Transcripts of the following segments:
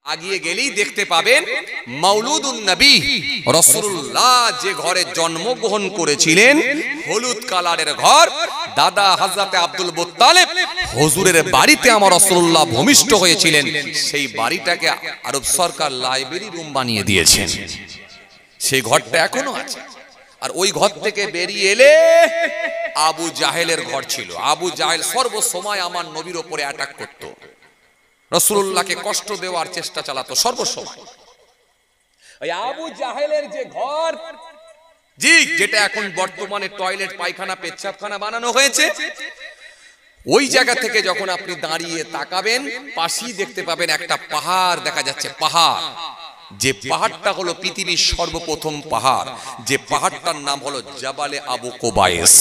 আগিয়ে গেলেই দেখতে পাবেন মাউলুদুন নবী রাসূলুল্লাহ যে ঘরে জন্মগ্রহণ করেছিলেন, হলুদ কালারের ঘর, দাদা হযরতে আব্দুল মুত্তালিব হুজুরের বাড়িতে আমার রাসূলুল্লাহ ভূমিষ্ঠ হয়েছিলেন। সেই বাড়িটাকে আরব সরকার লাইব্রেরি রুম বানিয়ে দিয়েছেন। সেই ঘরটা এখনো আছে। আর ওই ঘর থেকে বেরিয়ে এলে আবু জাহেলের ঘর ছিল। আবু জাহেল সর্বসময় আমার নবীর উপরে অ্যাটাক করত, রাসূলুল্লাহকে কষ্ট দেওয়ার চেষ্টা চালাতো সর্বসময়। ওই আবু জাহেলের যে ঘর, জি, যেটা এখন বর্তমানে টয়লেট, পায়খানা, পেচ্ছাবখানা বানানো হয়েছে, ওই জায়গা থেকে যখন আপনি দাঁড়িয়ে তাকাবেন, পাশেই দেখতে পাবেন একটা পাহাড় দেখা যাচ্ছে। পাহাড়, যে পাহাড়টা হলো পৃথিবীর সর্বপ্রথম পাহাড়, যে পাহাড়টার নাম হলো জাবালে আবু কুবাইস।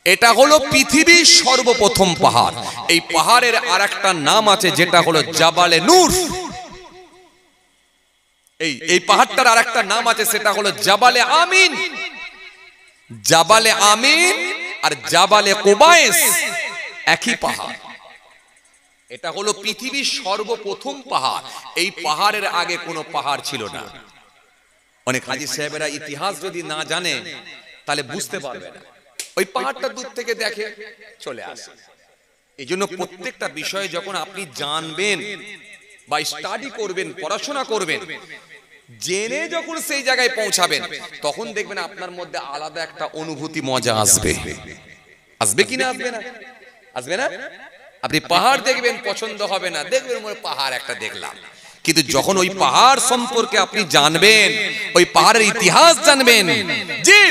এটা হলো পৃথিবীর সর্বপ্রথম পাহাড়। এই পাহাড়ের আরেকটা নাম আছে যেটা হলো জাবালে নূর। এই পাহাড়টার আরেকটা নাম আছে, সেটা হলো জাবালে আমিন। জাবালে আমিন আর জাবালে কুবাইস একই পাহাড়। এটা হলো পৃথিবীর সর্বপ্রথম পাহাড়। এই পাহাড়ের আগে কোনো পাহাড় ছিল না। অনেক হাজী সাহেবেরা ইতিহাস যদি না জানে তাহলে বুঝতে পারবে না। ওই পাহাড়টা দূর থেকে দেখে চলে আসে। এই জন্য প্রত্যেকটা বিষয়ে যখন আপনি জানবেন বা স্টাডি করবেন, পড়াশোনা করবেন, জেনে যখন সেই জায়গায় পৌঁছাবেন, তখন দেখবেন আপনার মধ্যে আলাদা একটা অনুভূতি, মজা আসবে। আসবে কিনা? আসবে না? আসবে না? আপনি পাহাড় দেখবেন, পছন্দ হবে না, দেখবেন মনে পাহাড় একটা দেখলাম। কিন্তু যখন ওই পাহাড় সম্পর্কে আপনি জানবেন, ওই পাহাড়ের ইতিহাস জানবেন, জি,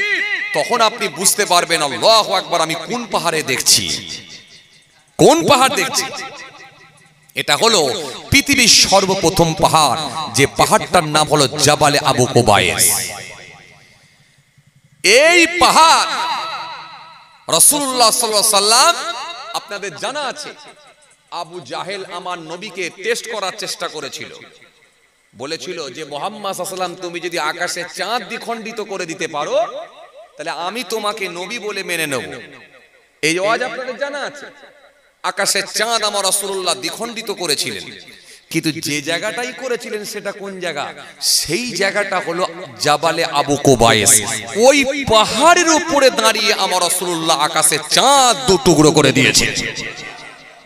তখন আপনি বুঝতে পারবেন আল্লাহু আকবার, আমি কোন পাহাড়ে দেখছি, কোন পাহাড় দেখছি। এটা হলো পৃথিবীর সর্বপ্রথম পাহাড়, যে পাহাড়টার নাম হলো জাবালে আবু কুবাইস। এই পাহাড় রাসূলুল্লাহ সাল্লাল্লাহু আলাইহি ওয়াসাল্লাম, আপনাদের জানা আছে, আবু জাহেল আমার নবীকে টেস্ট করার চেষ্টা করেছিল। বলেছিল যে মুহাম্মদ সাল্লাল্লাহু আলাইহি ওয়াসাল্লাম, তুমি যদি আকাশে চাঁদ দ্বিখণ্ডিত করে দিতে পারো তাহলে আমি তোমাকে নবী বলে মেনে নেব। এই ওয়াজ আপনাদের জানা আছে। আকাশে চাঁদ আমার রাসূলুল্লাহ দ্বিখণ্ডিত করেছিলেন, কিন্তু যে জায়গাটাই করেছিলেন সেটা কোন জায়গা? সেই জায়গাটা হলো জাবালে আবু কুবাইস। ওই পাহাড়ের উপরে দাঁড়িয়ে আমার রাসূলুল্লাহ আকাশে চাঁদ দু টুকরো করে দিয়েছে।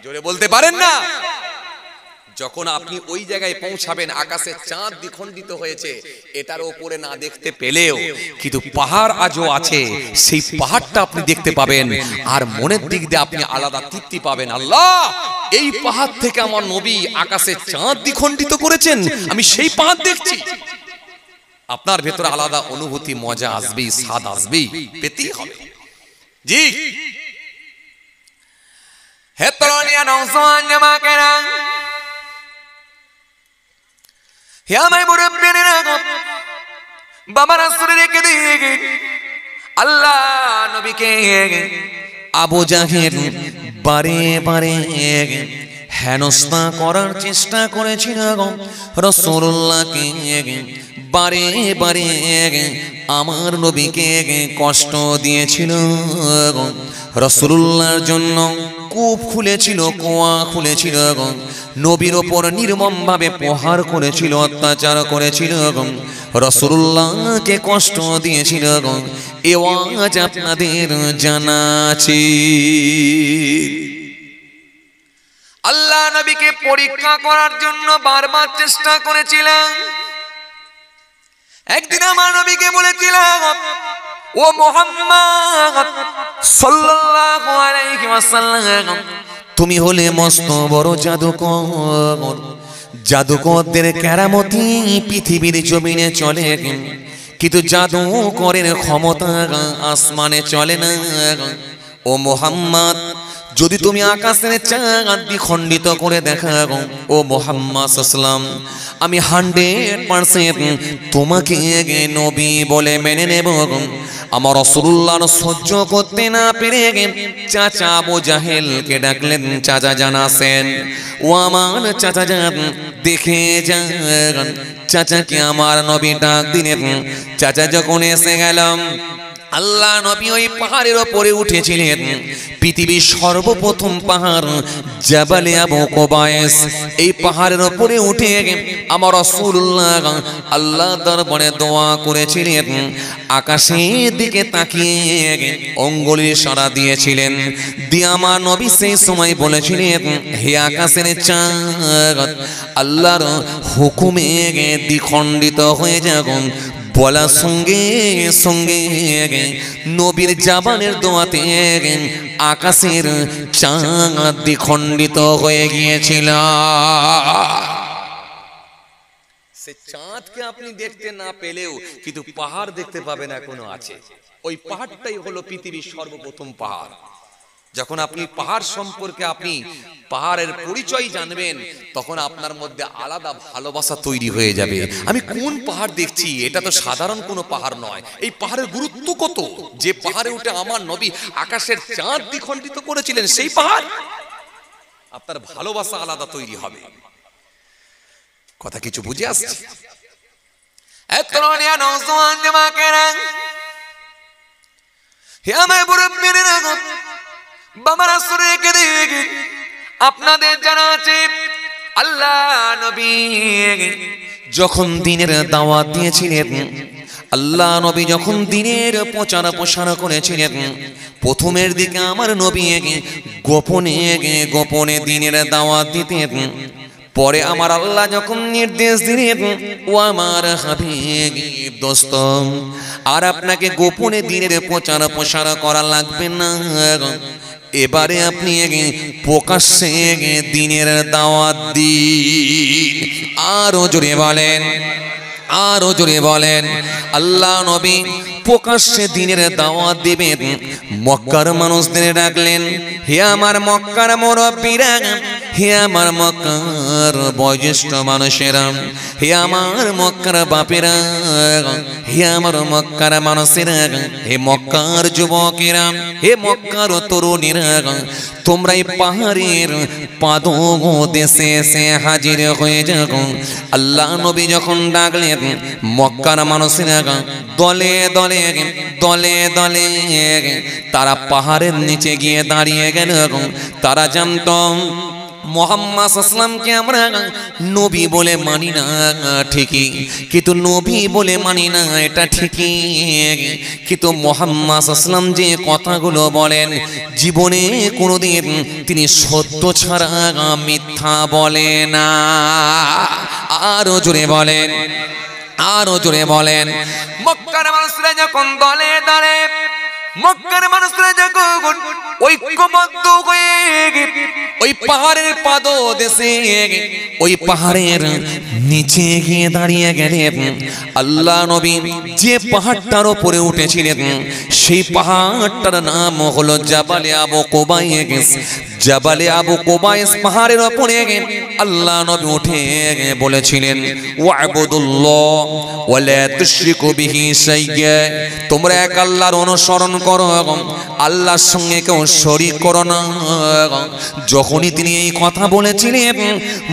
জোরে বলতে পারেন না? যখন আপনি ওই জায়গায় পৌঁছাবেন, আকাশে চাঁদ দ্বিখণ্ডিত হয়েছে, এটার উপরে না দেখতে পেলেও কিন্তু পাহাড় আজও আছে, সেই পাহাড়টা আপনি দেখতে পাবেন। আর মনের দিক দিয়ে আপনি আলাদা তৃপ্তি পাবেন। আল্লাহ, এই পাহাড় থেকে আমার নবী আকাশে চাঁদ দ্বিখণ্ডিত করেছেন, আমি সেই পাহাড় দেখছি। আপনার ভেতরে আলাদা অনুভূতি, মজা আসবেই, স্বাদ আসবেই, পেতেই হবে। জি, হে তরুণিয়া নওজোয়ান জামাকেরা, হে আমার মুরব্বিরা, বাবা রাসূল রেখে দিয়ে আল্লাহ নবীকে আবু জাহেল বারে বারে হেনস্থা করার চেষ্টা করেছিল। রাসূলুল্লাহকে বারে বারে আমার নবীকে কষ্ট দিয়েছিল। রাসূলুল্লাহর জন্য কূপ খুলেছিল, কুয়া খুলেছিল, নবীর ওপর নির্মমভাবে প্রহার করেছিল, অত্যাচার করেছিল, রাসূলুল্লাহকে কষ্ট দিয়েছিল। এ ওয়াজ আপনাদের জানা আছে। আল্লাহ নবীকে পরীক্ষা করার জন্য বারবার চেষ্টা করেছিলেন। একদিন আমার নবীকে বলেছিলাম, ও মুহাম্মদ সাল্লাল্লাহু আলাইহি ওয়াসাল্লাম, তুমি হলে মস্ত বড় জাদুকর। জাদুকরদের কেরামতি পৃথিবীর জমিনে চলে, কিন্তু জাদুকরের ক্ষমতা আসমানে চলে না। ও মুহাম্মদ, যদি তুমি আকাশের চাঁদ দ্বিখণ্ডিত করে দেখাও, ও মুহাম্মদ সাল্লাল্লাহু আলাইহি ওয়াসাল্লাম, আমি 100% তোমাকে নবী বলে মেনে নেব। আমার রাসূলুল্লাহ সহ্য করতে না পেরে চাচা আবু জাহেলকে ডাকলেন। চাচা জানাছেন, ও আমার চাচা যান, দেখে যান চাচাকে আমার নবী ডাক দিলেন। চাচা যখন এসে গেলাম, আল্লাহ নবী ওই পাহাড়ের উপরে উঠেছিলেন। পৃথিবীর সর্বপ্রথম পাহাড় জাবালে আবু কুবাইস। এই পাহাড়ের উপরে উঠে আমার রাসূলুল্লাহ আল্লাহ দরবারে দোয়া করেছিলেন। আকাশের দিকে তাকিয়ে আঙ্গুলের ইশারা দিয়েছিলেন। দিয়ে আমার নবী সেই সময় বলেছিলেন, হে আকাশের চাঁদ, আল্লাহর হুকুমে দ্বিখণ্ডিত হয়ে যাক। বলা সঙ্গে সঙ্গে নবীর জাবানের দোয়াতে আকাশের চাঁদ দ্বিখণ্ডিত হয়ে গিয়েছিল। সে চাঁদকে আপনি দেখতে না পেলেও কিন্তু পাহাড় দেখতে পাবেন এখনো আছে। ওই পাহাড়টাই হলো পৃথিবীর সর্বপ্রথম পাহাড়। যখন আপনি পাহাড় সম্পর্কে আপনি পাহাড়ের পরিচয় জানবেন, তখন আপনার মধ্যে আলাদা ভালোবাসা তৈরি হয়ে যাবে। আমি কোন পাহাড় দেখছি, এটা তো সাধারণ কোনো পাহাড় নয়। এই পাহাড়ের গুরুত্ব কত, যে পাহাড়ে উঠে আমার নবী আকাশের চাঁদ দ্বিখণ্ডিত করেছিলেন, সেই পাহাড়। আপনার ভালোবাসা আলাদা তৈরি হবে। কথা কিছু বুঝে আসছে? আপনাদের জানা আছে আল্লাহ নবী যখন দ্বীনের দাওয়াত দিয়েছিলেন, আল্লাহ নবী যখন দ্বীনের প্রচার প্রসার করেছিলেন, প্রথমের দিকে আমার নবী গোপনে গোপনে দ্বীনের দাওয়াত দিতেন। পরে আমার আল্লাহ যখন নির্দেশ দিলেন, ও আমার হাবিব দোস্ত, আর আপনাকে গোপনে দ্বীনের প্রচার প্রসার করা লাগবে না, এবারে আপনি প্রকাশ্যে দ্বীনের দাওয়াত দিন। আরো জোরে বলেন, আরো জোরে বলেন। আল্লাহ নবী প্রকাশ্যে দ্বীনের দাওয়াত দিবেন। মক্কার মানুষদের ডাকলেন, হে আমার মক্কার মুরব্বীরা, হে আমার মক্কার বয়োজ্যেষ্ঠ মানুষেরা, হে আমার মক্কার বাপেরা, হে আমার মক্কার মানুষেরা, হে মক্কার যুবকেরা, হে মক্কার তরুণীরা, তোমরা এই পাহাড়ের পাদদেশে এসে হাজির হয়ে যাও। আল্লাহ নবী যখন ডাকলেন, মক্কার মানুষেরা দলে দলে দলে দলে তারা পাহাড়ের নিচে গিয়ে দাঁড়িয়ে গেল। তারা জানত মুহাম্মদ সাল্লাল্লাহু আমরা নবী বলে মানি না ঠিকই, কিন্তু নবী বলে মানি না এটা ঠিকই, কিন্তু মুহাম্মদ সাল্লাল্লাহু যে কথাগুলো বলেন জীবনে কোনোদিন তিনি সত্য ছাড়া মিথ্যা বলে না। আরো জোরে বলেন, আরো জোরে বলেন। মক্কার মানুষরা যখন দলে দলে, মক্কার মানুষরা যখন ঐক্যবদ্ধ হয়ে ওই পাহাড়ের পাদদেশে ওই পাহাড়ের নিচে গিয়ে দাঁড়িয়ে গেলেন, আল্লাহ নবী যে পাহাড়টার উপরে উঠেছিলেন সেই পাহাড়টার নাম হলো জাবালে আবু কুবাইস। জাবালে আবু কুবাইস পাহাড়ের উপরে আল্লাহ নবী উঠে বলেছিলেন, ওয়াবুদুল্লাহ ওয়ালা তুশরিকু বিহি শাইয়্যা, তোমরা এক আল্লাহর অনুসরণ করো, আল্লাহর সঙ্গে কেউ শরীক করো না। যখনই তিনি এই কথা বলেছিলেন,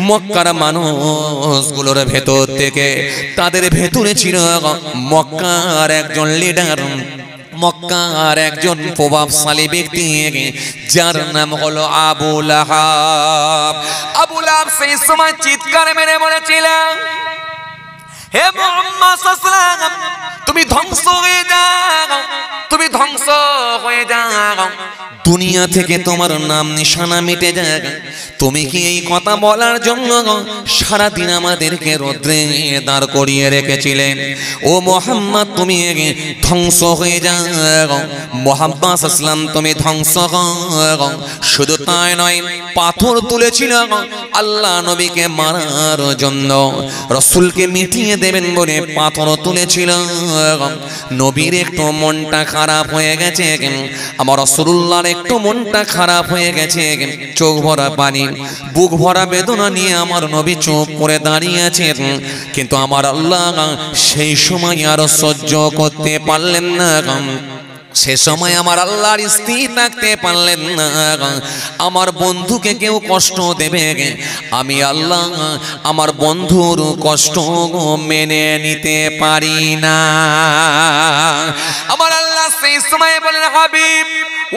মক্কার মানুষগুলোর ভেতর থেকে তাদের ভেতরে ছিল মক্কার একজন লিডার, মক্কার একজন প্রভাবশালী ব্যক্তি, যার নাম হলো আবু লাহাব। আবু লাহাব সেই সময় চিৎকার মেরে বলেছিলেন, হে মুহাম্মদ সাল্লাল্লাহু আলাইহি ওয়াসাল্লাম, তুমি ধ্বংস হয়ে যাও, তুমি ধ্বংস হয়ে যাও, দুনিয়া থেকে তোমার নাম নিশানা মিটে যাক। তুমি কি এই কথা বলার জন্য সারাদিন আমাদেরকে রৌদ্রে দাঁড় করিয়ে রেখেছিলেন? ও মুহাম্মদ, তুমি ধ্বংস হয়ে যাও। মুহাম্মদ সাল্লাল্লাহু আলাইহি তুমি ধ্বংস হও। শুধু তাই নয়, পাথর তুলেছিল আল্লাহ নবীকে মারার জন্য, রাসূলকে মিটিয়ে দেবেন বলে পাথর তুলেছিল। নবীর একটু মনটা খারাপ হয়ে গেছে, আমার রাসূলুল্লাহর একটু মনটা খারাপ হয়ে গেছে, চোখ ভরা পানি, বুক ভরা বেদনা নিয়ে আমার নবী চুপ করে দাঁড়িয়ে আছেন। কিন্তু আমার আল্লাহ সেই সময় আর সহ্য করতে পারলেন না। সে সময় আমার আল্লাহর স্ত্রী থাকতে পারলেন না, আমার বন্ধুকে কেউ কষ্ট দেবে, আমি আল্লাহ আমার বন্ধুর কষ্ট মেনে নিতে পারি না। আমার আল্লাহ সেই সময় বলেন, হাবিব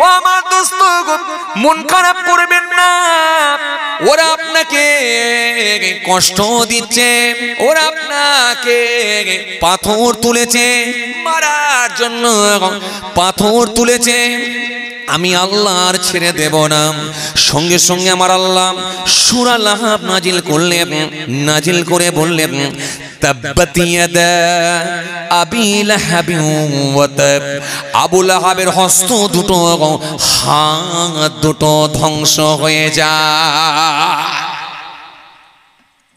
ও আমার দোস্ত, মন খারাপ করবেন না, ওরা আপনাকে কষ্ট দিচ্ছে, ওরা আপনাকে পাথর তুলেছে, মারার জন্য পাথর তুলেছে, আমি আল্লাহ আর ছেড়ে দেব না। সঙ্গে সঙ্গে আমার আল্লাহ সূরা লাহাব নাজিল করলেন, নাজিল করে বললেন, তাব্বাত ইয়াদা আবি লাহাবিন ওয়া তাব, আবু লাহাবের হস্ত দুটো, হাত দুটো ধ্বংস হয়ে যায়।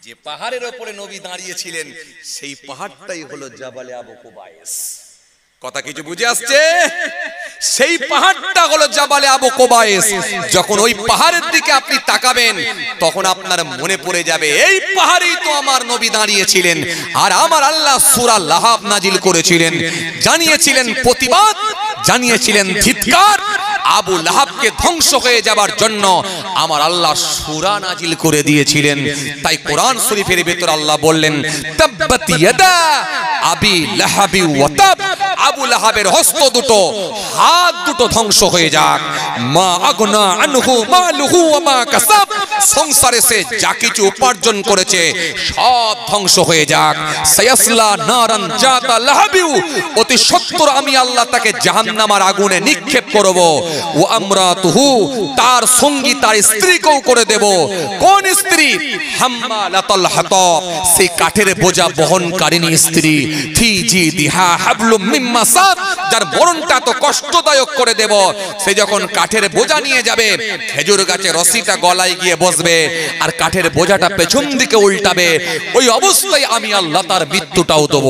যে পাহাড়ের উপরে নবী দাঁড়িয়েছিলেন সেই পাহাড়টাই হলো জাবালে আবু কুবাইস। কথা কিছু বুঝে আসছে? সেই পাহাড়টা হলো জাবালে আবু কুবাইস। যখন ওই পাহাড়ের দিকে আপনি তাকাবেন তখন আপনার মনে পড়ে যাবে এই পাহাড়েই তো আমার নবী দাঁড়িয়েছিলেন, আর আমার আল্লাহ সূরা লাহাব নাজিল করেছিলেন, জানিয়েছিলেন প্রতিবাদ, জানিয়েছিলেন ধিক্কার, আবু লাহাবকে ধ্বংস হয়ে যাবার জন্য আমার আল্লাহ সূরা নাজিল করে দিয়েছিলেন। তাই কোরআন শরীফের ভিতর আল্লাহ বললেন, তাব্বাত ইয়াদা আবি লাহাবি ওয়া তাব, আবু লাহাবের হস্ত দুটো, হাত দুটো ধ্বংস হয়ে যাক। মা আগনা আনহু মালুহু ওয়া মা কাসাব, সংসারে সে যা কিছু উপার্জন করেছে সব ধ্বংস হয়ে যাক। সায়াসলা নারান জাতা লাহাবিউ, অতি সত্বর আমি আল্লাহ তাকে জাহান্নামের আগুনে নিক্ষেপ করব। ও আমরাতুহু, তার সঙ্গী তার স্ত্রীকেও করে দেব। কোন স্ত্রী? হাম্মালাতুল হাতাব, সেই কাঠের বোঝা বহনকারিনী স্ত্রী। ফি জিদিহা হাবলুম মিন মাসাদ, যার মরণটা তো কষ্টদায়ক করে দেব। সে যখন কাঠের বোঝা নিয়ে যাবে, খেজুর গাছে রশিটা গলায় গিয়ে বসবে আর কাঠের বোঝাটা পেছন দিকে উল্টাবে, ওই অবস্থায় আমি আল্লাহ তার মৃত্যুটাও দেব।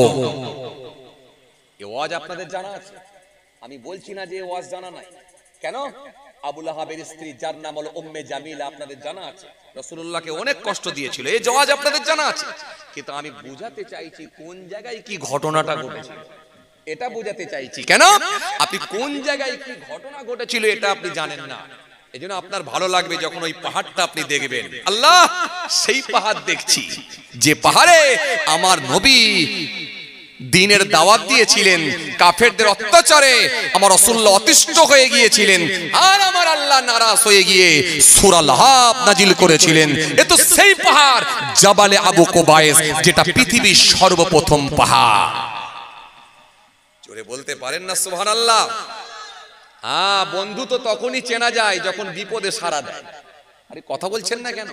এই ওয়াজ আপনাদের জানা আছে? আমি বলছি না যে ওয়াজ জানা নাই। কেন? আবু লাহাবের স্ত্রী যার নাম হলো উম্মে জামিলা, আপনাদের জানা আছে, রাসূলুল্লাহকে অনেক কষ্ট দিয়েছিল, এই ওয়াজ আপনাদের জানা আছে। কিন্তু আমি বুঝাতে চাইছি কোন জায়গায় কি ঘটনাটা ঘটেছিল, এটা বুঝাতে চাইছি। কেন? আপনি কোন জায়গায় কি ঘটনা ঘটেছিল এটা আপনি জানেন না, এজন্য আপনার ভালো লাগবে যখন ওই পাহাড়টা আপনি দেখবেন। আল্লাহ সেই পাহাড় দেখছি যে পাহাড়ে আমার নবী দ্বীনের দাওয়াত দিয়েছিলেন, কাফেরদের অত্যাচারে আমার রাসূলুল্লাহ অতিষ্ঠ হয়ে গিয়েছিলেন, আর আমার আল্লাহ নারাজ হয়ে গিয়ে সূরা লাহাব নাজিল করেছিলেন। এ তো সেই পাহাড় জাবালে আবু কুবাইস, যেটা পৃথিবীর সর্বপ্রথম পাহাড়। জোরে বলতে পারেন না সুবহানাল্লাহ? হ্যাঁ, বন্ধু তো তখনই চেনা যায় যখন বিপদে সাড়া দেয়। আরে কথা বলছেন না কেন?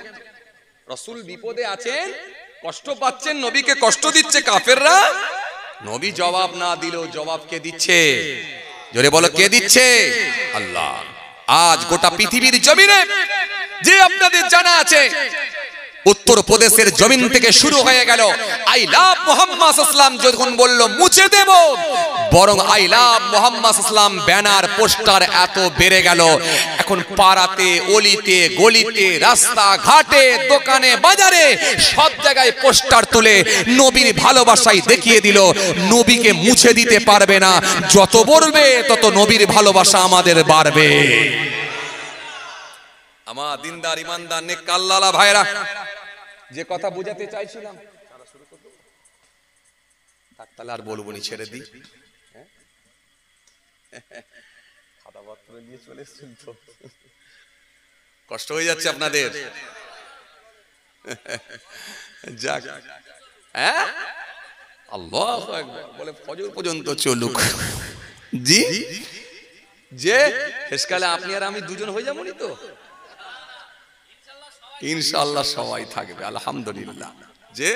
রাসূল বিপদে আছেন, কষ্ট পাচ্ছেন, নবীকে কষ্ট দিচ্ছে কাফেররা, নবী জবাব না দিলেও জবাব কে দিচ্ছে? জোরে বলো, কে দিচ্ছে? আল্লাহ। আজ গোটা পৃথিবীর জমিনে যে আপনাদের জানা আছে, উত্তর প্রদেশের জমিন থেকে শুরু হয়ে গেল আই লাভ মুহাম্মদ সাল্লাল্লাহু আলাইহি ওয়াসাল্লাম, যখন বলল মুছে দেব, বরং আই লাভ মুহাম্মদ সাল্লাল্লাহু আলাইহি ওয়াসাল্লাম ব্যানার পোস্টার এত বেড়ে গেল, এখন পাড়াতে, অলিতে গলিতে, রাস্তা ঘাটে, দোকানে বাজারে সব জায়গায় পোস্টার তুলে নবীর ভালোবাসাই দেখিয়ে দিল। নবীকে মুছে দিতে পারবে না, যত বলবে তত নবীর ভালোবাসা আমাদের বাড়বে। আমার দিনদার ইমানদার নেক আল্লাহওয়ালা ভাইরা, যে কথা বুঝাতে চাইছিলাম, তাহলে আর বলবো নি, ছেড়ে দিই। খাতাপত্র নিয়ে চলে এসেছেন তো, কষ্ট হয়ে যাচ্ছে আপনাদের। যাক, হ্যাঁ, আল্লাহু আকবার বলে ফজর পর্যন্ত চলুক। জি, যে শেষকালে আপনি আর আমি দুজন হয়ে যাবো নি তো? ইনশাআল্লাহ সবাই থাকবে, আলহামদুলিল্লাহ। যে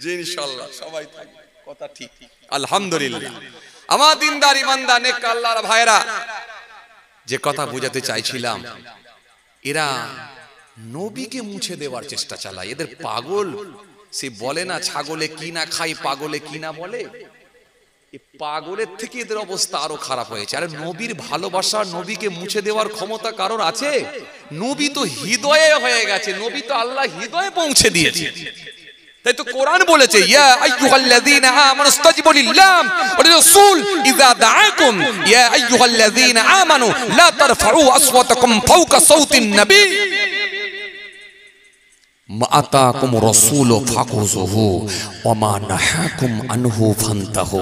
যে ইনশাআল্লাহ সবাই থাকবে, কথা ঠিক, আলহামদুলিল্লাহ। আমার দিনদার ইমানদার নেক আল্লাহর ভাইরা, যে কথা বুঝাতে চাইছিলাম, এরা নবীকে মুছে দেওয়ার চেষ্টা চালায়। এদের পাগল, সে বলে না ছাগলে কি না খাই, পাগলে কি না বলে, এই পাগলের থেকে এদের অবস্থা আরো খারাপ হয়েছে। আরে নবীর ভালোবাসা, নবীকে মুছে দেওয়ার ক্ষমতা কারোর আছে? নবী তো হৃদয়ে হয়ে গেছে, নবী তো আল্লাহ হৃদয়ে পৌঁছে দিয়েছে। তাই তো কোরআন বলেছে ইয়া আইয়ুহাল্লাযীনা আমানু ইসতাজিবু লিল্লাহ ওয়া লিরাসূল ইযা দাআকুম ইয়া আইয়ুহাল্লাযীনা আমানু লা তারফাউ আসওয়াতাকুম ফাওকা সাওতিন নবী মা আতাকুম রাসূলু ফাখুযুহু ওয়া মা নাহাকুম আনহু ফান্তাহু।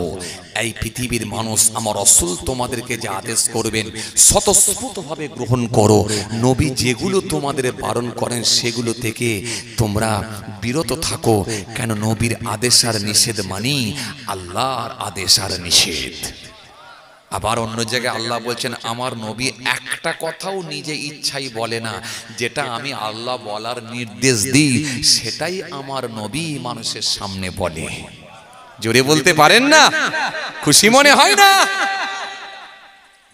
এই পৃথিবীর মানুষ আমার রাসূল তোমাদেরকে যে আদেশ করবেন স্বতঃস্ফূর্তভাবে গ্রহণ করো, নবী যেগুলো তোমাদের বারণ করেন সেগুলো থেকে তোমরা বিরত থাকো। কেন নবীর আদেশ আর নিষেধ মানি আল্লাহর আদেশ আর নিষেধ। আবার অন্য জায়গায় আল্লাহ বলছেন আমার নবী একটা কথাও নিজে ইচ্ছাই বলে না, যেটা আমি আল্লাহ বলার নির্দেশ দিই সেটাই আমার নবী মানুষের সামনে বলে। জোরে বলতে পারেন না? খুশি মনে হয় না?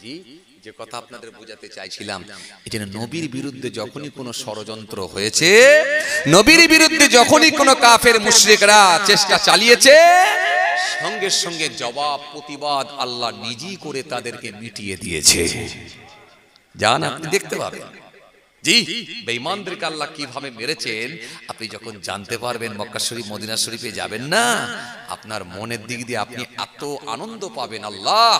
জি, যে কথা আপনাদের বোঝাতে চাইছিলাম, এই জন্য নবীর বিরুদ্ধে যখনই কোনো ষড়যন্ত্র হয়েছে, নবীর বিরুদ্ধে যখনই কোনো কাফের মুশরিকরা চেষ্টা চালিয়েছে, সঙ্গে সঙ্গে জবাব প্রতিবাদ আল্লাহ নিজেই করে তাদেরকে মিটিয়ে দিয়েছে। যান আপনি দেখতে পাবেন। জি, বেঈমানদেরকে আল্লাহ কিভাবে মেরেছেন আপনি যখন জানতে পারবেন, মক্কা শরীফ মদিনা শরীফে যাবেন না, আপনার মনের দিক দিয়ে আপনি এত আনন্দ পাবেন। আল্লাহ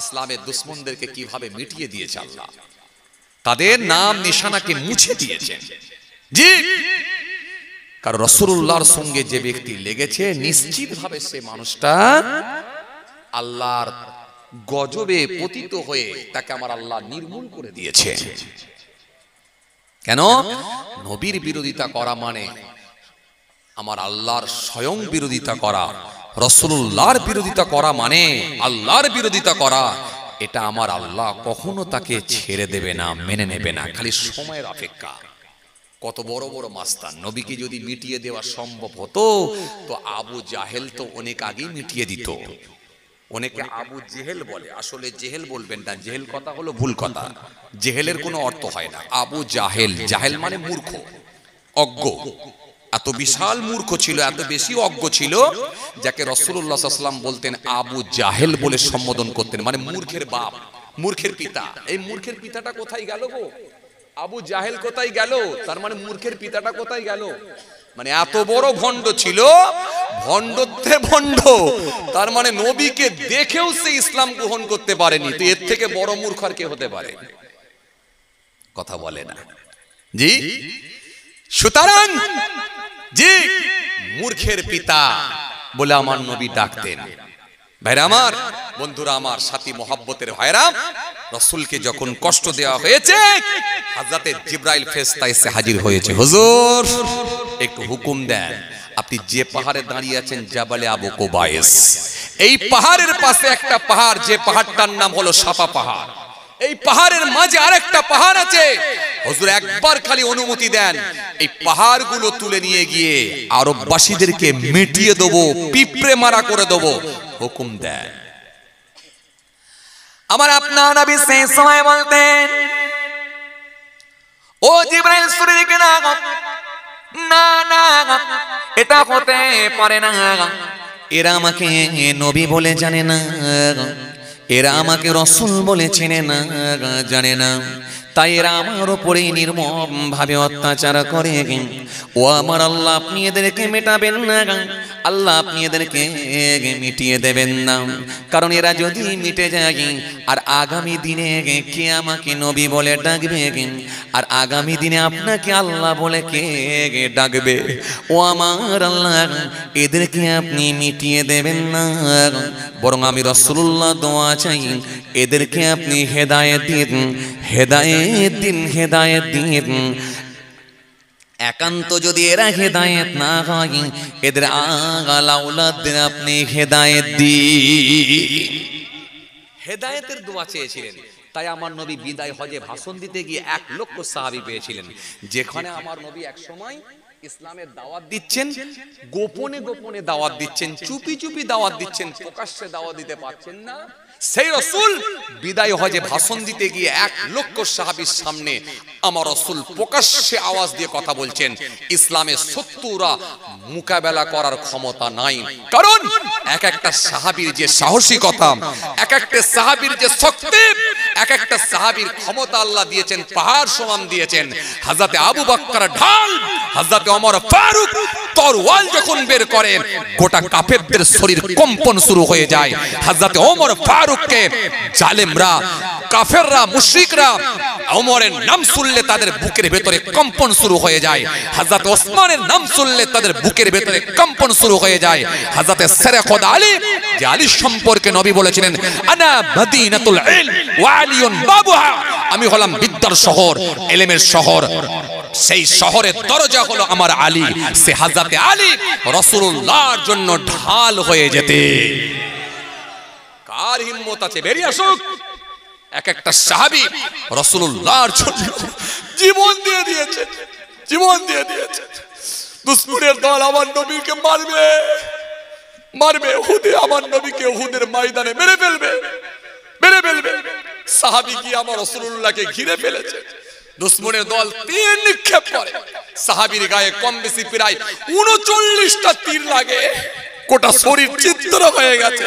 ইসলামের দুশমনদেরকে কিভাবে মিটিয়ে দিয়েছে, আল্লাহ তাদের নাম নিশানাকে মুছে দিয়েছেন। জি, কারণ রাসূলুল্লাহর সঙ্গে যে ব্যক্তি লেগেছে নিশ্চিতভাবে সে মানুষটা আল্লাহর গজবে পতিত হয়ে তাকে আমার আল্লাহ নির্মূল করে দিয়েছে। কেন? নবীর বিরোধিতা করা মানে আমার আল্লাহর স্বয়ং বিরোধিতা করা, রাসূলুল্লাহর বিরোধিতা করা মানে আল্লাহর বিরোধিতা করা। এটা আমার আল্লাহ কখনো তাকে ছেড়ে দেবে না, মেনে নেবে না, খালি সময়ের অপেক্ষা। কত বড় বড় মাস্তান, নবীকে যদি মিটিয়ে দেওয়া সম্ভব হতো তো আবু জাহেল তো অনেক আগেই মিটিয়ে দিত। অনেকে আবু জেহেল বলে, আসলে জেহেল বলবেন না, জেহেল কথা হলো ভুল কথা, জেহেলের কোনো অর্থ হয় না। আবু জাহেল, জাহেল মানে মূর্খ, অজ্ঞ। এত বিশাল মূর্খ ছিল, এত বেশি অজ্ঞ ছিল, যাকে রাসূলুল্লাহ সাল্লাল্লাহু আলাইহি ওয়াসাল্লাম বলতেন আবু জাহেল বলে সম্বোধন করতেন, মানে মূর্খের বাপ, মূর্খের পিতা। এই মূর্খের পিতাটা কোথায় গেল গো? আবু জাহেল কোথায় গেল? তার মানে মূর্খের পিতাটা কোথায় গেল? মানে এত বড় ভণ্ড ছিল, ভণ্ডত্বে ভণ্ড। তার মানে নবীকে দেখেও সে ইসলাম গ্রহণ করতে পারেনি। তো এর থেকে বড় মূর্খ আর কে হতে পারে? কথা বলে না। জি, সুতরাং জি, মূর্খের পিতা বলে আমার নবী ডাকতেন। ভাইরা আমার, বন্ধুরা আমার, সাথী মহব্বতের ভাইরা, রাসূলকে যখন কষ্ট দেওয়া হয়েছে হযরতে জিবরাইল ফেরেশতা এসে হাজির হয়েছে। হুজুর একটু হুকুম দেন, আপনি যে পাহাড়ে দাঁড়িয়ে আছেন জাবালে আবু কুবাইস, এই পাহাড়ের পাশে একটা পাহাড়, যে পাহাড়টার নাম হলো সাফা পাহাড়, এই পাহাড়ের মাঝে আরেকটা পাহাড় আছে। হুজুর একবার খালি অনুমতি দেন, এই পাহাড়গুলো তুলে নিয়ে গিয়ে আরববাসীদেরকে মিটিয়ে দেবো, পিঁপড়ে মারা করে দেবো, হুকুম দেন। আমার আপনার নবী সেই সময় বলতেন, ও জিবরাইল সরে দিকে না, না না, এটা হতে পারে না। এরা আমাকে নবী বলে জানে না, এরা আমাকে রাসূল বলে চেনে না, জানে না, তাই এরা আমার উপরে নির্মম ভাবে অত্যাচার করে। ও আমার আল্লাহ, আপনি এদেরকে মেটাবেন না, আল্লাহ আপনি এদেরকে মিটিয়ে দেবেন না। কারণ এরা যদি মিটে যায় আর আগামী দিনে কে আমাকে নবী বলে ডাকবে, আর আগামী দিনে আপনাকে আল্লাহ বলে কে ডাকবে? ও আমার আল্লাহ, এদেরকে আপনি মিটিয়ে দেবেন না, বরং আমি রাসূলুল্লাহ দোয়া চাই, এদেরকে আপনি হেদায়েত দিন, হেদায়েত দিন, হেদায়েত দিন। একান্ত যদি এরা হেদায়েত না হয়, এদের আগাল আওলাদদের আপনি হেদায়েত দিন। হেদায়েতের দোয়া চেয়েছিলেন। তাই আমার নবী বিদায় হজে ভাষণ দিতে গিয়ে 1 লক্ষ সাহাবী পেয়েছিলেন। যেখানে আমার নবী এক সময় ইসলামের দাওয়াত দিচ্ছেন, গোপনে গোপনে দাওয়াত দিচ্ছেন, চুপি চুপি দাওয়াত দিচ্ছেন, প্রকাশ্যে দাওয়াত দিতে পারছেন না, সেই রাসূল বিদায় হজে ভাষণ দিতে গিয়ে 1 লক্ষ সাহাবীর সামনে আমার রাসূল প্রকাশ্যে আওয়াজ দিয়ে কথা বলছেন, ইসলামের শত্রুরা মোকাবেলা করার ক্ষমতা নাই। কারণ এক একটা সাহাবীর যে সাহসিকতা, এক একটা সাহাবীর যে শক্তি, এক একটা সাহাবীর ক্ষমতা আল্লাহ দিয়েছেন, পাহাড় সমান দিয়েছেন। হযরতে আবু বকর ঢাল, হযরতে ওমর ফারুক তরওয়াল যখন বের করেন গোটা কাফেরদের শরীর কম্পন শুরু হয়ে যায়। হযরত ওমর ফারুককে জালেমরা, কাফেররা, মুশরিকরা ওমরের নাম শুনলে তাদের বুকের ভেতরে কম্পন শুরু হয়ে যায়। হযরত ওসমানের নাম শুনলে তাদের বুকের ভেতরে কম্পন শুরু হয়ে যায়। হযরত সেরে খোদা আলী, যে আলী সম্পর্কে নবী বলেছিলেন আনা মদিনাতুল ইলম ওয়া আলিয়ুন বাবুহা, আমি হলাম বিদ্যার শহর, ইলমের শহর, সেই শহরের দরজা হলো আমার আলী। সে হযরত আলী রাসূলুল্লাহর জন্য ঢাল হয়ে যেতে। কার হিম্মত আছে বেরিয়ে আসুক। এক একটা সাহাবী রাসূলুল্লাহর জন্য জীবন দিয়ে দিয়েছে, জীবন দিয়ে দিয়েছে। দুশমনের দল আমার নবীকে মারবে, মারবে, উহুদে আমার নবীকে উহুদের ময়দানে মেরে ফেলবে, মেরে ফেলবে। সাহাবী কি আমার রাসূলুল্লাহকে ঘিরে ফেলেছে। দুশমনের দল তীর নিক্ষেপ করে, সাহাবীর গায়ে কম বেশি প্রায় 39টা তীর লাগে। গোটা শরীর চিত্র হয়ে গেছে,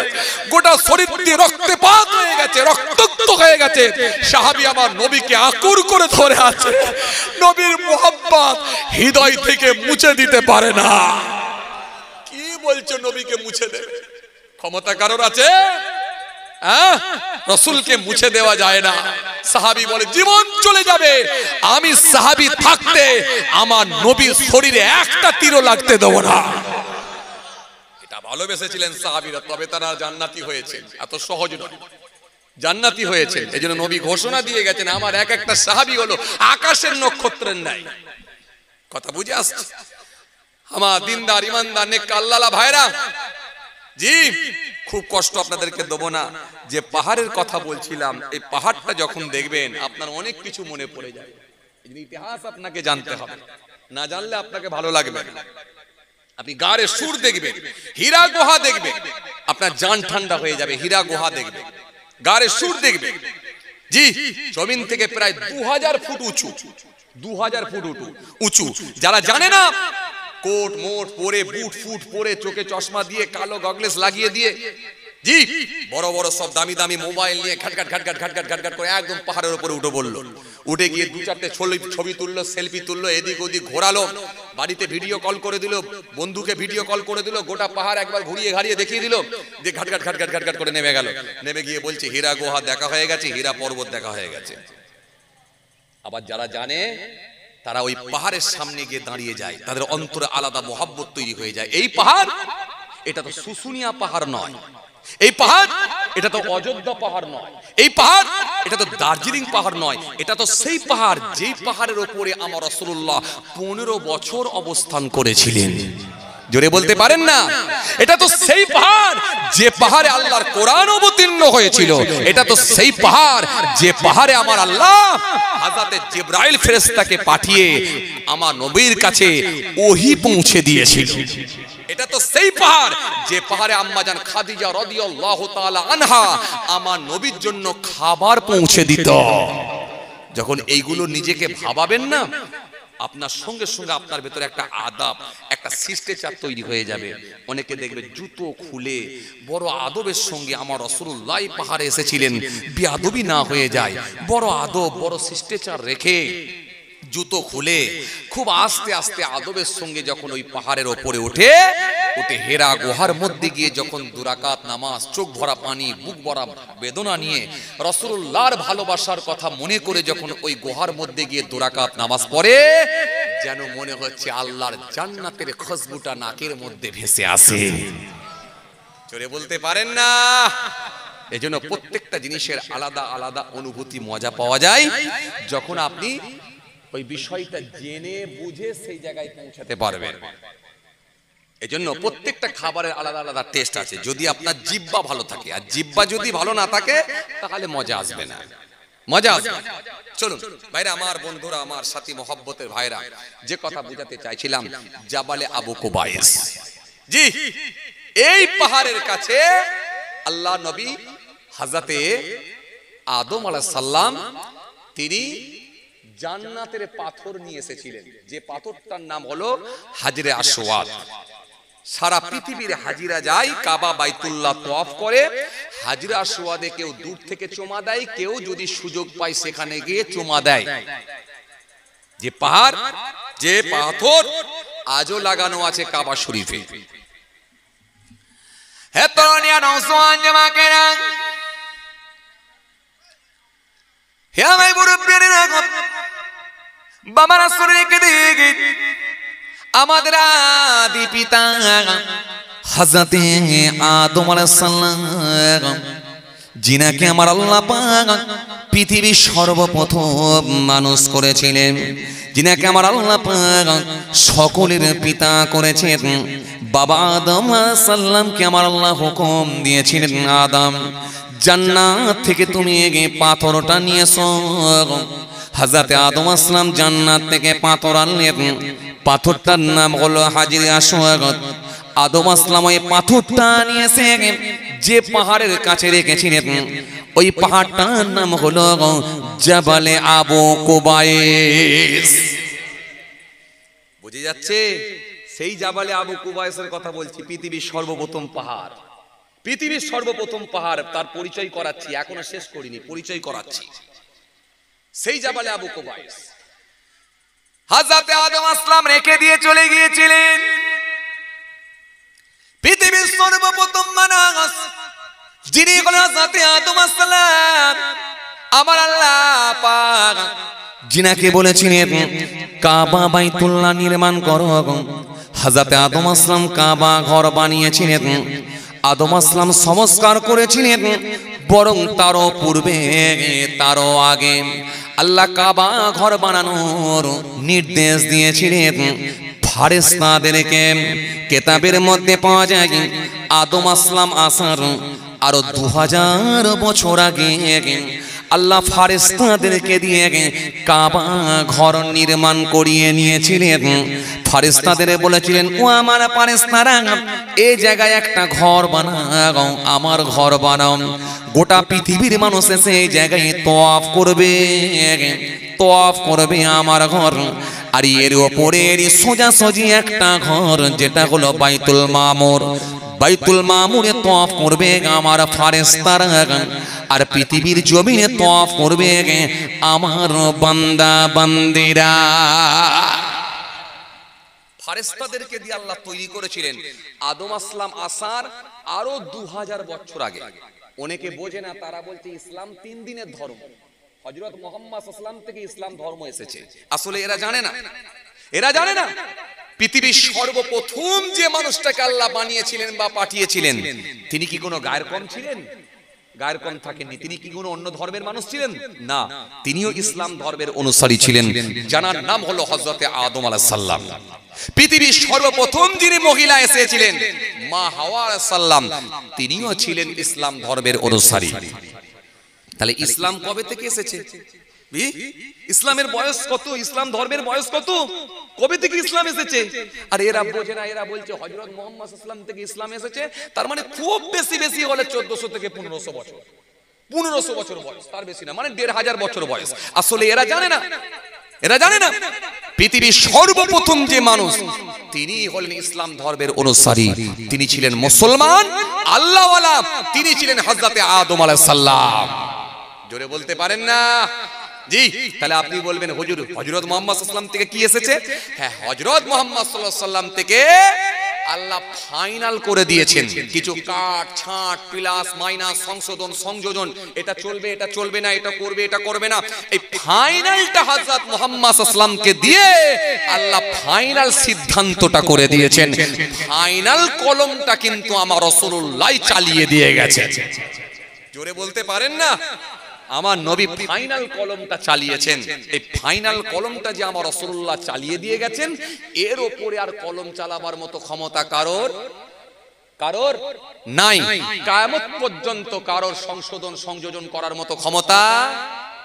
গোটা শরীর দিয়ে রক্তপাত হয়ে গেছে, রক্তাক্ত হয়ে গেছে। সাহাবী আমার নবীকে আকুর করে ধরে আছে। নবীর মুহাব্বত হৃদয় থেকে মুছে দিতে পারে না। কি বলছো নবীকে মুছে দেবে? ক্ষমতা কারোর আছে? রাসূলকে মুছে দেওয়া যায় না। সাহাবী বলে জীবন চলে যাবে, আমি সাহাবী থাকতে আমার নবীর শরীরে একটা তীরও লাগতে দেব না। এটা ভালোবেসেছিলেন সাহাবীরা, তবে তারা জান্নাতি হয়েছেন। এত সহজ নয়, জান্নাতি হয়েছেন। এজন্য নবী ঘোষণা দিয়ে গেছেন আমার এক একটা সাহাবী হলো আকাশের নক্ষত্রের ন্যায়। কথা বুঝে আসছে? আমার দিনদার, ইমানদার, নেক আল্লাহওয়ালা ভাইরা, জি খুব কষ্ট আপনাদেরকে দেব না। যে পাহাড়ের কথা বলছিলাম, এই পাহাড়টা যখন দেখবেন আপনার অনেক কিছু মনে পড়ে যাবে। ইতিহাস আপনাকে জানতে হবে, না জানলে আপনাকে ভালো লাগবে না। আপনি গাড়ে সুর দেখবেন, হীরা গুহা দেখবেন, আপনার জান ঠান্ডা হয়ে যাবে। হীরা গুহা দেখবেন, গাড়ে সুর দেখবেন, জি জমিন থেকে প্রায় 2000 ফুট উঁচু, 2000 ফুট উঁচু। যারা জানে না, কোট মোট পরে, বুট ফুট পরে, চোখে চশমা দিয়ে, কালো গগলেস লাগিয়ে দিয়ে, জি বড় বড় সব দামি দামি মোবাইল নিয়ে ঘাটঘাট ঘাটঘাট ঘাটঘাট ঘাটঘাট করে একদম পাহাড়ের উপরে উঠে বললো। উঠে গিয়ে 2-4টে ছবি তুললো, সেলফি তুললো, এদিক ওদিক ঘোরালো, বাড়িতে ভিডিও কল করে দিল, বন্ধুকে ভিডিও কল করে দিল, গোটা পাহাড় একবার ঘুরিয়ে ঘাড়িয়ে দেখিয়ে দিল, যে ঘাটঘাট ঘাটঘাট ঘাটঘাট করে নেমে গেল। নেমে গিয়ে বলছে হীরা গুহা দেখা হয়ে গেছে, হীরা পর্বত দেখা হয়ে গেছে। আবার যারা জানে তারা ওই পাহাড়ের সামনে গিয়ে দাঁড়িয়ে যায়, তাদের অন্তরে আলাদা মোহাব্বত তৈরি হয়ে যায়। এই পাহাড়, এটা তো শুশুনিয়া পাহাড় নয়, এই পাহাড় এটা তো অযোধ্যা পাহাড় নয়, এই পাহাড় এটা তো দার্জিলিং পাহাড় নয়, এটা তো সেই পাহাড় যেই পাহাড়ের উপরে আমার রাসূলুল্লাহ 15 বছর অবস্থান করেছিলেন। জোরে বলতে পারেন না? এটা তো সেই পাহাড় যে পাহাড়ে আল্লাহর কোরআন অবতীর্ণ হয়েছিল। এটা তো সেই পাহাড় যে পাহাড়ে আমার আল্লাহ হযরত জিবরাইল ফেরেশতাকে পাঠিয়ে আমার নবীর কাছে ওহী পৌঁছে দিয়েছিল। এটা তো সেই পাহাড় যে পাহাড়ে আম্মাজান খাদিজা রাদিয়াল্লাহু তাআলা আনহা আমার নবীর জন্য খাবার পৌঁছে দিত। যখন এইগুলো নিজেকে ভাবাবেন না, আপনার সঙ্গে সঙ্গে আপনার ভেতরে একটা আদব, একটা শিষ্টাচার তৈরি হয়ে যাবে। অনেকে দেখবে জুতো খুলে বড় আদবের সঙ্গে আমার রাসূলুল্লাহ পাহাড়ে এসেছিলেন, বেয়াদবি না হয়ে যায়, বড় আদব, বড় শিষ্টাচার রেখে জুতো খুলে খুব আস্তে আস্তে আদবের সঙ্গে যখন ওই পাহাড়ের ওপরে ওঠে, হেরা গুহার মধ্যে গিয়ে যখন 2 রাকাত নামাজ, চোখ ভরা পানি, বুক ভরা বেদনা নিয়ে রাসূলুল্লাহর ভালোবাসার কথা মনে করে যখন ওই গুহার মধ্যে গিয়ে 2 রাকাত নামাজ পড়ে, যেন মনে হচ্ছে আল্লাহর জান্নাতের খুশবুটা নাকের মধ্যে ভেসে আসে। জোরে বলতে পারেন না? এজন্য প্রত্যেকটা জিনিসের আলাদা আলাদা অনুভূতি, মজা পাওয়া যায় যখন আপনি ওই বিষয়টা জেনে বুঝে সেই জায়গায় পৌঁছাতে পারবেন। এজন্য প্রত্যেকটা খাবারের আলাদা আলাদা টেস্ট আছে। যদি আপনার জিহ্বা ভালো থাকে, আর জিহ্বা যদি ভালো না থাকে, তাহলে মজা আসবে না, মজা আসবে। চলুন ভাইরা, আমার বন্ধুরা, আমার সাথী মহব্বতের ভাইরা, যে কথা বোঝাতে চাইছিলাম, জাবালে আবু কুবাইস, জি এই পাহাড়ের কাছে আল্লাহ নবী হযরতে আদম আলাইহিস সালাম তিনি জান্নাতের পাথর নিয়ে এসেছিলেন, যে পাথরটার নাম হলো হাজরে আসওয়াদ। সারা পৃথিবীর হাজিরা যায়, কাবা বাইতুল্লাহ তওয়াফ করে, হাজরে আসওয়াদে কেউ দূর থেকে চুমা দেয়, কেউ যদি সুযোগ পায় সেখানে গিয়ে চুমা দেয়। যে পাহাড়, যে পাথর আজও লাগানো আছে কাবা শরীফে। হে তরুণিয়া নওজোয়ান জামাকেরা, হে আমার মুরব্বিরা, বাবারা শুনে রেখে দিকে আমাদের আদি পিতা হযরতে আদম আলাইহিস সালাম, যিনাকে আমার আল্লাহ পাক পৃথিবীর সর্বপ্রথম মানুষ করেছিলেন, যিনাকে আমার আল্লাহ পাক সকলের পিতা করেছেন, বাবা আদম আলাইহিস সালামকে আমার আল্লাহ হুকুম দিয়েছিলেন, আদম জান্নাত থেকে তুমি এই পাথরটা নিয়ে এসো। হযরতে আদম আলাইহিস সালাম জান্নাত থেকে পাথর আনলেন, পাথরটার নাম হলো হাজরে আসওয়াদ। আদম আলাইহিস সালাম ওই পাথরটা নিয়ে এসে যে পাহাড়ের কাছে রেখেছিলেন, ওই পাহাড়টার নাম হলো জাবালে আবু কুবাইস। বুঝে যাচ্ছে? সেই জাবালে আবু কুবাইসের কথা বলছি, পৃথিবীর সর্বপ্রথম পাহাড়, পৃথিবীর সর্বপ্রথম পাহাড়। তার পরিচয় করাচ্ছি, এখনো শেষ করিনি, পরিচয় করাচ্ছি। সেই জাবালে আবু কুবাইস হযরতে আদম আলাইহিস সালাম রেখে দিয়ে চলে গিয়েছিলেন। পৃথিবীর সর্বপ্রথম মানুষ যিনি হলেন হযরতে আদম আলাইহিস সালাম, আমার আল্লাহ পাক যিনাকে বলেছিলেন কাবা বাইতুল্লাহ নির্মাণ করো। হযরতে আদম আলাইহিস সালাম কাবা ঘর বানিয়েছিলেন, আদম আলাইহিস সালাম সংস্কার করেছিলেন, বরং তারও পূর্বে তারও আগে আল্লাহ কাবা ঘর বানানোর নির্দেশ দিয়েছিলেন ফারেশতাদেরকে। কিতাবের মধ্যে পাওয়া যায় আদম আলাইহিস সালাম আসার আরো 2000 বছর আগে আল্লাহ ফারেশতাদেরকে দিয়ে কাবা ঘর নির্মাণ করিয়ে নিয়েছিলেন। ফারেশতাদের বলেছিলেন, ও আমার ফারেশতারা, এই জায়গায় একটা ঘর বানাও, আমার ঘর বানাও। গোটা পৃথিবীর মানুষ এসে এই জায়গায় তওয়াফ করবে, তওয়াফ করবে আমার ঘর। আর এর ওপরে সোজাসুজি একটা ঘর, যেটা হলো বাইতুল মামুর। বাইতুল মামুরে তওয়াফ করবে আমার ফারেশতারা, আর পৃথিবীর জমিনে তওয়াফ করবে আমার বান্দা বান্দিরা। ফারেশতাদেরকে দিয়ে আল্লাহ তৈরি করেছিলেন আদম আলাইহিস সালাম আসার আরো 2000 বছর আগে। অনেকে বোঝে না, তারা বলছে ইসলাম 3 দিনের ধর্ম, হযরত মুহাম্মদ সাল্লাল্লাহু আলাইহি ওয়াসাল্লাম থেকে ইসলাম ধর্ম এসেছে। আসলে এরা জানে না, এরা জানে না পৃথিবীর সর্বপ্রথম যে মানুষটাকে আল্লাহ বানিয়েছিলেন বা পাঠিয়েছিলেন, তিনি কি কোনো গায়ের কম ছিলেন? গায়ের কম থাকেননি। তিনি কি কোনো অন্য ধর্মের মানুষ ছিলেন? না, তিনিও ইসলাম ধর্মের অনুসারী ছিলেন, যার নাম হলো হযরতে আদম আলাইহিস সালাম। পৃথিবীর সর্বপ্রথম যিনি মহিলা এসেছিলেন মা হাওয়া আলাইহিস সালাম, তিনিও ছিলেন ইসলাম ধর্মের অনুসারী। তাহলে ইসলাম কবে থেকে এসেছে? ইসলামের বয়স কত? ইসলাম ধর্মের বয়স কত? কবে থেকে ইসলাম এসেছে? আর এরা বোঝে না, এরা বলছে হযরত মুহাম্মদ সাল্লাল্লাহু আলাইহি ওয়াসাল্লাম থেকে ইসলাম এসেছে, তার মানে খুব বেশি বেশি হলে 1400 থেকে 1500 বছর, 1500 বছর বয়স, তার বেশি না, মানে 1500 বছর বয়স। আসলে এরা জানে না, এরা জানে না পৃথিবীর সর্বপ্রথম যে মানুষ, তিনি হলেন ইসলাম ধর্মের অনুসারী, তিনি ছিলেন মুসলমান আল্লাহওয়ালা, তিনি ছিলেন হযরতে আদম আলাইহিস সালাম। জোরে বলতে পারেন না? জি। তাহলে আপনি বলবেন হুজুর হযরত মুহাম্মদ সাল্লাল্লাহু আলাইহি ওয়াসাল্লাম থেকে কি এসেছে? হ্যাঁ, হযরত মুহাম্মদ সাল্লাল্লাহু আলাইহি ওয়াসাল্লাম থেকে আল্লাহ ফাইনাল করে দিয়েছেন কিছু কাট ছাঁট প্লাস মাইনাস সংশোধন সংযোজন, এটা চলবে এটা চলবে না, এটা করবে এটা করবে না, এই ফাইনালটা হযরত মুহাম্মদ সাল্লাল্লাহু আলাইহি ওয়াসাল্লামকে দিয়ে আল্লাহ ফাইনাল সিদ্ধান্তটা করে দিয়েছেন। ফাইনাল কলমটা কিন্তু আমার রাসূলুল্লাহ চালিয়ে দিয়ে গেছে। জোরে বলতে পারেন না? আমার নবী ফাইনাল কলমটা চালিয়েছেন। এই ফাইনাল কলমটা যে আমার রাসূলুল্লাহ চালিয়ে দিয়ে গেছেন, এর উপরে আর কলম চালাবার মতো ক্ষমতা কারোর কারোর নাই। কিয়ামত পর্যন্ত কারোর সংশোধন সংযোজন করার মতো ক্ষমতা,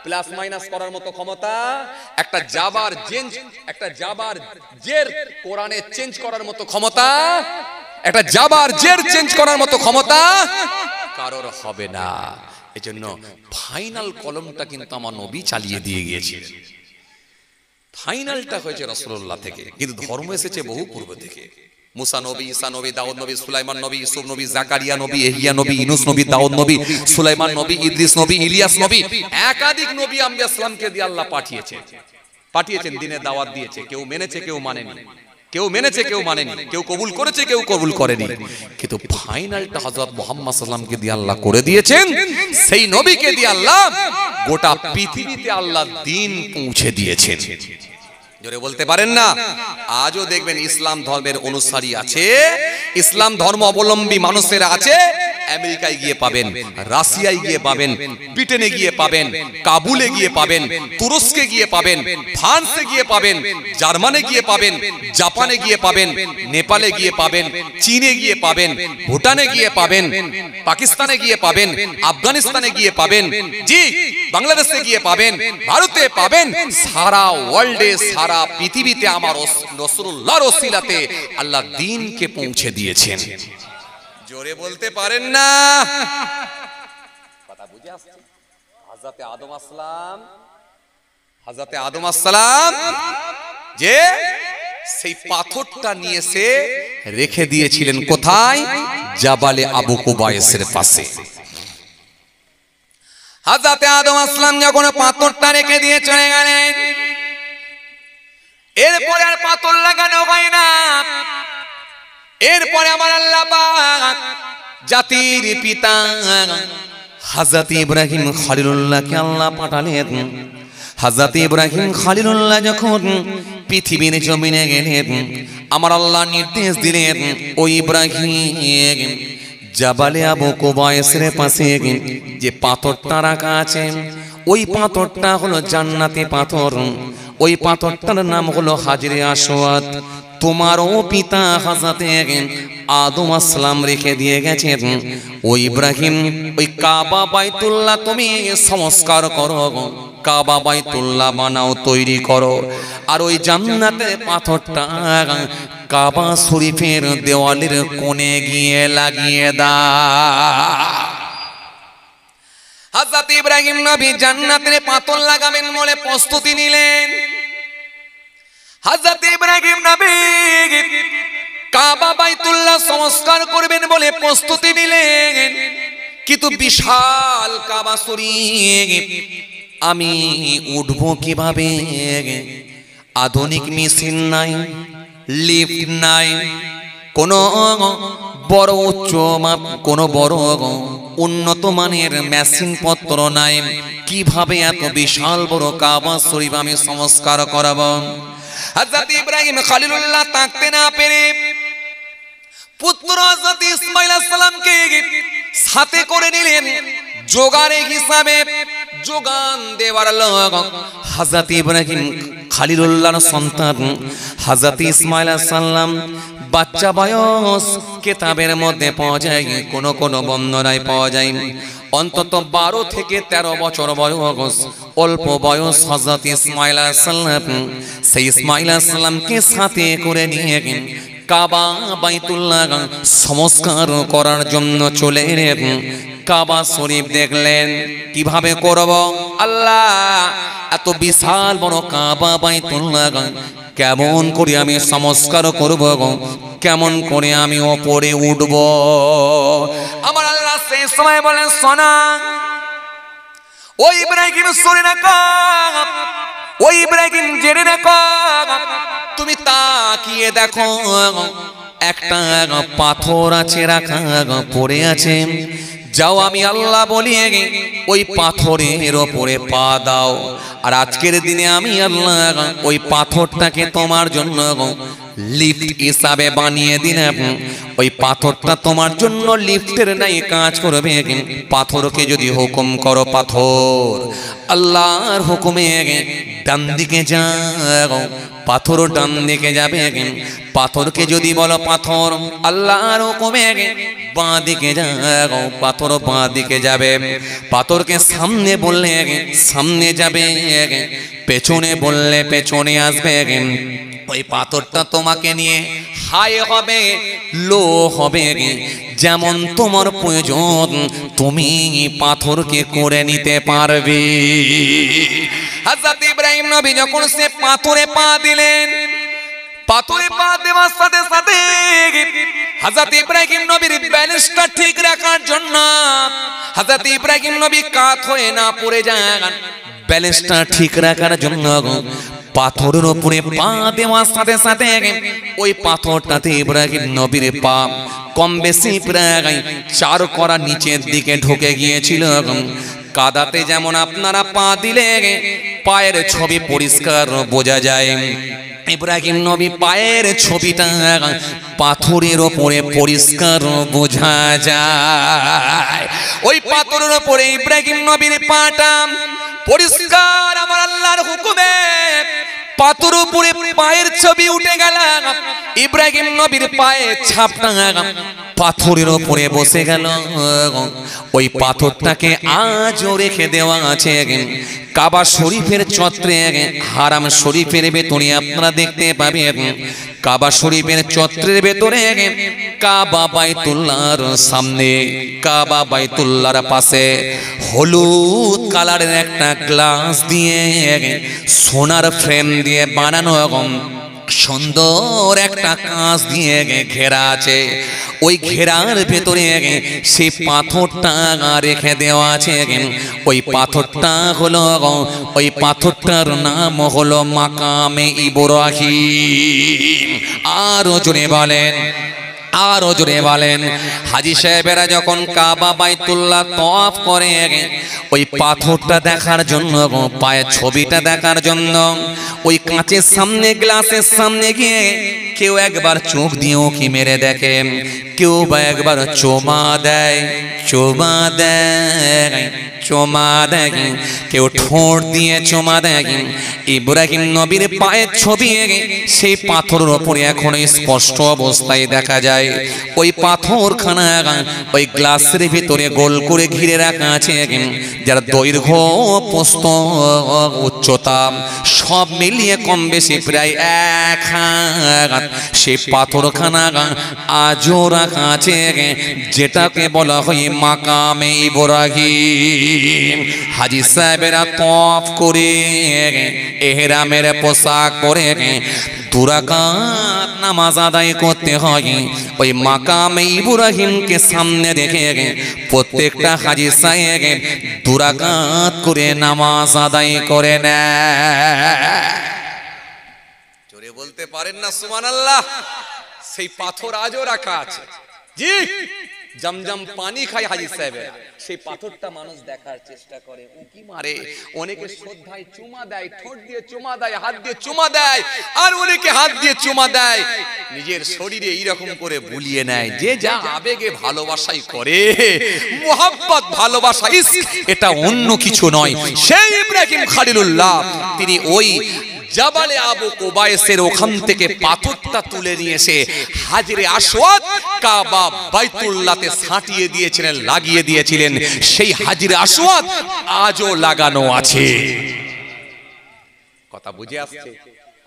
প্লাস মাইনাস করার মতো ক্ষমতা, একটা জাবার চেঞ্জ, একটা জাবার জের কোরআনে চেঞ্জ করার মতো ক্ষমতা, একটা জাবার জের চেঞ্জ করার মতো ক্ষমতা কারোর হবে না। এজন্য ফাইনাল কলমটা কিন্তু আমার নবী চালিয়ে দিয়ে গিয়েছিলেন। ফাইনালটা হয়েছে রাসূলুল্লাহ থেকে, কিন্তু ধর্ম এসেছে বহু পূর্ব থেকে। মুসা নবী, ঈসা নবী, দাউদ নবী, সুলাইমান নবী, ইউসুফ নবী, জাকারিয়া নবী, ইহইয়া নবী, ইউনূস নবী, দাউদ নবী, সুলাইমান নবী, ইদ্রিস নবী, ইলিয়াস নবী, একাধিক নবী আম্বিয়া সালামকে দিয়ে আল্লাহ পাঠিয়েছেন। পাঠিয়েছেন, দিনের দাওয়াত দিয়েছে, কেউ মেনেছে কেউ মানেনি, কেউ মেনেছে কেউ মানেনি, কেউ কবুল করেছে কেউ কবুল করেনি, কিন্তু ফাইনালটা হযরত মুহাম্মদ সাল্লাল্লাহু আলাইহি ওয়াসাল্লামকে দিয়ে আল্লাহ করে দিয়েছেন। সেই নবীকে দিয়ে আল্লাহ গোটা পৃথিবীতে আল্লাহ দ্বীন পৌঁছে দিয়েছেন। জোরে বলতে পারেন না? আজও দেখবেন ইসলাম ধর্মের অনুসারী আছে, ইসলাম ধর্ম অবলম্বী মানুষেরা আছে, আমেরিকায় গিয়ে পাবেন, রাশিয়ায় গিয়ে পাবেন, ব্রিটেনে গিয়ে পাবেন, কাবুলে গিয়ে পাবেন, তুরস্কে গিয়ে পাবেন, ফ্রান্সে গিয়ে পাবেন, জার্মানে গিয়ে পাবেন, জাপানে গিয়ে পাবেন, নেপালে গিয়ে পাবেন, চীনে গিয়ে পাবেন, ভুটানে গিয়ে পাবেন, পাকিস্তানে গিয়ে পাবেন, আফগানিস্তানে গিয়ে পাবেন, জি বাংলাদেশে গিয়ে পাবেন, ভারতে পাবেন, সারা ওয়ার্ল্ডে সারা পৃথিবীতে আমার রাসূলুল্লাহর ওসিলাতে আল্লাহ দ্বীনকে পৌঁছে দিয়েছেন। জোরে বলতে পারেন না? কথা বুঝে আসছে? হযরতে আদম আসসালাম যে সেই পাথরটা নিয়ে এসে রেখে দিয়েছিলেন কোথায়? জাবালে আবু কুবাইসের পাশে। হযরতে আদম আসসালাম যখন পাথরটা রেখে দিয়ে চলে গেলেন, এরপরে আর পাথর লাগানো হয় না। এরপরে আমার আল্লাহ পাক জাতির পিতা হযরত ইব্রাহিম খলিলুল্লাহকে আল্লাহ পাঠালেন। হযরত ইব্রাহিম খলিলুল্লাহ যখন পৃথিবীর জমিনে গেলেন, আমার আল্লাহ নির্দেশ দিলেন, ও ইব্রাহিম জাবালে আবু কুবাইসের পাশে যে পাথরটা রাখা আছে, ওই পাথরটা হলো জান্নাতি পাথর, ওই পাথরটার নাম হলো হাজরে আসওয়াদ। তোমারও পিতা হযরতে আদম আসসালাম রেখে দিয়ে গেছেন। ওই ইব্রাহিম ওই কাবা বাইতুল্লাহ তুমি সংস্কার করো, কাবা বাইতুল্লাহ বানাও, তৈরি করো, আর ওই জান্নাতের পাথরটা কাবা শরীফের দেওয়ালের কোণে গিয়ে লাগিয়ে দাও। হযরত ইব্রাহিম নবী জান্নাতের পাথর লাগাবেন বলে প্রস্তুতি নিলেন। হযরত ইব্রাহিম নবী কাবা বাইতুল্লাহ সংস্কার করবেন বলে প্রস্তুতি নিলেন, কিন্তু বিশাল কাবা শরীফ আমি উঠবো কিভাবে? আধুনিক মেশিন নাই, লিফট নাই, কোনো বড় উচ্চ মাপ, কোনো বড় উন্নত মানের মেশিন পত্র নাই, কিভাবে এত বিশাল বড় কাবা শরীফ আমি সংস্কার করাবো? হযরত ইব্রাহিম খলিলুল্লাহ তাকতে না পেরে পুত্র হযরত ইসমাঈল আলাইহিস সালামকে সাথে করে নিলেন জোগাড়ে হিসাবে, যোগান দেওয়ার লোক। হযরত ইব্রাহিম খলিলুল্লাহর সন্তান হযরত ইসমাঈল আলাইহিস সালাম বাচ্চা বয়স কিতাবের মধ্যে পাওয়া যায়, কোন কোন বর্ণনায় পাওয়া যায় অন্তত 12 থেকে 13 বছর বয়স, অল্প বয়স হযরত ইসমাঈল আলাইহিস সালাম সেই ইসমাঈল আলাইহিস সালামকে সাথে করে নিয়ে কাবা বাইতুল্লাহ সংস্কার করার জন্য চলে এলেন। কাবা শরীফ দেখলেন, কিভাবে করব আল্লাহ? এত বিশাল বড় কাবা বাইতুল্লাহ কেমন করে আমি সংস্কার করব? কেমন করে আমি ওপরে উঠব? আমার আল্লাহ সেই সময় বলেন, শোনা ওই ইব্রাহিম শুনে রাখো, ওই ইব্রাহিম জেনে রাখো, তুমি তাকিয়ে দেখো একটা পাথর আছে রাখা পড়ে আছে, যাও আমি আল্লাহ বলি ওই পাথরের ওপরে পা দাও, আর আজকের দিনে আমি আল্লাহ ওই পাথরটাকে তোমার জন্য লিফট হিসাবে বানিয়ে দিলাম। ওই পাথরটা তোমার জন্য লিফটের নাই কাজ করবে। পাথরকে যদি হুকুম করো পাথর আল্লাহর হুকুমে ডান দিকে যাও, পাথর ডান দিকে যাবে। পাথরকে যদি বলো পাথর আল্লাহর হুকুমে বাঁ দিকে যাও, পাথর বাঁ দিকে যাবে। পাথরকে সামনে বললে সামনে যাবে, পেছনে বললে পেছনে আসবে। ওই পাথরটা তোমাকে নিয়ে হাই হবে, লো হবে, যেমন তোমার প্রয়োজন তুমি পাথরকে করে নিতে পারবে। হযরত ইব্রাহিম নবী যখন সে পাথরে পা দিলেন, পাথরে পা দেওয়ার সাথে সাথে হযরত ইব্রাহিম নবীর ব্যালেন্সটা ঠিক রাখার জন্য হযরত ইব্রাহিম নবী কাত হয়ে না পড়ে যান, ব্যালেন্সটা ঠিক রাখার জন্য পাথরের উপরে পা দেওয়ার সাথে সাথে ওই পাথরটাতে ইব্রাহিম নবীর পা কম বেশি প্রায় 4 কড়া নিচের দিকে ঢুকে গিয়েছিল। কাদাতে যেমন আপনারা পা দিলে পায়ের ছবি পরিষ্কার বোঝা যায়, ইব্রাহিম নবী পায়ের ছবিটা পাথরের ওপরে পরিষ্কার বোঝা যায়। ওই পাথরের ওপরে ইব্রাহিম নবীর পাটা পরিষ্কার আমার আল্লাহর হুকুমে পাথর উপরে পায়ের ছবি উঠে গেল। ইব্রাহিম নবীর পায়ে ছাপটা পাথরের ওপরে বসে গেল। ওই পাথরটাকে আজও রেখে দেওয়া আছে কাবা শরীফের চত্বরে, হারাম শরীফের ভেতরে আপনারা দেখতে পাবেন। কাবা শরীফের চত্বরের ভেতরে কাবা বাইতুল্লাহর সামনে, কাবা বাইতুল্লাহর পাশে হলুদ কালারের একটা গ্লাস দিয়ে সোনার ফ্রেম দিয়ে বানানো সুন্দর একটা কাঁচ দিয়ে ঘেরা আছে। ওই ঘেরার ভেতরে সেই পাথরটা রেখে দেওয়া আছে। ওই পাথরটা হলো, ওই পাথরটার নাম হলো মাকামে ইব্রাহিম। আরো জোরে বলেন, আরো জোরে বলেন। হাজী সাহেবেরা যখন কাবা বাইতুল্লাহ তওয়াফ করে ওই পাথরটা দেখার জন্য, পায়ের ছবিটা দেখার জন্য ওই কাঁচের সামনে, গ্লাসের সামনে গিয়ে কেউ একবার চোখ দিয়েও কি মেরে দেখে, কেউ বা একবার চুমা দেয়, চুমা দেয়, চুমা দেয়, কেউ ঠোঁট দিয়ে চুমা দেয়। ইব্রাহিম নবীর পায়ের ছবি সেই পাথরের উপরে এখন স্পষ্ট অবস্থায় দেখা যায়। ওই পাথরখানা ওই গ্লাসের ভিতরে গোল করে ঘিরে রাখা আছে, যার দৈর্ঘ্য প্রস্থ উচ্চতা সব মিলিয়ে কম বেশি প্রায় 1 হাত। সেই পাথরখানা আজও রাখা আছে, যেটাকে বলা হয় মাকামে ইব্রাহিম। হাজী সাহেবেরা তওয়াফ করে ইহরামের পোশাক পরে 2 রাকাত নামাজ আদায় করতে হয়। ওই মাকামে ইব্রাহিমকে সামনে রেখে প্রত্যেকটা হাজী সাহেব 2 রাকাত করে নামাজ আদায় করে নেয়। জোরে বলতে পারেন না সুবহানাল্লাহ? সেই পাথর আজও রাখা আছে। জি, জমজম পানি খায় হাজী সাহেবেরা, সেই পাথরটা মানুষ দেখার চেষ্টা করে, উকি মারে, অনেকে শ্রদ্ধায় চুমা দেয়, ঠোঁট দিয়ে চুমা দেয়, হাত দিয়ে চুমা দেয়, আর অনেকে হাত দিয়ে চুমা দেয় নিজের শরীরে এইরকম করে বুলিয়ে নেয়। যে যা আবেগে ভালোবাসাই করে, মোহাব্বত ভালোবাসা, এটা অন্য কিছু নয়। সেই ইব্রাহিম খলিলুল্লাহ তিনি ওই জাবালে আবু কুবাইসের ওখান থেকে পাথরটা তুলে নিয়ে এসে হাজরে আসওয়াদ কাবা বাইতুল্লাহতে সাঁটিয়ে দিয়েছিলেন, লাগিয়ে দিয়েছিলেন। সেই হাজরে আসওয়াদ আজও লাগানো আছে। কথা বুঝে আসছে?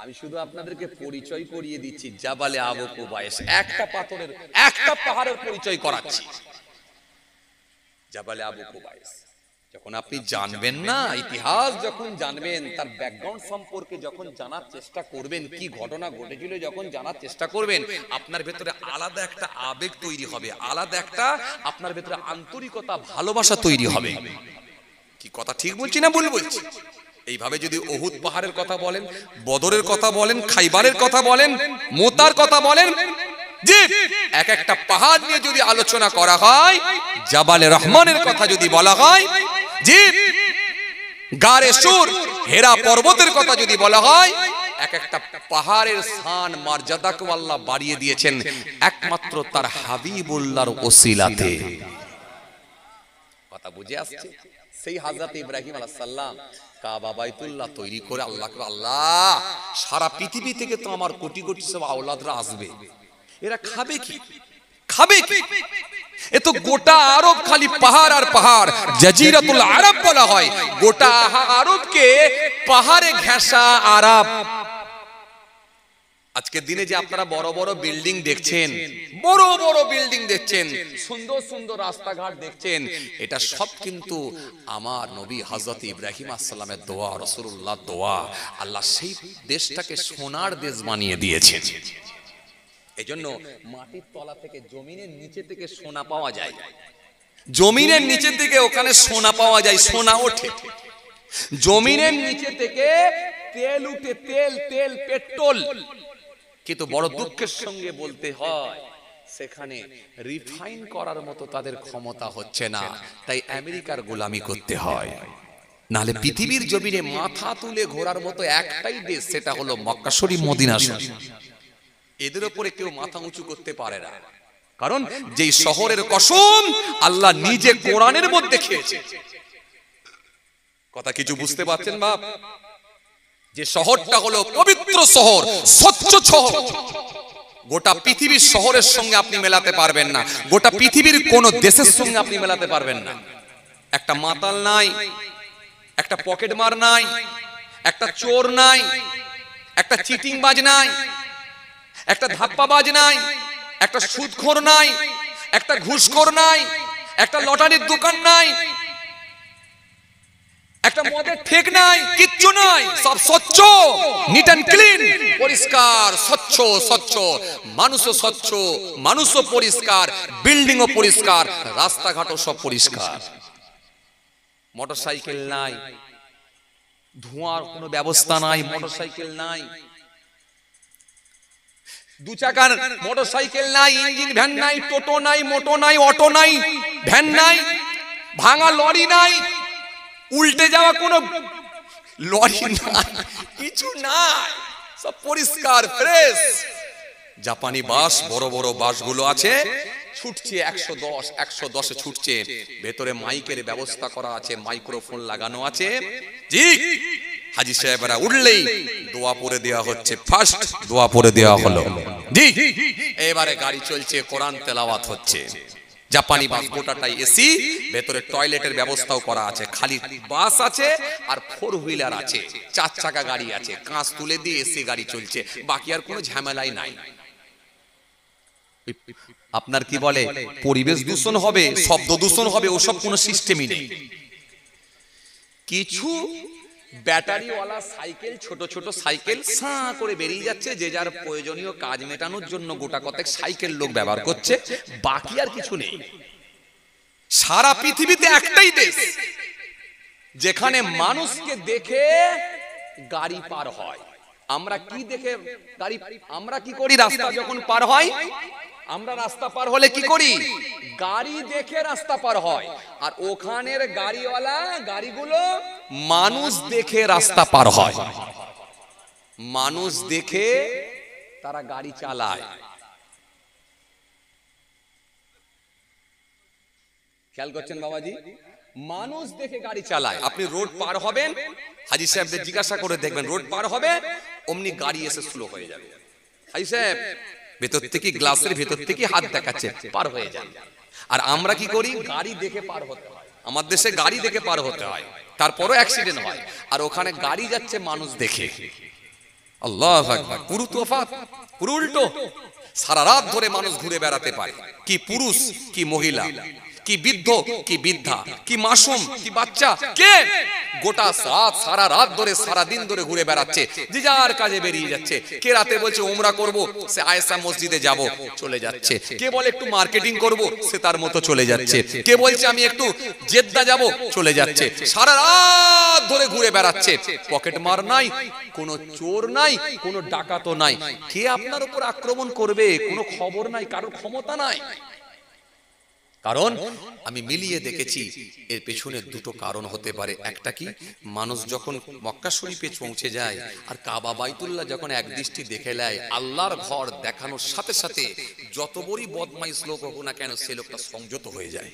আমি শুধু আপনাদেরকে পরিচয় করিয়ে দিচ্ছি জাবালে আবু কুবাইস, একটা পাথরের, একটা পাহাড়ের পরিচয় করাচ্ছি। জাবালে আবু কুবাইস যখন আপনি জানবেন না, ইতিহাস যখন জানবেন, তার ব্যাকগ্রাউন্ড সম্পর্কে যখন জানার চেষ্টা করবেন, কি ঘটনা ঘটেছিল যখন জানার চেষ্টা করবেন, আপনার ভেতরে আলাদা একটা আবেগ তৈরি হবে, আলাদা একটা আপনার ভেতরে আন্তরিকতা, ভালোবাসা তৈরি হবে। কি কথা ঠিক বলছি না ভুল বলছি? এইভাবে যদি উহুদ পাহাড়ের কথা বলেন, বদরের কথা বলেন, খাইবারের কথা বলেন, মোতার কথা বলেন, জি, এক একটা পাহাড় নিয়ে যদি আলোচনা করা হয়, জাবালে রহমানের কথা যদি বলা হয়, জি, গারে সুর, হেরা পর্বতের কথা যদি বলা হয়, এক একটা পাহাড়ের শান মর্যাদাকে আল্লাহ বাড়িয়ে দিয়েছেন একমাত্র তার হাবিবুল্লাহর ওসিলাতে। কথা বুঝে আসছে? সেই হযরত ইব্রাহিম আলাইহিস সালাম কাবা বাইতুল্লাহ তৈরি করে আল্লাহকে, আল্লাহ সারা পৃথিবী থেকে তো আমার কোটি কোটি সব আওলাদরা আসবে, এরা খাবে কি, খাবে কি? এ তো গোটা আরব খালি পাহাড় আর পাহাড়, জাজিরাতুল আরব বলা হয়। গোটা আরবকে পাহাড়ে ঘেঁষা আরব। আজকের দিনে যে আপনারা বড় বড় বিল্ডিং দেখছেন, বড় বড় বিল্ডিং দেখছেন, সুন্দর সুন্দর রাস্তাঘাট দেখছেন, এটা সব কিন্তু আমার নবী হযরত ইব্রাহিম আলাইহিস সালামের দোয়া, রাসূলুল্লাহ দোয়া। আল্লাহ সেই দেশটাকে সোনার দেশ বানিয়ে দিয়েছেন। এজন্য মাটির তলা থেকে, জমিনের নিচে থেকে সোনা পাওয়া যায়, জমিনের নিচে থেকে ওখানে সোনা পাওয়া যায়, সোনা ওঠে। জমিনের নিচে থেকে তেল উঠে, তেল তেল পেট্রোল, কিন্তু বড় দুঃখের সঙ্গে বলতে হয় সেখানে রিফাইন করার মতো তাদের ক্ষমতা হচ্ছে না, তাই আমেরিকার গোলামি করতে হয়। নালে পৃথিবীর জমিনে মাথা তুলে ঘোরার মতো একটাই দেশ, সেটা হলো মক্কা শরীফ, মদিনা শরীফ। এদের উপরে কেউ মাথা উঁচু করতে পারে না, কারণ যেই শহরের কসম আল্লাহ নিজে কোরআনের মধ্যে খেয়েছে। কথা কিছু বুঝতে পারছেন বাপ? যে শহরটা হলো পবিত্র শহর, স্বচ্ছ শহর, গোটা পৃথিবীর শহরের সঙ্গে আপনি মেলাতে পারবেন না, গোটা পৃথিবীর কোন দেশের সঙ্গে আপনি মেলাতে পারবেন না। একটা মাতাল নাই, একটা পকেটমার নাই, একটা চোর নাই, একটা চিটিংবাজ নাই, একটা ধাপ্পাবাজ নাই, একটা সুদখোর নাই, একটা ঘুষখোর নাই, একটা লটারির দোকান নাই, একটা মদের ঠেক নাই, কিচ্ছু নাই, সব স্বচ্ছ, নিট এন্ড ক্লিন, পরিষ্কার, স্বচ্ছ স্বচ্ছ, মানুষও স্বচ্ছ, মানুষও পরিষ্কার, বিল্ডিংও পরিষ্কার, রাস্তাঘাটও সব পরিষ্কার। মোটরসাইকেল নাই, ধোঁয়ার কোনো ব্যবস্থা নাই, মোটরসাইকেল নাই, দু চাকার মোটরসাইকেল নাই, ইঞ্জিন ভ্যান নাই, টোটো নাই, মোটো নাই, অটো নাই, ভ্যান নাই, ভাঙা লরি নাই, উল্টে যাওয়া কোনো লরি নাই, কিছু নাই, সব পরিষ্কার ফ্রেশ। জাপানি বাস, বড় বড় বাসগুলো আছে, ছুটছে 110 110-এ ছুটছে, ভেতরে মাইকের ব্যবস্থা করা আছে, মাইক্রোফোন লাগানো আছে। জি, হাজী সাহেবরা উঠলেই দোয়া পড়ে দেওয়া হচ্ছে, ফার্স্ট দোয়া পড়ে দেওয়া হলো। জি, এবারে গাড়ি চলছে, কোরআন তেলাওয়াত হচ্ছে। জাপানি বাস গোটাটাই এসি, ভেতরে টয়লেটের ব্যবস্থাও করা আছে। খালি বাস আছে আর 4 হুইলার আছে, 4 চাকা গাড়ি আছে, কাঁচ তুলে দিয়ে এসি গাড়ি চলছে, বাকি আর কোনো ঝামেলাই নাই। আপনার কি বলে পরিবেশ দূষণ হবে, শব্দ দূষণ হবে, ওসব কোনো সিস্টেমই নেই। কিছু ব্যাটারিওয়ালা সাইকেল, ছোট ছোট সাইকেল সাঁ করে বেরিয়ে যাচ্ছে, যে যার প্রয়োজনীয় কাজ মেটানোর জন্য গোটা কতক সাইকেল লোক ব্যবহার করছে, বাকি আর কিছু নেই। সারা পৃথিবীতে একটাই দেশ যেখানে মানুষকে দেখে গাড়ি পার হয়। আমরা কি দেখে গাড়ি, আমরা কি করি, রাস্তা যখন পার হয়, আমরা রাস্তা পার হলে কি করি, গাড়ি দেখে রাস্তা পার হয়। আর ওখানের গাড়িওয়ালা গাড়িগুলো মানুষ দেখে রাস্তা পার হয়, মানুষ দেখে তারা গাড়ি চালায়। খেয়াল করছেন বাবাজি? মানুষ দেখে গাড়ি চালায়। আপনি রোড পার হবেন, হাজী সাহেবদের জিজ্ঞাসা করে দেখবেন, রোড পার হবে অমনি গাড়ি এসে স্লো হয়ে যাবে। হাজী সাহেব ভেতর থেকে, গ্লাসের ভেতর থেকে হাত দেখাচ্ছে, পার হয়ে যান। আর আমরা কি করি, গাড়ি দেখে পার হতে হয়। আমার দেশে গাড়ি দেখে পার হতে হয়, তারপরও অ্যাক্সিডেন্ট হয়। আর ওখানে গাড়ি যাচ্ছে মানুষ দেখে। আল্লাহু আকবার, পুরো তফাৎ, পুরো উল্টো। সারা রাত ধরে মানুষ ঘুরে বেড়াতে পারে, কি পুরুষ কি মহিলা, কি বৃদ্ধ কি বৃদ্ধা, কি মাসুম কি বাচ্চা, কে গোটা সারা রাত ধরে, সারা দিন ধরে ঘুরে বেড়াচ্ছে, যে যার কাজে বেরিয়ে যাচ্ছে। কে রাতে বলছে উমরা করব, সে আয়েশা মসজিদে যাব, চলে যাচ্ছে। কে বলে একটু মার্কেটিং করব, সে তার মতো চলে যাচ্ছে। কে বলছে আমি একটু জেদ্দা যাব, চলে যাচ্ছে। সারা রাত ধরে ঘুরে বেড়াচ্ছে, পকেট মার নাই, কোনো চোর নাই, কোনো ডাকাতও নাই। কে আপনার উপর আক্রমণ করবে কোনো খবর নাই, কারোর ক্ষমতা নাই। কারণ আমি মিলিয়ে দেখেছি এর পেছনে দুটো কারণ হতে পারে। একটা কি, মানুষ যখন মক্কা শরীফে পৌঁছে যায় আর কাবা বাইতুল্লাহ যখন একদৃষ্টি দেখে নেয়, আল্লাহর ঘর দেখানোর সাথে সাথে যত বড়ই বদমাইশ লোক হোক না কেন, সে লোকটা সংযত হয়ে যায়।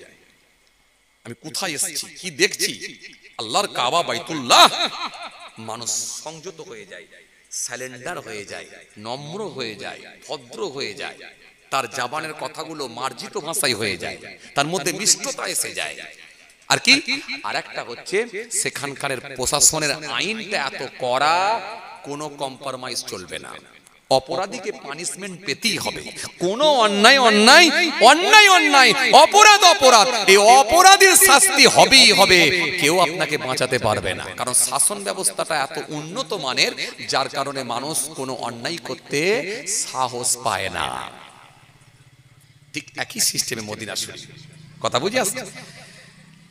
আমি কোথায় এসেছি, কি দেখছি, আল্লাহর কাবা বাইতুল্লাহ, মানুষ সংযত হয়ে যায়, সারেন্ডার হয়ে যায়, নম্র হয়ে যায়, ভদ্র হয়ে যায়। তার জবানের কথাগুলো মার্জিত ভাষায় হয়ে যায়, তার মধ্যে মিষ্টতা এসে যায়। আর কি, আরেকটা হচ্ছে সেখানকার প্রশাসনের আইনটা এত কড়া, কোনো কম্প্রোমাইজ চলবে না। অপরাধীকে পানিশমেন্ট পেতেই হবে। কোনো অন্যায় অন্যায়, অন্যায় অন্যায়, অপরাধ অপরাধ, এই অপরাধীর শাস্তি হবেই হবে। কেউ আপনাকে বাঁচাতে পারবে না, কারণ শাসন ব্যবস্থাটা এত উন্নত মানের, যার কারণে মানুষ কোনো অন্যায় করতে সাহস পায় না। ঠিক একই সিস্টেমে মদিনা শরীফ, কথা বুঝে আসছে?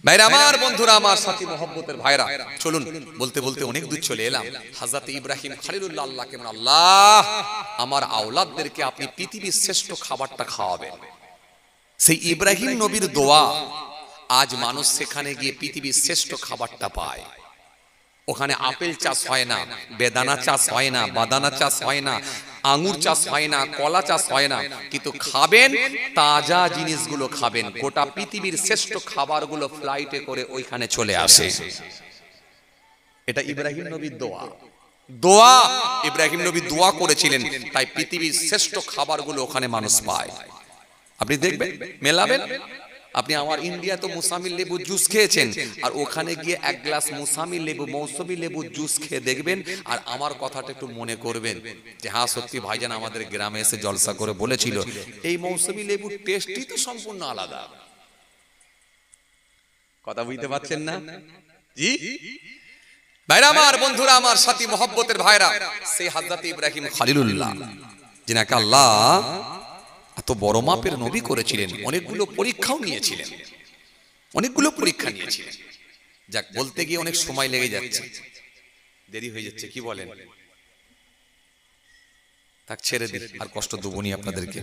ভাইরা আমার, বন্ধুরা আমার, সাথী মহব্বতের ভাইরা, চলুন বলতে বলতে অনেক দূর চলে এলাম। হযরত ইব্রাহিম খলিলুল্লাহ আল্লাহকে বলেন, আল্লাহ আমার আওলাদদেরকে আপনি পৃথিবীর শ্রেষ্ঠ খাবারটা খাওয়াবেন। সেই ইব্রাহিম নবীর দোয়া, আজ মানুষ সেখানে গিয়ে পৃথিবীর শ্রেষ্ঠ খাবারটা পায়। ওখানে আপেল চাষ হয় না, বেদানা চাষ হয় না, বাদানা চাষ হয় না, আঙ্গুর চাষ হয় না, কলা চাষ হয় না, কিন্তু খাবেন তাজা জিনিসগুলো খাবেন। গোটা পৃথিবীর শ্রেষ্ঠ খাবারগুলো ফ্লাইটে করে ওইখানে চলে আসে। এটা ইব্রাহিম নবীর দোয়া। দোয়া ইব্রাহিম নবী দোয়া করেছিলেন, তাই পৃথিবীর শ্রেষ্ঠ খাবারগুলো ওখানে মানুষ পায়। আপনি দেখবেন, মেলাবেন, আপনি আমার ইন্ডিয়া তো মুসাম্মি লেবু জুস খেয়েছেন, আর ওখানে গিয়ে এক গ্লাস মুসাম্মি লেবু, মৌসুমী লেবু জুস খেয়ে দেখবেন, আর আমার কথাটা একটু মনে করবেন যে হ্যাঁ সত্যি ভাইজান আমাদের গ্রামে এসে জলসা করে বলেছিল এই মৌসুমী লেবুর টেস্টই তো সম্পূর্ণ আলাদা। কথা বুঝতে পারছেন না? জি ভাইরা আমার, বন্ধুরা আমার, সাথী মহব্বতের ভাইরা, সেই হযরত ইব্রাহিম খলিলুল্লাহ যিনাকে আল্লাহ এত বড় মাপের নবী করেছিলেন, অনেকগুলো পরীক্ষাও নিয়েছিলেন, অনেকগুলো পরীক্ষা নিয়েছিলেন। যাক, বলতে গিয়ে অনেক সময় লেগে যাচ্ছে, দেরি হয়ে যাচ্ছে, কি বলেন? তাক ছেড়ে দিন, আর কষ্ট দেবনি আপনাদেরকে।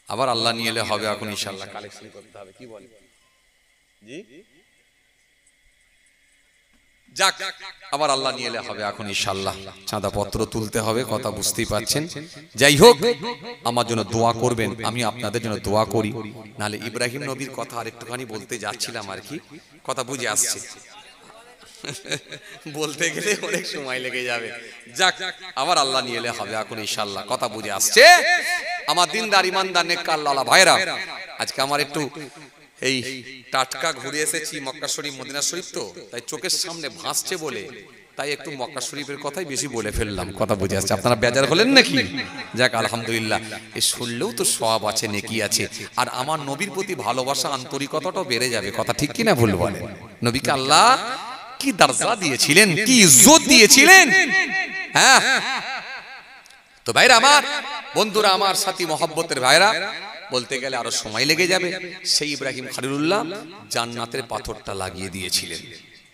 আবার আল্লাহ নিয়ে এলে হবে, এখন ইনশাআল্লাহ কালেকশন করতে হবে, কি বলেন? জি যাক, আবার আল্লাহ নিয়ে এলে হবে, এখন ইনশাআল্লাহ চাঁদা পত্র তুলতে হবে, কথা বুঝতেই পাচ্ছেন। যাই হোক, আমার জন্য দোয়া করবেন, আমি আপনাদের জন্য দোয়া করি। নাহলে ইব্রাহিম নবীর কথা আর একটুখানি বলতে যাচ্ছিলাম আর কি, কথা বুঝে আসছে, বলতে গেলে অনেক সময় লেগে যাবে। যাক, আবার আল্লাহ নিয়ে এলে হবে, এখন ইনশাআল্লাহ কথা বুঝে আসছে। আমার দিনদার ইমানদার নেককার আল্লাহ ভাইরা, আজকে আমার একটু এই টাটকা ঘুরে এসেছি মক্কা শরীফ, মদিনা শরীফ, তো তাই চোখের সামনে ভাসছে বলে তাই একটু মক্কা শরীফের কথাই বেশি বলে ফেললাম, কথা বুঝে আসছে। আপনারা বেজার হলেন নাকি? যাক, আলহামদুলিল্লাহ, এই শুনলেও তো সওয়াব আছে, নেকি আছে, আর আমার নবীর প্রতি ভালোবাসা, আন্তরিকতাটাও বেড়ে যাবে। কথা ঠিক কিনা ভুল বলেন? নবীকে আল্লাহ কি দরজা দিয়েছিলেন, কি ইজ্জত দিয়েছিলেন। হ্যাঁ তো ভাইরা আমার, বন্ধুরা আমার, সাথী মহব্বতের ভাইরা, বলতে গেলে আরো সময় লেগে যাবে। সেই ইব্রাহিম খলিলুল্লাহ জান্নাতের পাথরটা লাগিয়ে দিয়েছিলেন।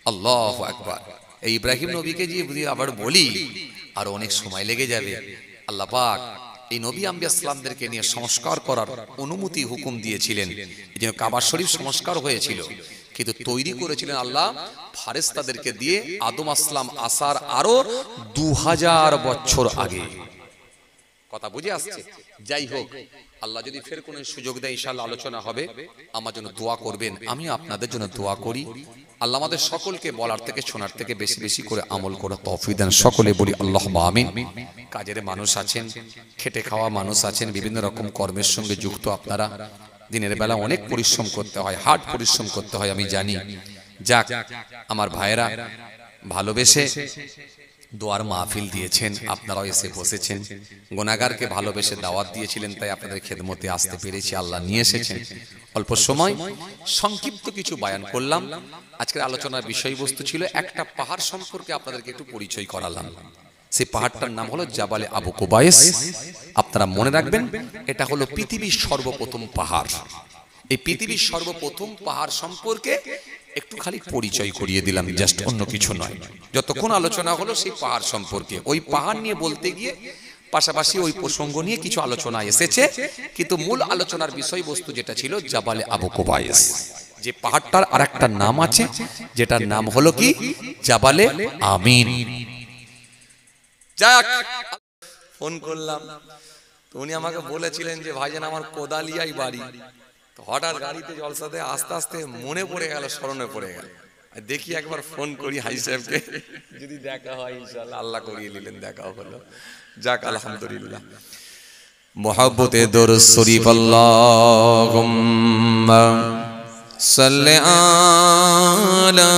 আল্লাহু আকবার। এই ইব্রাহিম নবীকে যদি আবার বলি আর অনেক সময় লেগে যাবে। আল্লাহ পাক এই নবী আম্বিয়া ইসলামদেরকে নিয়ে সংস্কার করার অনুমতি হুকুম দিয়েছিলেন। এই জন্য কাবা শরীফ সংস্কার হয়েছিল, কিন্তু তৈরি করেছিলেন আল্লাহ ফারেস্তাদেরকে দিয়ে আদম আসলাম আসার আরো 2000 বছর আগে। কথা বুঝে আসছে? যাই হোক, আল্লাহ যদি ফের কোনো সুযোগ দেয় ইনশাআল্লাহ আলোচনা হবে। আমার জন্য দোয়া করবেন, আমি আপনাদের জন্য দোয়া করি। আল্লাহ আমাদের সকলকে বলার থেকে শোনার থেকে বেশি বেশি করে আমল করার তৌফিক দেন। সকলে বলি আল্লাহুম্মা আমিন। কাজের মানুষ আছেন, খেটে খাওয়া মানুষ আছেন, বিভিন্ন রকম কর্মের সঙ্গে যুক্ত আপনারা। দিনের বেলা অনেক পরিশ্রম করতে হয়, হার্ড পরিশ্রম করতে হয়, আমি জানি। যাক, আমার ভাইয়েরা ভালোবেসে দোয়ার মাহফিল দিয়েছেন, আপনারাও এসে বসেছেন। গুনাহগারকে ভালোবেসে দাওয়াত দিয়েছিলেন, তাই আপনাদের খেদমতে আসতে পেরেছি, আল্লাহ নিয়ে এসেছেন। অল্প সময় সংক্ষিপ্ত কিছু বয়ান করলাম। আজকের আলোচনার বিষয়বস্তু ছিল একটা পাহাড় সম্পর্কে আপনাদেরকে একটু পরিচয় করালাম। সেই পাহাড়টার নাম হলো জাবালে আবু কুবাইস। আপনারা মনে রাখবেন, এটা হলো পৃথিবীর সর্বপ্রথম পাহাড়। এই পৃথিবীর সর্বপ্রথম পাহাড় সম্পর্কে একটু খালি পরিচয় করিয়ে দিলাম, জাস্ট, অন্য কিছু নয়। যতক্ষণ আলোচনা হলো সেই পাহাড় সম্পর্কে, ওই পাহাড় নিয়ে বলতে গিয়ে পাশাপাশি ওই প্রসঙ্গ নিয়ে কিছু আলোচনা এসেছে, কিন্তু মূল আলোচনার বিষয়বস্তু যেটা ছিল জাবালে আবু কুবাইস। যে পাহাড়টার আরেকটা নাম আছে, যেটার নাম হলো কি জাবালে আমিন। যাক, ফোন করলাম তো উনি আমাকে বলেছিলেন যে ভাইজান আমার কোদালিয়ায় বাড়ি। তো হঠাৎ গাড়িতে জলসাতে আস্তে আস্তে মনে পড়ে গেল, স্মরণে পড়ে গেল, দেখি একবার ফোন করি হাজি সাহেবকে, যদি দেখা হয় ইনশাআল্লাহ। আল্লাহ করিয়ে নিলেন, দেখা হলো। যাক, আলহামদুলিল্লাহ। মুহাব্বতে দরুদ শরীফ আল্লাহুম্মা সাল্লি আলা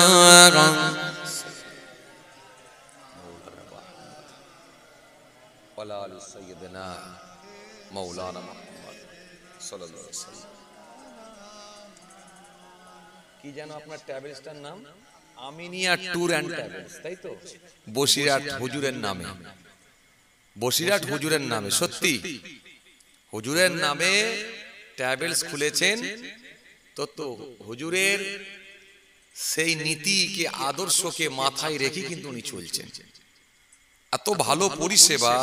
ওয়ালা আলি সাইয়্যিদিনা মাওলানা মুহাম্মদ সাল্লাল্লাহু আলাইহি ওয়াসাল্লাম। কি জানো আপনার ট্রাভেলসটার নাম? আমিনিয়া ট্যুর অ্যান্ড ট্রাভেলস, তাই তো? বসিরহাট হুজুরের নামে, বসিরহাট হুজুরের নামে, সত্যি হুজুরের নামে ট্রাভেলস খুলেছেন। তো হুজুরের সেই নীতিকে আদর্শকে মাথায় রেখে কিন্তু উনি চলছেন। এত ভালো পরিষেবা,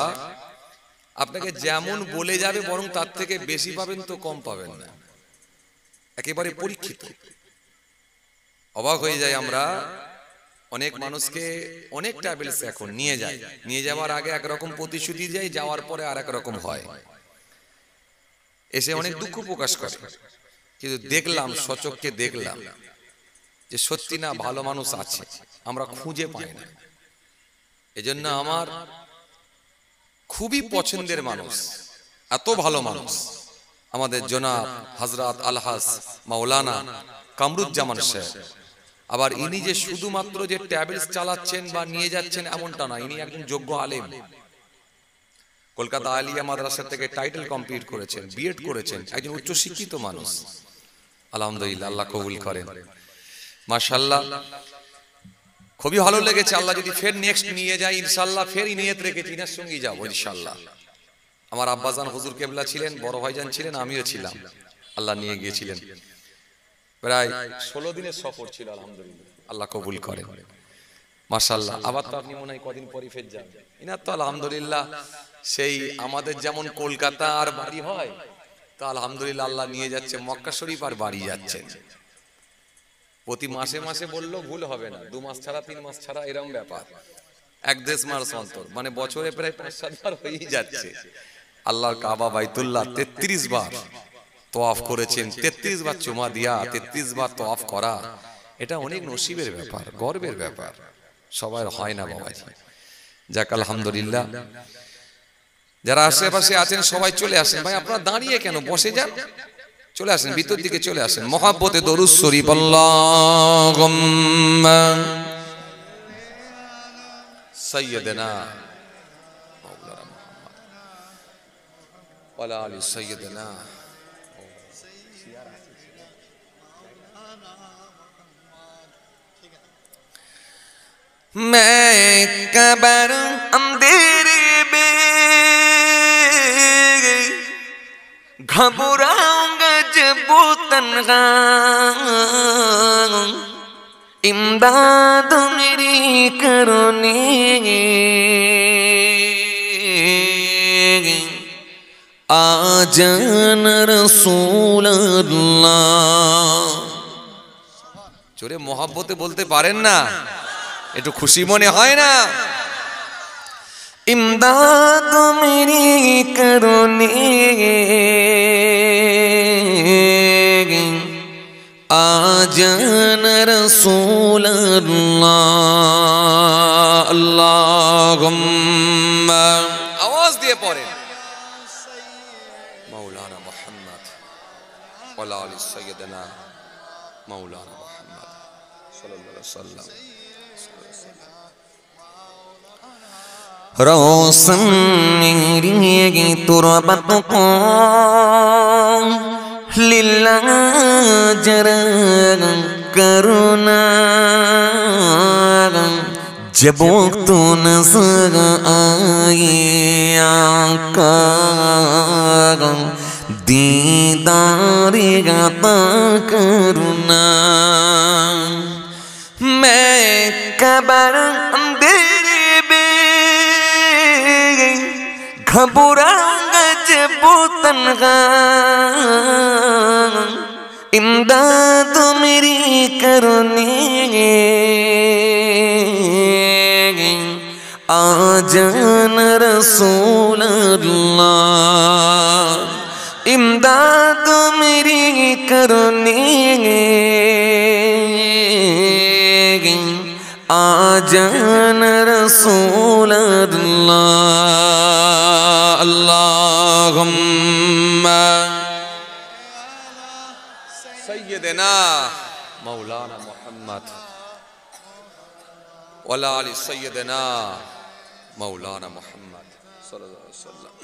আপনাকে যেমন বলে যাবে বরং তার থেকে বেশি পাবেন তো কম পাবেন না, একেবারে পরীক্ষিত। অবাক হয়ে যায় আমরা, অনেক মানুষকে অনেক ট্রাভেলস এখন নিয়ে যাওয়ার আগে একরকম প্রতিশ্রুতি দেয়, যাওয়ার পরে আর এক রকম হয়, এসে অনেক দুঃখ প্রকাশ করে। কিন্তু দেখলাম, সচক্ষে দেখলাম যে সত্যি না, ভালো মানুষ আছে, আমরা খুঁজে পাই না। এজন্য আমার খুবই পছন্দের মানুষ, এত ভালো মানুষ আমাদের জনাব হযরত আলহাজ মাওলানা কামরুজ্জামান সাহেব। আবার ইনি যে শুধুমাত্র যে ট্রাভেলস চালাচ্ছেন বা নিয়ে যাচ্ছেন এমনটা না, ইনি একজন যোগ্য আলেম। কলকাতা আলিয়া মাদ্রাসা থেকে টাইটেল কমপ্লিট করেছেন, বিএড করেছেন, একজন উচ্চ শিক্ষিত মানুষ। আলহামদুলিল্লাহ, আল্লাহ কবুল করেন। মাশাআল্লাহ, খুবই ভালো লেগেছে। আল্লাহ যদি ফের নেক্সট নিয়ে যায় ইনশাআল্লাহ, ফের নিয়ত রেখেছি ইনার সঙ্গেই যাবো ইনশাআল্লাহ। আমার আব্বাজান হুজুর কেবলা ছিলেন, বড় ভাইজান ছিলেন, আমিও ছিলাম, আল্লাহ নিয়ে গিয়েছিলেন। প্রায় 16 দিনের সফর ছিল, আলহামদুলিল্লাহ, আল্লাহ কবুল করেন। মাশাআল্লাহ, আবার তো আপনি মনে হয় কদিন পরই ফের যাবেন। ইনার তো আলহামদুলিল্লাহ সেই আমাদের যেমন কলকাতা আর বাড়ি হয়, তো আলহামদুলিল্লাহ আল্লাহ নিয়ে যাচ্ছে মক্কা শরীফ আর বাড়ি যাচ্ছেন। প্রতি মাসে মাসে বললেও ভুল হবে না, 2 মাস ছাড়া 3 মাস ছাড়া এরকম ব্যাপার, 1-1.5 মাস অন্তর, মানে বছরে প্রায় 5-7 বার হয়েই যাচ্ছে। আল্লাহর কাবা বাইতুল্লাহ 33 বার তওয়াফ করেছেন, 33 বার চুমা দিয়া, 33 বার তওয়াফ করা, এটা অনেক নসিবের ব্যাপার, গর্বের ব্যাপার, সবার হয় না বাবাজি। যাক আলহামদুলিল্লাহ, যারা আশেপাশে আছেন সবাই চলে আসেন। ভাই আপনারা দাঁড়িয়ে কেন, বসে যান, চলে আসেন, ভিতর দিকে চলে আসেন। মহব্বতে দরুদ শরীফ আল্লাহুম্মা সাইয়্যিদানা মাওলানা মুহাম্মদ ওয়া আলা আলি সাইয়্যিদানা। मैं कबर अंधेरे में घबराऊंगा जब वो तन्हा, इमदाद मेरी करने आ जाना रसूल अल्लाह। জোরে মহব্বতে বলতে পারেন না, একটু খুশি মনে হয় না? इमदाद मेरी करने आ जाना रसूल अल्लाह। अल्लाहुम्मा, আওয়াজ দিয়ে পড়েন, মাওলানা মুহাম্মদ ওয়া আলা আলি সাইয়্যিদানা মাওলানা মুহাম্মদ সাল্লাল্লাহু আলাইহি ওয়াসাল্লাম। रोशन मेरी तुरबत को लिल्लाह जरा करुणा, जब तो नजर आए आका दीदार अता करुणा। मैं कबर अंधेरे घबराऊंगा जब वो तन्हा, इमदाद मेरी करने आ जाना रसूल अल्लाह। इमदाद मेरी करने आ जाना रसूल अल्लाह। अल्लाहुम्मा सय्यदना मौलाना मुहम्मद व अला आलि सय्यदना मौलाना मुहम्मद सल्लल्लाहु अलैहि वसल्लम।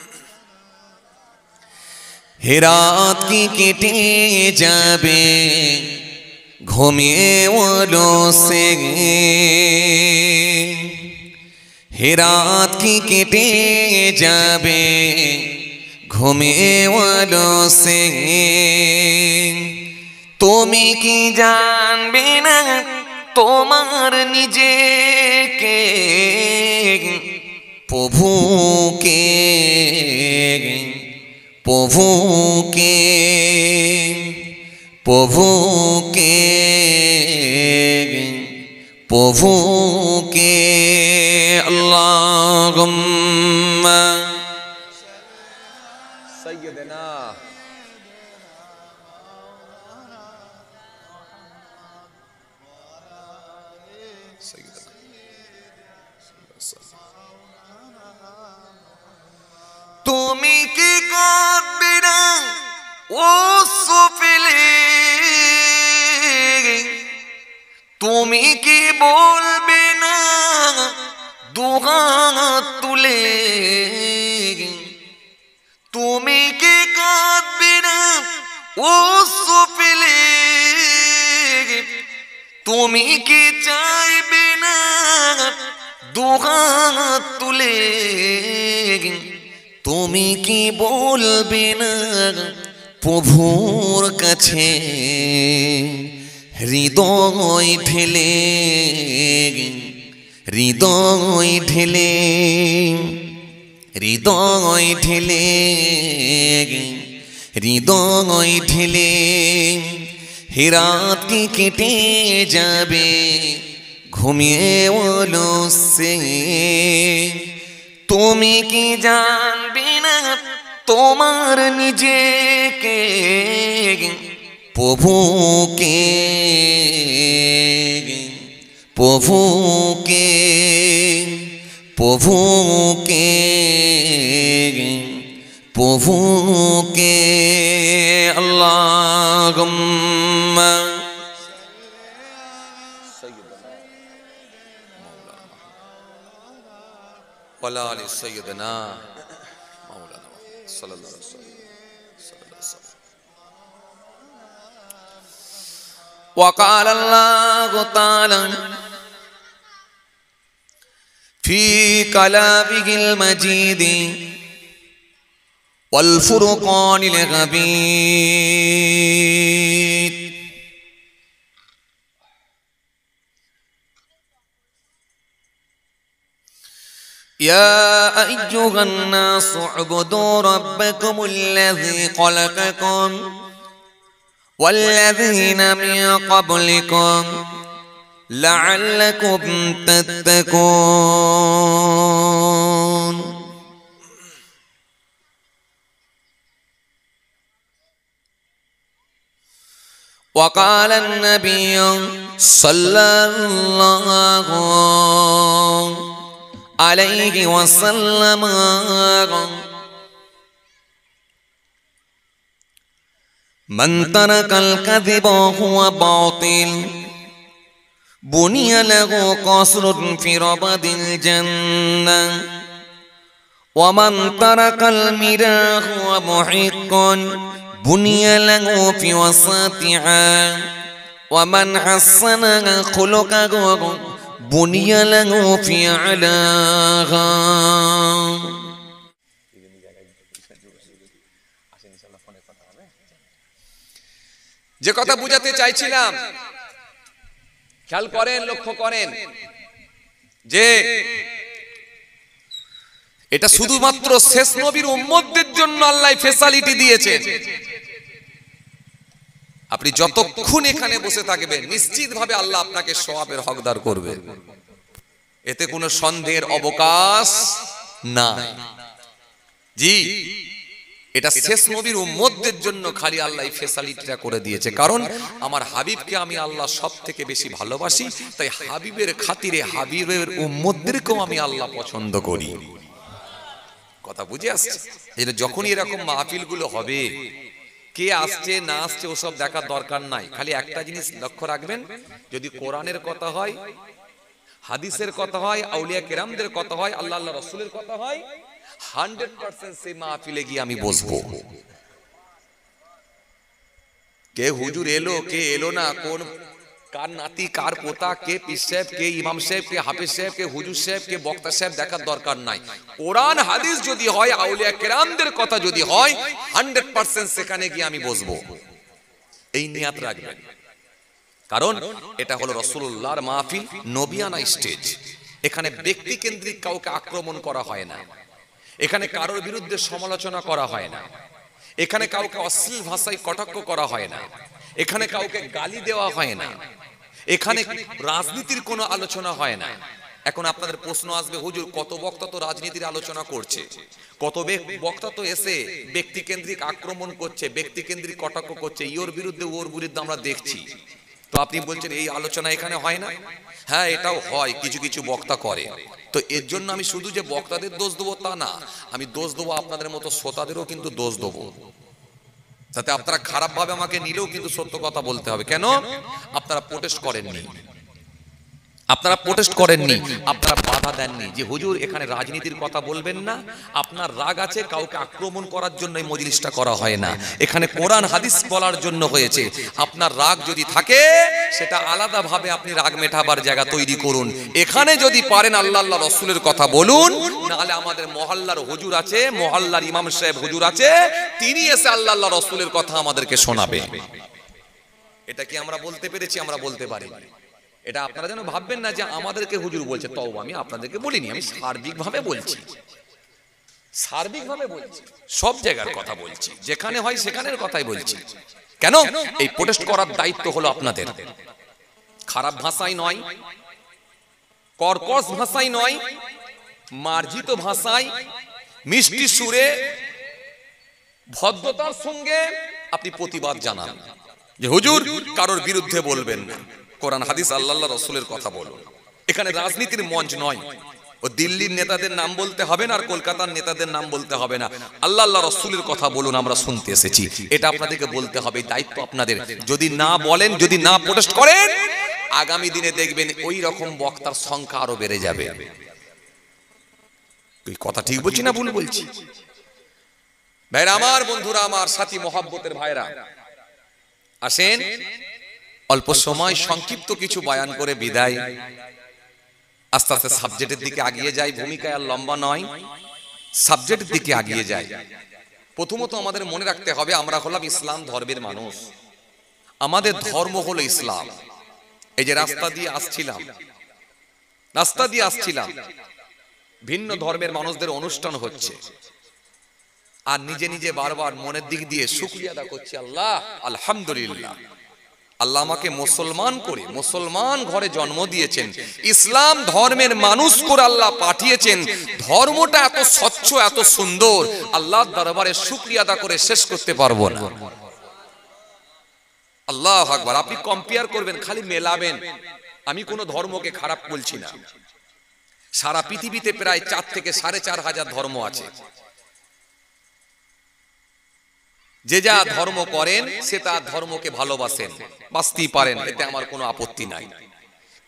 हेरात की केटे जाबे घूमिए वालों से, हेरात की केटे जाबे घूमिए वालों से, তুমি কি জানবে না তোমার নিজেকে প্রভুকে প্রভুকে প্রভুকে প্রভুকে আল্লাহুম্মা সাইয়্যিদানা তুমি কি কাঁদবে না ও সুফিলে, তুমি কি বলবে না দুহাত তুলে, তুমি কি কাঁদবে না ও সুফিলে, তুমি কি চাইবে না দুহাত তুলে, তুমি কি বলবে না প্রভুর কাছে হৃদয় ঢেলে, হৃদয় ঢেলে, হৃদয় ঢেলে, হৃদয় ঢেলে রাত কি কেটে যাবে ঘুমিয়ে অলসে। তুমি কি জানবে না তোমার নিজেকে প্রভুকে প্রভুকে প্রভুকে প্রভুকে আল্লাহুম্মা ওয়ালা আলি সাইয়্যিদানা মাওলানা সাল্লাল্লাহু আলাইহি ওয়াসাল্লাম। وقال الله تعالى في كلامه المجيد والفرقان الحميد يا أيها الناس اعبدوا ربكم الذي خلقكم والذين من قبلكم لعلكم تتقون وقال النبي صلى الله عليه وسلم من ترك الكذب هو باطل بني له قصر في ربد الجنة ومن ترك المراء هو محق بني له في وسطها ومن حسن خلقه بني له في علاها যে কথা বুঝাতে চাইছিলাম খেয়াল করেন, লক্ষ্য করেন যে এটা শুধুমাত্র শেষ নবীর উম্মতদের জন্য আল্লাহ ফেসিলিটি দিয়েছে। আপনি যতক্ষণ এখানে বসে থাকবেন নিশ্চিতভাবে আল্লাহ আপনাকে সওয়াবের হকদার করবে, এতে কোনো সন্দেহের অবকাশ নাই। জি, এটা শেষ নবীর উম্মতদের জন্য খালি আল্লাহ ফেসিলিটিটা করে দিয়েছে, কারণ আমার হাবিবকে আমি আল্লাহ সব থেকে বেশি ভালোবাসি, তাই হাবিবের খাতিরে হাবিবের উম্মতদেরকেও আমি আল্লাহ পছন্দ করি। কথা বুঝে আসছে? যখনই এরকম মাহফিলগুলো হবে, কে আসছে না আসছে ওসব দেখার দরকার নাই, খালি একটা জিনিস লক্ষ্য রাখবেন, যদি কোরআনের কথা হয়, হাদিসের কথা হয়, আউলিয়া কেরামদের কথা হয়, আল্লাহ আল্লাহ রাসূলের কথা হয়, 100% সেই মাহফিলে গিয়ে আমি বসবো। কে হুজুর এলো কে এলো না, কোন কার নাতি কার পোতা, কে পীর সাহেব কে ইমাম সাহেব কে হাফেজ সাহেব কে হুজুর সাহেব কে বক্তা সাহেব দেখার দরকার নাই। কোরআন হাদিস যদি হয়, আউলিয়া কেরামদের কথা যদি হয়, 100% সেখানে গিয়ে আমি বসবো। এই নিয়াত রাখবেন, কারণ এটা হলো রাসূলুল্লাহর মাহফিল, নবিয়ানা স্টেজ। এখানে ব্যক্তি কেন্দ্রিক কাউকে আক্রমণ করা হয় না, এখানে কারোর বিরুদ্ধে সমালোচনা করা হয় না, এখানে কাউকে অশ্লীল ভাষায় কটাক্ষ করা হয় না, এখানে কাউকে গালি দেওয়া হয় না, এখানে রাজনীতির কোনো আলোচনা হয় না। এখন আপনাদের প্রশ্ন আসবে, হুজুর কত বক্তা তো রাজনীতির আলোচনা করছে, কত বক্তা তো এসে ব্যক্তি কেন্দ্রিক আক্রমণ করছে, ব্যক্তি কেন্দ্রিক কটাক্ষ করছে, ইওর বিরুদ্ধে ওর বিরুদ্ধে আমরা দেখছি, তো আপনি বলছেন এই আলোচনা এখানে হয় না? হ্যাঁ, এটাও হয়, কিছু কিছু বক্তা করে। তো এর জন্য আমি শুধু যে বক্তাদের দোষ দেবো তা না, আমি দোষ দেবো আপনাদের মতো শ্রোতাদেরও কিন্তু দোষ দেবো, যাতে আপনারা খারাপ ভাবে আমাকে নিলেও কিন্তু সত্য কথা বলতে হবে। কেন? আপনারা প্রোটেস্ট করেননি, আপনারা প্রোটেস্ট করেননি, আপনারা বাধা দেননি যে হুজুর এখানে রাজনীতির কথা বলবেন না, আপনার রাগ আছে, কাউকে আক্রমণ করার জন্য এই মজলিসটা করা হয় না, এখানে কোরআন হাদিস বলার জন্য হয়েছে। আপনার রাগ যদি থাকে সেটা আলাদা ভাবে আপনি রাগ মেটাবার জায়গা তৈরি করুন, এখানে যদি পারেন আল্লাহ আল্লাহ রসুলের কথা বলুন, নাহলে আমাদের মহল্লার হুজুর আছে, মহল্লার ইমাম সাহেব হুজুর আছে, তিনি এসে আল্লাহ আল্লাহ রসুলের কথা আমাদেরকে শোনাবে। এটা কি আমরা বলতে পেরেছি? আমরা বলতে পারিনি। এটা আপনারা যেন ভাববেন না যে আমাদেরকে হুজুর বলছে, তওবা, আমি আপনাদেরকে বলিনি, আমি সার্বিকভাবে বলছি, সার্বিকভাবে বলছি, সব জায়গার কথা বলছি, যেখানে হয় সেখানের কথাই বলছি। কেন? এই প্রোটেস্ট করার দায়িত্ব হলো আপনাদের। খারাপ ভাষায় নয়, কর্কশ ভাষায় নয়, মার্জিত ভাষায়, মিষ্টি সুরে, ভদ্রতার সঙ্গে আপনি প্রতিবাদ জানান যে হুজুর কারোর বিরুদ্ধে বলবেন না, কোরআন হাদিস আল্লাহ রসুলের কথা বলুন। এখানে রাজনীতির মঞ্চ নয়, ও দিল্লির নেতাদের নাম বলতে হবে না আর কলকাতার নেতাদের নাম বলতে হবে না, আল্লাহ আল্লাহ রসুলের কথা বলুন, আমরা শুনতে এসেছি, এটা আপনাদেরকে বলতে হবে, দায়িত্ব আপনাদের। যদি না বলেন, যদি না প্রোটেস্ট করেন, আগামী দিনে দেখবেন ওই রকম বক্তার সংখ্যা আরো বেড়ে যাবে। এই কথা ঠিক বলছি না ভুল বলছি? ভাইরা আমার, বন্ধুরা আমার, সাথী মহাব্বতের ভাইরা, আসেন অল্প সময় সংক্ষিপ্ত কিছু বয়ান করে বিদায়, আস্তে আস্তে সাবজেক্টের দিকে আগিয়ে যায়। ভূমিকায় আর লম্বা নয়, সাবজেক্টের দিকে আগিয়ে যায়। প্রথমত আমাদের মনে রাখতে হবে, আমরা হলাম ইসলাম ধর্মের মানুষ, আমাদের ধর্ম হলো ইসলাম। এই যে রাস্তা দিয়ে আসছিলাম, ভিন্ন ধর্মের মানুষদের অনুষ্ঠান হচ্ছে, আর নিজে নিজে বারবার মনের দিক দিয়ে শুকরিয়া আদা করছি, আল্লাহ আলহামদুলিল্লাহ, আল্লাহ আমাকে মুসলমান করে, মুসলমান ঘরে জন্ম দিয়েছেন, ইসলাম ধর্মের মানুষ করে আল্লাহ পাঠিয়েছেন, ধর্মটা এত স্বচ্ছ, এত সুন্দর, আল্লাহর দরবারে শুকরিয়া আদা করে শেষ করতে পারবো না। আল্লাহু আকবার। আপনি কম্পেয়ার করবেন, খালি মেলাবেন। আমি কোনো ধর্মকে খারাপ বলছি না, সারা পৃথিবীতে প্রায় 4 থেকে 4.5 হাজার ধর্ম আছে। যে যা ধর্ম করেন সে তার ধর্মকে ভালোবাসেন, বাঁচতেই পারেন, এতে আমার কোনো আপত্তি নাই।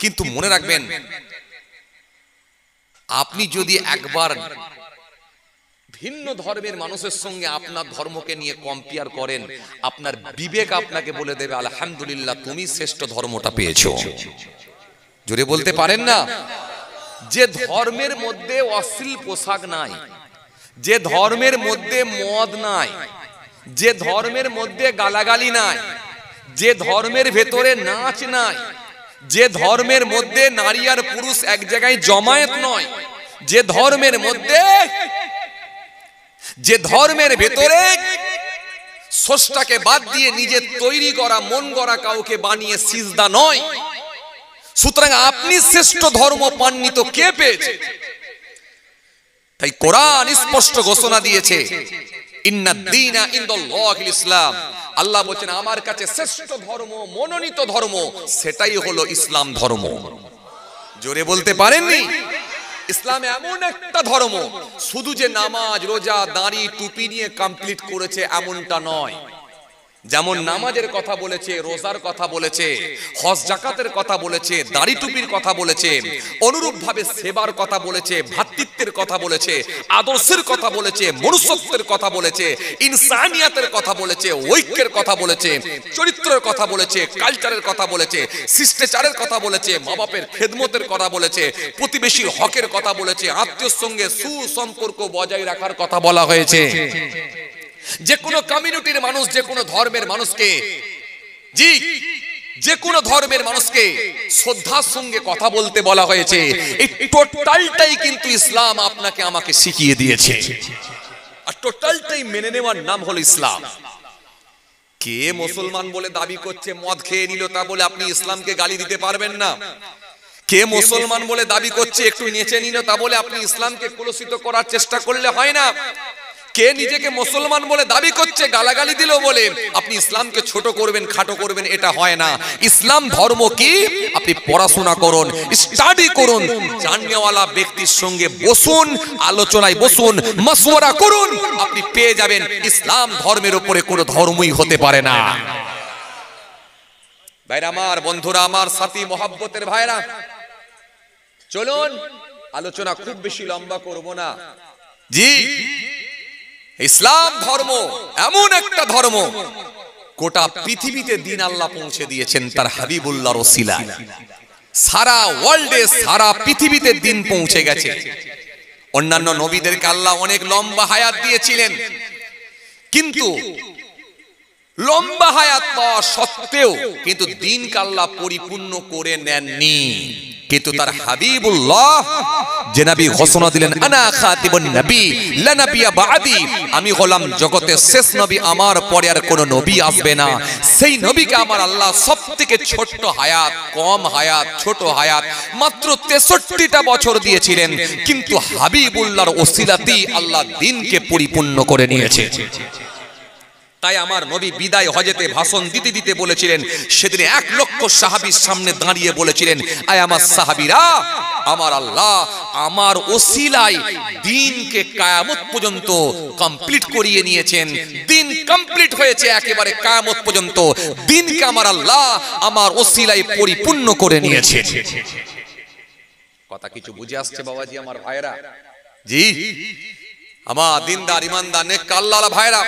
কিন্তু মনে রাখবেন, আপনি যদি একবার ভিন্ন ধর্মের মানুষের সঙ্গে আপনার ধর্মকে নিয়ে কম্পেয়ার করেন, আপনার বিবেক আপনাকে বলে দেবে আলহামদুলিল্লাহ তুমি শ্রেষ্ঠ ধর্মটা পেয়েছো। জোরে বলতে পারেন না? যে ধর্মের মধ্যে অশ্লীল পোশাক নাই, যে ধর্মের মধ্যে মদ নাই, যে ধর্মের মধ্যে গালাগালি নাই, যে ধর্মের ভেতরে নাচ নাই, যে ধর্মের মধ্যে নারী আর পুরুষ এক জায়গায় জমায়েত নয়, যে ধর্মের ভেতরে স্রষ্টাকে বাদ দিয়ে নিজে তৈরি করা, মন গড়া কাউকে বানিয়ে সিজদা নয়, সুতরাং আপনি শ্রেষ্ঠ ধর্ম পাননি তো কে পেয়েছে? তাই কোরআন স্পষ্ট ঘোষণা দিয়েছে, ইন্নাদ-দীনা ইনদাল্লাহিল ইসলাম। আল্লাহ বলেন আমার কাছে শ্রেষ্ঠ ধর্ম, মনোনীত ধর্ম, সেটাই হলো ইসলাম ধর্ম। জোরে বলতে পারেননি? ইসলাম এমন একটা ধর্ম, শুধু যে নামাজ, রোজা, দাড়ি, টুপি নিয়ে কমপ্লিট করেছে এমনটা নয়। যেমন নামাজের কথা বলেছে, রোজার কথা বলেছে, হজ জাকাতের কথা বলেছে, দাড়ি টুপির কথা বলেছে, অনুরূপ ভাবে সেবার কথা বলেছে, ভ্রাতৃত্বের কথা বলেছে, আদর্শের কথা বলেছে, মনুষ্যত্বের কথা বলেছে, ইনসানিয়াতের কথা বলেছে, ঐক্যের কথা বলেছে, চরিত্রের কথা বলেছে, কালচারের কথা বলেছে, শিষ্টাচারের কথা বলেছে, মা বাপের খেদমতের কথা বলেছে, প্রতিবেশীর হকের কথা বলেছে, আত্মীয়র সঙ্গে সুসম্পর্ক বজায় রাখার কথা বলা হয়েছে। যে কোনো কমিউনিটির মানুষ, যে কোনো ধর্মের মানুষকে জি, যে কোনো ধর্মের মানুষকে শ্রদ্ধার সঙ্গে কথা বলতে বলা হয়েছে। এই টোটালটাই কিন্তু ইসলাম আপনাকে আমাকে শিখিয়ে দিয়েছে, আর টোটালটাই মেনে নেওয়ার নাম হলো ইসলাম। কে মুসলমান বলে দাবি করছে, মদ খেয়ে নিল তা বলে আপনি ইসলামকে গালি দিতে পারবেন না। কে মুসলমান বলে দাবি করছে একটু নেচে নিল তা বলে আপনি ইসলামকে কলুষিত করার চেষ্টা করলে হয় না। কে নিজেকে মুসলমান বলে দাবি করছে গালাগালি দিল বলে আপনি ইসলামকে ছোট করবেন, খাটো করবেন, এটা হয় না। ইসলাম ধর্ম কি আপনি পড়াশোনা করুন, স্টাডি করুন, জাননেওয়ালা ব্যক্তির সঙ্গে বসুন, আলোচনায় বসুন, মাশওয়ারা করুন, আপনি পেয়ে যাবেন ইসলাম ধর্মের উপরে কোনো ধর্মই হতে পারে না। ভাইরা আমার, বন্ধুরা আমার, সাথী মহাব্বতের ভাইরা, চলুন আলোচনা খুব বেশি লম্বা করব না। জি, ইসলাম ধর্ম এমন একটা ধর্ম গোটা পৃথিবীতে দিন আল্লাহ পৌঁছে দিয়েছেন তার হাবিবুল্লাহর ওসিলায়। সারা ওয়ার্ল্ডে, সারা পৃথিবীতে দিন পৌঁছে গেছে। অন্যান্য নবীদেরকে আল্লাহ অনেক লম্বা হায়াত দিয়েছিলেন, কিন্তু লম্বা হায়াত পাওয়া সত্ত্বেও কিন্তু দিনকে আল্লাহ পরিপূর্ণ করে নেননি। কিন্তু তার হাবিবুল্লাহ যে নবী ঘোষণা দিলেন, আনা খাতিবুন নবী লা নবিয়্যা বাদি, আমি হলাম জগতের শেষ নবী, আমার পরে আর কোনো নবী আসবে না। সেই নবীকে আমার আল্লাহ সবথেকে ছোট্ট হায়াত, কম হায়াত, ছোট হায়াত মাত্র 63টা বছর দিয়েছিলেন, কিন্তু হাবিবুল্লাহর ওসিলাতেই আল্লাহ দিনকে পরিপূর্ণ করে নিয়েছে। তাই আমার নবী বিদায় হজেতে ভাষণ দিতে দিতে বলেছিলেন, সেদিন 1 লক্ষ সাহাবীর সামনে দাঁড়িয়ে বলেছিলেন, আয় আমার সাহাবীরা, আমার আল্লাহ আমার ওসিলায় দিনকে কিয়ামত পর্যন্ত কমপ্লিট করিয়ে নিয়েছেন। দিন কমপ্লিট হয়েছে একেবারে কিয়ামত পর্যন্ত। দিনকে আমার আল্লাহ আমার ওসিলায় পরিপূর্ণ করে নিয়েছে। কথা কিছু বুঝে আসছে বাবাজি আমার ভাইরা? জি, আমার দিনদার ইমানদার নেক আল্লাহর ভাইরা,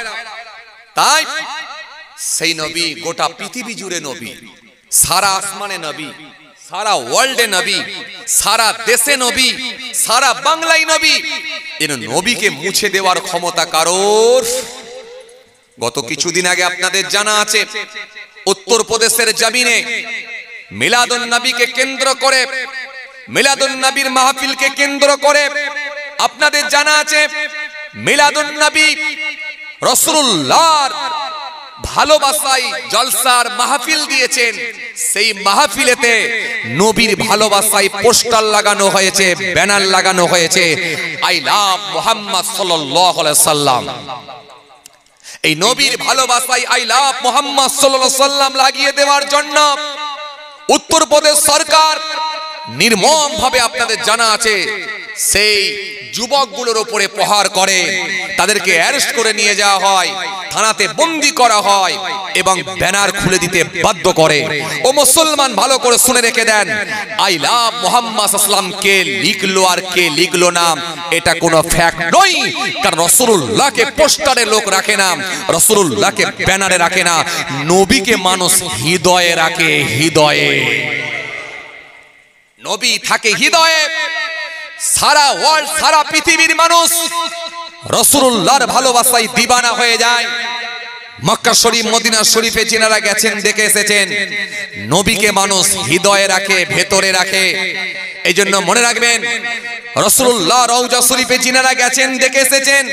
তাই সেই নবী গোটা পৃথিবী জুড়ে নবী, সারা আসমানে নবী, সারা ওয়ার্ল্ডে নবী, সারা দেশে নবী, সারা বাংলায় নবী। এই নবীকে মুছে দেওয়ার ক্ষমতা কারোর। গত কিছুদিন আগে আপনাদের জানা আছে, উত্তরপ্রদেশের জমিনে মিলাদুন নবীকে কেন্দ্র করে, মিলাদুন নবীর মাহফিলকে কেন্দ্র করে আপনাদের জানা আছে, মিলাদুন নবী রাসূলুল্লাহর ভালোবাসায় জলসার মাহফিল দিয়েছেন। সেই মাহফিলেতে নবীর ভালোবাসায় পোস্টার লাগানো হয়েছে, ব্যানার লাগানো হয়েছে, আই লাভ মুহাম্মদ সাল্লাল্লাহু আলাইহি সাল্লাম। এই নবীর ভালোবাসায় আই লাভ মুহাম্মদ সাল্লাল্লাহু আলাইহি সাল্লাম লাগিয়ে দেওয়ার জন্য উত্তরপ্রদেশ সরকার নির্মম ভাবে আপনাদের জানা আছে সেই যুবকগুলোর উপরে প্রহার করে, তাদেরকে অ্যারেস্ট করে নিয়ে যাওয়া হয়, থানাতে বন্দী করা হয় এবং ব্যানার খুলে দিতে বাধ্য করে। ও মুসলমান, ভালো করে শুনে রেখে দেন, আই লাভ মুহাম্মদ সাল্লাল্লাহু আলাইহি সাল্লাম কে লিখলো আর কে লিখলো না এটা কোনো ফ্যাক্ট নয়, কারণ রাসূলুল্লাহকে পোস্টারে লোক রাখে না, রাসূলুল্লাহকে ব্যানারে রাখে না, নবীকে মানুষ হৃদয়ে রাখে, হৃদয়ে। নবী থাকে হৃদয়ে। সারা ওয়ার্ল্ড, সারা পৃথিবীর মানুষ রাসূলুল্লাহর ভালোবাসায় দিবানা হয়ে যায়। মক্কা শরীফ, মদিনা শরীফে যিনারা গেছেন দেখে এসেছেন, নবীকে মানুষ হৃদয়ে রাখে, ভেতরে রাখে। এই জন্য মনে রাখবেন, রাসূলুল্লাহ রওজা শরীফে যিনারা গেছেন দেখে এসেছেন।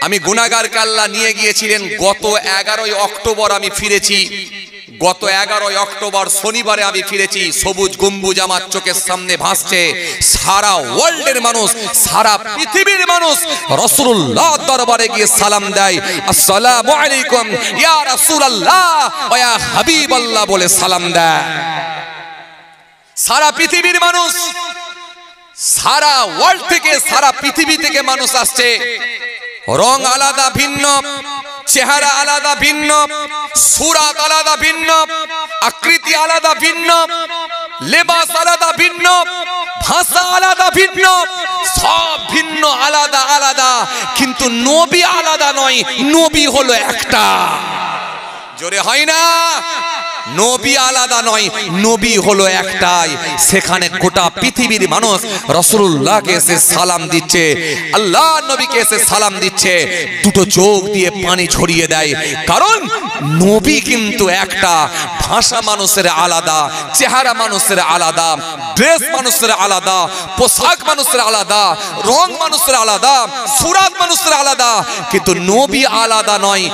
আমি গুনাহগারকে আল্লাহ নিয়ে গিয়েছিলেন, গত 11ই অক্টোবর আমি ফিরেছি। গত 11ই অক্টোবর শনিবারে আমি ফিরেছি। সবুজ গম্বুজ আমার চোখের সামনে ভাসছে। সারা ওয়ার্ল্ডের মানুষ, সারা পৃথিবীর মানুষ রাসূলুল্লাহ দরবারে গিয়ে সালাম দেয়, আসসালামু আলাইকুম ইয়া রাসূলুল্লাহ ওয়া ইয়া হাবিবাল্লাহ বলে সালাম দেয়। সারা পৃথিবীর মানুষ, সারা ওয়ার্ল্ড থেকে, সারা পৃথিবী থেকে মানুষ আসছে। রং আলাদা ভিন্ন, চেহারা আলাদা ভিন্ন, সুরাত আলাদা ভিন্ন, আকৃতি আলাদা ভিন্ন, লেবাস আলাদা ভিন্ন, ভাষা আলাদা ভিন্ন, সব ভিন্ন, আলাদা আলাদা, কিন্তু নবী আলাদা নয়, নবী হলো একটা। জোরে হয় না? নবী আলাদা নয়, নবী হলো একটাই। সেখানে গোটা পৃথিবীর মানুষ রাসূলুল্লাহকে এসে সালাম দিচ্ছে, আল্লাহ নবীকে এসে সালাম দিচ্ছে, দুটো চোখ দিয়ে পানি ছড়িয়ে দেয়, কারণ নবী কিন্তু একটা, ভাষা মানুষের আলাদা, চেহারা মানুষের আলাদা, ড্রেস মানুষের আলাদা, পোশাক মানুষের আলাদা, রং মানুষের আলাদা, সুরাত মানুষের আলাদা, কিন্তু নবী আলাদা নয়,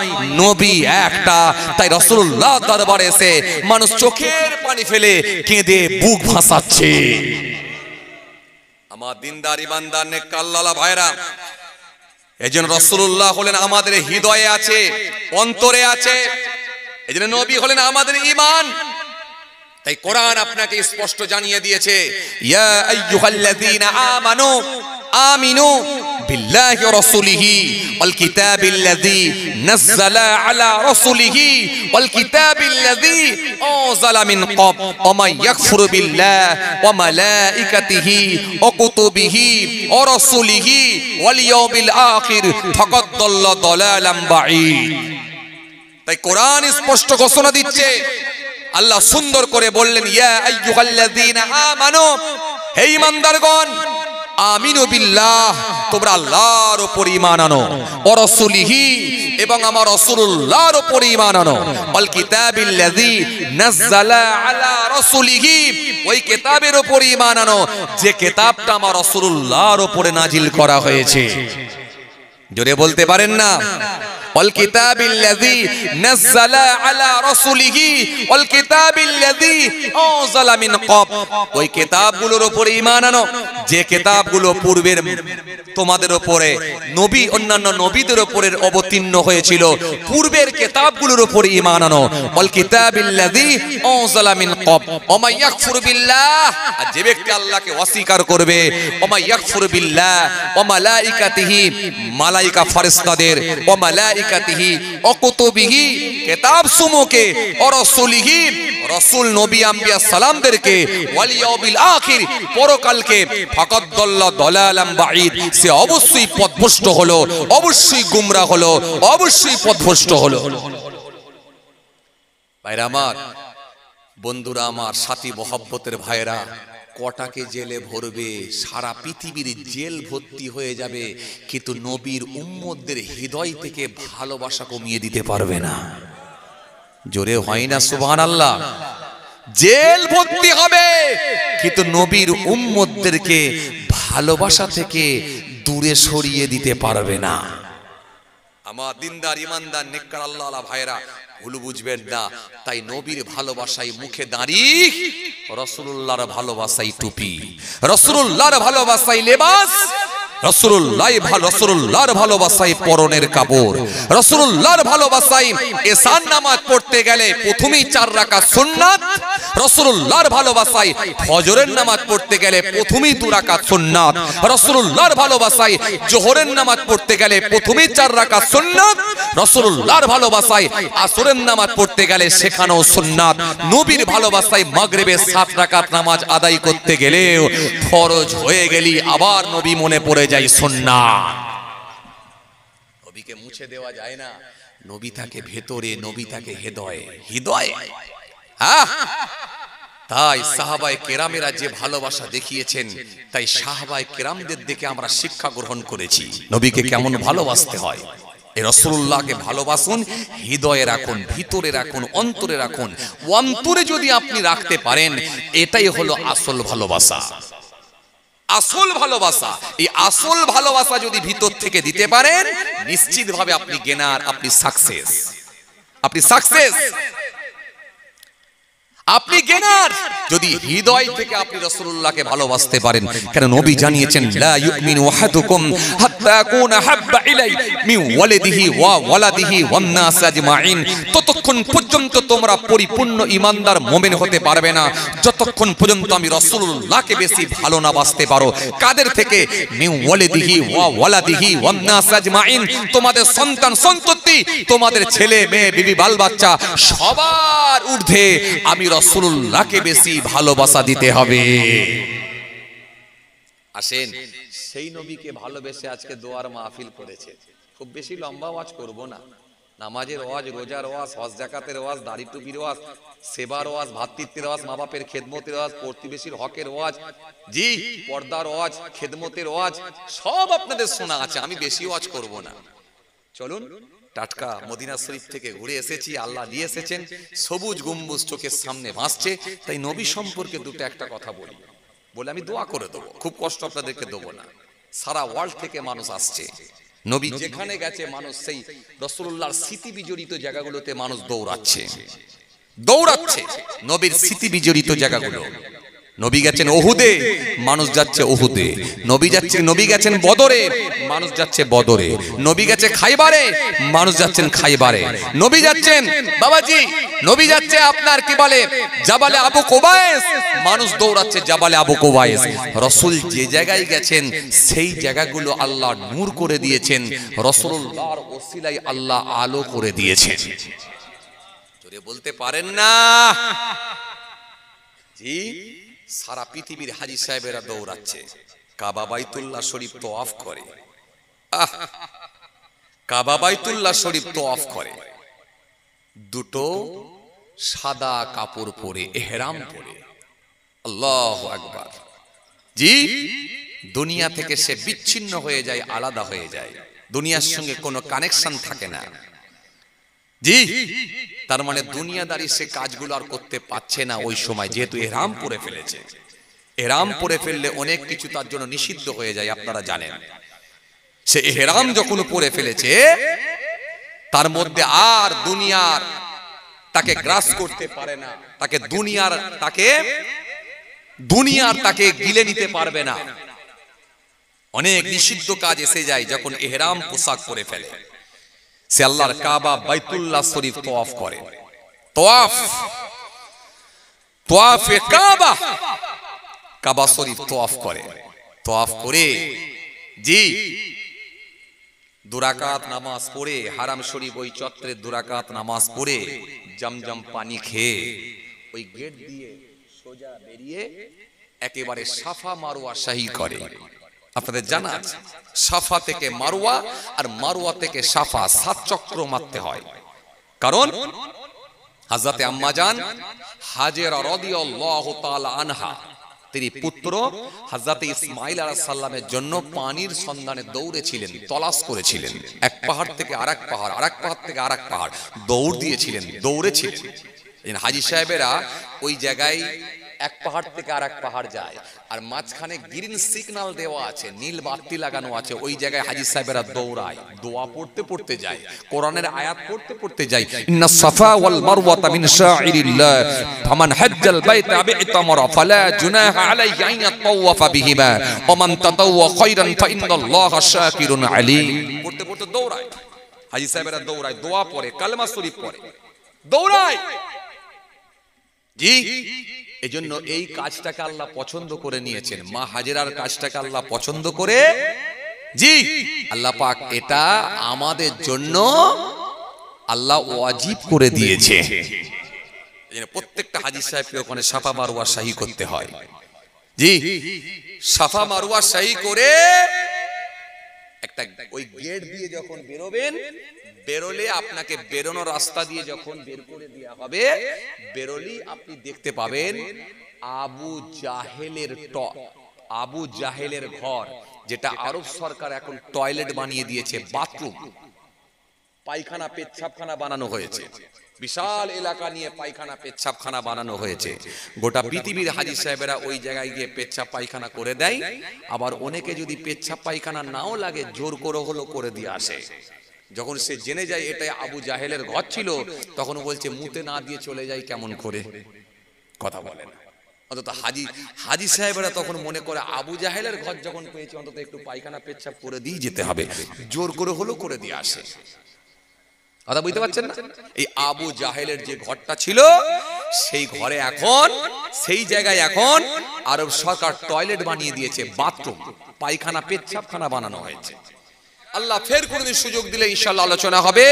নবী একটা। তাই রাসূলুল্লাহ দরবারে এসে মানুষ চোখের পানি ফেলে কেঁদে বুক ভাসাচ্ছে। আমার দিনদার ইমানদার নেককার আল্লাহ ভাইরা, এজন্য রাসূলুল্লাহ হলেন আমাদের হৃদয়ে আছে, অন্তরে আছে। এজন্য নবী হলেন আমাদের ঈমান। তাই কোরআন আপনাকে স্পষ্ট জানিয়ে দিয়েছে, ইয়া আইয়ুহাল্লাযীনা আমানু আমিনু বিল্লাহি ওয়া রাসূলিহি ওয়াল কিতাবিল্লাযী নাযালা আলা রাসূলিহি ওয়াল কিতাবিল্লাযী আনজালা মিন ক্বাব ওয়া মান ইয়াকফুরু বিল্লাহি ওয়া মালাইকাতিহি ওয়া কুতুবিহি ওয়া রাসূলিহি ওয়াল ইয়াউমিল আখির ফাকাদ দাল্লা দালালাম বাঈদ। তাই কোরআন স্পষ্ট ঘোষণা দিচ্ছে, আল্লাহ সুন্দর করে বললেন, ইয়া আইয়ুহাল্লাযীনা আমানু, হে ঈমানদারগণ, আমিনু বিল্লাহ, তোমরা আল্লাহর উপর ঈমান আনো, ওয়া রাসূলিহি, এবং আমার রাসূলুল্লাহর উপর ঈমান আনো, ওয়াল কিতাবিল্লাযী নাযালা আলা রাসূলিহি, ওই কিতাবের উপর ঈমান আনো যে কিতাবটা আমার রাসূলুল্লাহর উপরে নাজিল করা হয়েছে। জোরে বলতে পারেন না? ওয়াল কিতাবিল্লাযী নাযালা আলা রাসূলিহি ওয়াল কিতাবিল্লাযী আনজালা মিন ক্বাব, ওই কিতাবগুলোর উপরে ঈমান আনো যে কিতাবগুলো পূর্বের তোমাদের উপরে নবী, অন্যান্য নবীদের উপরে অবতীর্ণ হয়েছিল, পূর্বের কিতাবগুলোর উপরে ঈমান আনো। ওয়াল কিতাবিল্লাযী আনজালা মিন ক্বাব ওয়া মান ইয়াকফুর বিল্লাহ, আর যে ব্যক্তি আল্লাহকে অস্বীকার করবে, ওয়া মান ইয়াকফুর বিল্লাহ ওয়া মালাইকাতিহি, মালাইকা ফেরেশতাদের, ওয়া মালাইকাতিহি ওয়া কুতুবিহি, কিতাব সমূহকে, ওয়া রাসূলিহি, রাসূল নবী আম্বিয়া সালামদেরকে, ওয়াল ইয়াউমিল আখির, পরকালকে, ফাকাদ দাল্লা দালালাম বাঈদ, সে অবশ্যই পথভ্রষ্ট হলো, অবশ্যই গুমরাহ হলো, অবশ্যই পথভ্রষ্ট হলো। ভাইরা আমার, বন্ধুরা আমার, সাথী মহব্বতের ভাইরা, কটাকে জেলে ভরবে, সারা পৃথিবীর জেল ভর্তি হয়ে যাবে, কিন্তু নবীর উম্মতদের হৃদয় থেকে ভালোবাসা কমিয়ে দিতে পারবে না। জোরে হয় না সুবহানাল্লাহ? জেল ভর্তি হবে, কিন্তু নবীর উম্মতদেরকে ভালোবাসা থেকে দূরে সরিয়ে দিতে পারবে না। আমার দিনদার ইমানদার নেককার আল্লাহ ভাইরা, ভুল বুঝবেন না। তাই নবীর ভালোবাসায় মুখে দাঁড়ি, রাসূলুল্লাহর ভালোবাসায় টুপি, রাসূলুল্লাহর ভালোবাসায় লেবাস, রাসূলুল্লাহর ভালোবাসায় পরনের কাপড়, রাসূলুল্লাহর ভালোবাসায় এশার নামাজ পড়তে গেলে প্রথমেই 4 রাকাত সুন্নাত, রাসূলুল্লাহর ভালোবাসায় ফজরের নামাজ পড়তে গেলে প্রথমেই 2 রাকাত সুন্নাত, রাসূলুল্লাহর ভালোবাসায় জোহরের নামাজ পড়তে গেলে প্রথমেই 4 রাকাত সুন্নাত, রাসূলুল্লাহর ভালোবাসায় আসরের নামাজ পড়তে গেলে সেখানেও সুন্নাত। নবীর ভালোবাসায় মাগরিবে 7 রাকাত নামাজ আদায় করতে গেলেও ফরজ হয়ে গেলি আবার নবী মনে পড়ে যায় সুন্নাত। নবীকে মুছে দেওয়া যায় না, নবী থাকে ভেতরে, নবী থাকে হৃদয়ে। তাই সাহাবায়ে কেরামেরা যে ভালোবাসা দেখিয়েছেন, তাই সাহাবায়ে কেরামদের দেখে আমরা শিক্ষা গ্রহণ করেছি নবীকে কেমন ভালোবাসতে হয়। এই রাসূলুল্লাহকে ভালোবাসুন, হৃদয়ে রাখুন, ভিতরে রাখুন, অন্তরে রাখুন। অন্তরে যদি আপনি রাখতে পারেন, এটাই হলো আসল ভালোবাসা। আসল ভালোবাসা, এই আসল ভালোবাসা যদি ভিতর থেকে দিতে পারেন, নিশ্চিতভাবে আপনি গেনার, আপনি সাকসেস, আপনি সাকসেস, আপনি গেনার। যদি হৃদয় থেকে আপনি রাসূলুল্লাহকে ভালোবাসতে পারেন, কারণ নবী জানিয়েছেন, লা ইউমিনু আহাদুকুম হাত্তা ইয়াকুনা হাব্বা ইলাই মিন ওয়ালিদিহি ওয়া ওয়ালাদিহি ওয়ান নাস আজমাইন, ততক্ষণ পর্যন্ত তোমরা পরিপূর্ণ ঈমানদার মুমিন হতে পারবে না যতক্ষণ পর্যন্ত আমি রাসূলুল্লাহকে বেশি ভালো না বাসতে পারো। কাদের থেকে? মিন ওয়ালিদিহি ওয়া ওয়ালাদিহি ওয়ান নাস আজমাইন, তোমাদের সন্তান সন্ততি, তোমাদের ছেলে মেয়ে বিবি বাল বাচ্চা সবার ঊর্ধ্বে আমি রাসূলুল্লাহকে বেশি ভালোবাসা দিতে হবে। আসেন সেই নবীকে ভালোবেসে আজকে দোয়ার মাহফিল করেছে। খুব বেশি লম্বা ওয়াজ করব না, নামাজের ওয়াজ, রোজার ওয়াজ, হজ যাকাতের ওয়াজ, দাড়ি টুপির ওয়াজ, সেবার ওয়াজ, ভাতৃত্বের ওয়াজ, মা বাপের খেদমতের ওয়াজ, প্রতিবেশীর হকের ওয়াজ, জি পর্দার ওয়াজ, খেদমতের ওয়াজ, সব আপনাদের শোনা আছে। আমি বেশি ওয়াজ করব না। চলুন টাটকা মদিনা শরীফ থেকে ঘুরে এসেছি, আল্লাহ নিয়ে এসেছেন, সবুজ গম্বুজ চোখের সামনে ভাসছে, তাই নবী সম্পর্কে দুটো একটা কথা বলি, বলে আমি দোয়া করে দেবো, খুব কষ্ট আপনাদেরকে দেবো না। সারা ওয়ার্ল্ড থেকে মানুষ আসছে, নবী যেখানে গেছে মানুষ সেই রাসূলুল্লাহর স্মৃতি বিজড়িত জায়গাগুলোতে মানুষ দৌড়াচ্ছে, নবীর স্মৃতি বিজড়িত জায়গাগুলো। নবী গেছেন ওহুদে, মানুষ যাচ্ছে ওহুদে। নবী গেছেন বদরে, মানুষ যাচ্ছে বদরে। নবী গেছে খাইবারে, মানুষ যাচ্ছেন খাইবারে। নবী যাচ্ছেন বাবাজি, নবী যাচ্ছে আপনার কি বলে জাবালে আবু কুবাইস, মানুষ দৌড়াচ্ছে জাবালে আবু কুবাইস। রাসূল যে জায়গায় গেছেন সেই জায়গাগুলো আল্লাহ নূর করে দিয়েছেন, রাসূলুল্লাহর ওসিলায় আল্লাহ আলো করে দিয়েছেন। জোরে বলতে পারেন না? জি, সারা পৃথিবীর হাজী সাহেবেরা দৌড়াচ্ছে, কাবা বাইতুল্লাহ শরীফ তওয়াফ করে, কাবা বাইতুল্লাহ শরীফ তওয়াফ করে, দুটো সাদা কাপড় পরে, ইহরাম পরে। আল্লাহু আকবার। জি, দুনিয়া থেকে সে বিচ্ছিন্ন হয়ে যায়, আলাদা হয়ে যায়, দুনিয়ার সঙ্গে কোনো কানেকশন থাকে না। জি, তার মানে দুনিয়াদারি সে কাজগুলো আর করতে পারছে না ওই সময়, যেহেতু ইহরাম পরে ফেলেছে। ইহরাম পরে ফেললে অনেক কিছু তার জন্য নিষিদ্ধ হয়ে যায়, আপনারা জানেন। সে ইহরাম যখন পরে ফেলেছে, তার মধ্যে আর দুনিয়ার তাকে গ্রাস করতে পারে না, তাকে দুনিয়ার তাকে গিলে নিতে পারবে না। অনেক নিষিদ্ধ কাজ এসে যায় যখন ইহরাম পোশাক পরে ফেলে। সে আল্লাহর কাবা বাইতুল্লাহ শরীফ তওয়াফ করে, তওয়াফে কাবা, কাবা শরীফ তওয়াফ করে, তওয়াফ করে জি দুরাকাত নামাজ পড়ে, হারাম শরীফ ওই চত্বরে দুরাকাত নামাজ পড়ে, জমজম পানি খেয়ে ওই গেট দিয়ে সোজা বেরিয়ে একেবারে সাফা মারওয়া সাহি করে। আপনাদের জানা আছে সাফা থেকে মারওয়া আর মারওয়া থেকে সাফা 7 চক্র মারতে হয়। কারণ হযরতে আম্মা জান হাজেরা রাদিয়াল্লাহু তাআলা আনহা, তিনি পুত্র হযরতে ইসমাঈল আলাইহিস সালামের জন্য পানির সন্ধানে দৌড়েছিলেন, তলাশ করেছিলেন। এক পাহাড় থেকে আরেক পাহাড়, আরেক পাহাড় থেকে আরেক পাহাড় দৌড় দিয়েছিলেন, দৌড়েছিলেন। হাজী সাহেবেরা ওই জায়গায় এক পাহাড় থেকে আরেক পাহাড় যায়, আর মাঝখানে গ্রিন সিগন্যাল দেওয়া আছে, নীল বাতি লাগানো আছে, ওই জায়গায় হাজী সাহেবেরা দৌড়ায়, দোয়া পড়তে পড়তে যায়, কোরআনের আয়াত পড়তে পড়তে যায়। ইন্নাস সাফা ওয়াল মারওয়াতা মিন শাইরিল্লাহ ফামান হাজ্জাল বাইতা বি'তামারা ফালা জুনাহা আলাইহি আন ইয়াতাওয়াফা বিহিমা ওয়া মান তাতাওয়া খায়রান ফা ইন্নাল্লাহা শাকিরুন আলীম। পড়তে পড়তে দৌড়ায় হাজী সাহেবেরা, দৌড়ায়, দোয়া পড়ে, কালেমা শরীফ পড়ে, দৌড়ায়। জি, এজন্য এই কাজটাকে আল্লাহ পছন্দ করে নিয়েছেন, মা হাজেরার কাজটাকে আল্লাহ পছন্দ করে, জি আল্লাহ পাক এটা আমাদের জন্য আল্লাহ ওয়াজিব করে দিয়েছে। প্রত্যেকটা হাজী সাহেবকে ওখানে সাফা মারওয়া সাহি করতে হয়। জি, সাফা মারওয়া সাহি করে একটা ওই গেট দিয়ে যখন বেরোবেন, বেরোলে আপনাকে বেরোনোর রাস্তা দিয়ে যখন বের করে দেওয়া হবে, বেরোলেই আপনি দেখতে পাবেন আবু জাহেলের ঘর, যেটা আরব সরকার এখন টয়লেট বানিয়ে দিয়েছে, বাথরুম, পায়খানা পেচ্ছাবখানা বানানো হয়েছে, বিশাল এলাকা নিয়ে পায়খানা পেচ্ছাবখানা বানানো হয়েছে। গোটা পৃথিবীর হাজী সাহেবেরা ওই জায়গায় গিয়ে পেচ্ছাব পায়খানা করে দেয়। আবার অনেকে যদি পেচ্ছাব পায়খানা নাও লাগে, জোর করে হলো করে দিয়ে আসে। যখন সে জেনে যায় এটা আবু জাহেলের ঘর ছিল, তখন বলছে মুতে না দিয়ে চলে যায় কেমন করে, কথা বলে না। অন্তত হাজী সাহেবেরা তখন মনে করে আবু জাহেলের ঘর যখন পেয়েছে, অন্তত একটু পায়খানা পেচ্ছাব করে দিয়ে যেতে হবে, জোর করে হলো করে দিয়ে আসে। কথা বুঝতে পারছেন না? এই আবু জাহেলের যে ঘরটা ছিল, সেই ঘরে এখন, সেই জায়গায় এখন আরব সরকার টয়লেট বানিয়ে দিয়েছে, বাথরুম, পায়খানা পেচ্ছাবখানা বানানো হয়েছে। আল্লাহ ফের কোনদিন সুযোগ দিলে ইনশাআল্লাহ আলোচনা হবে।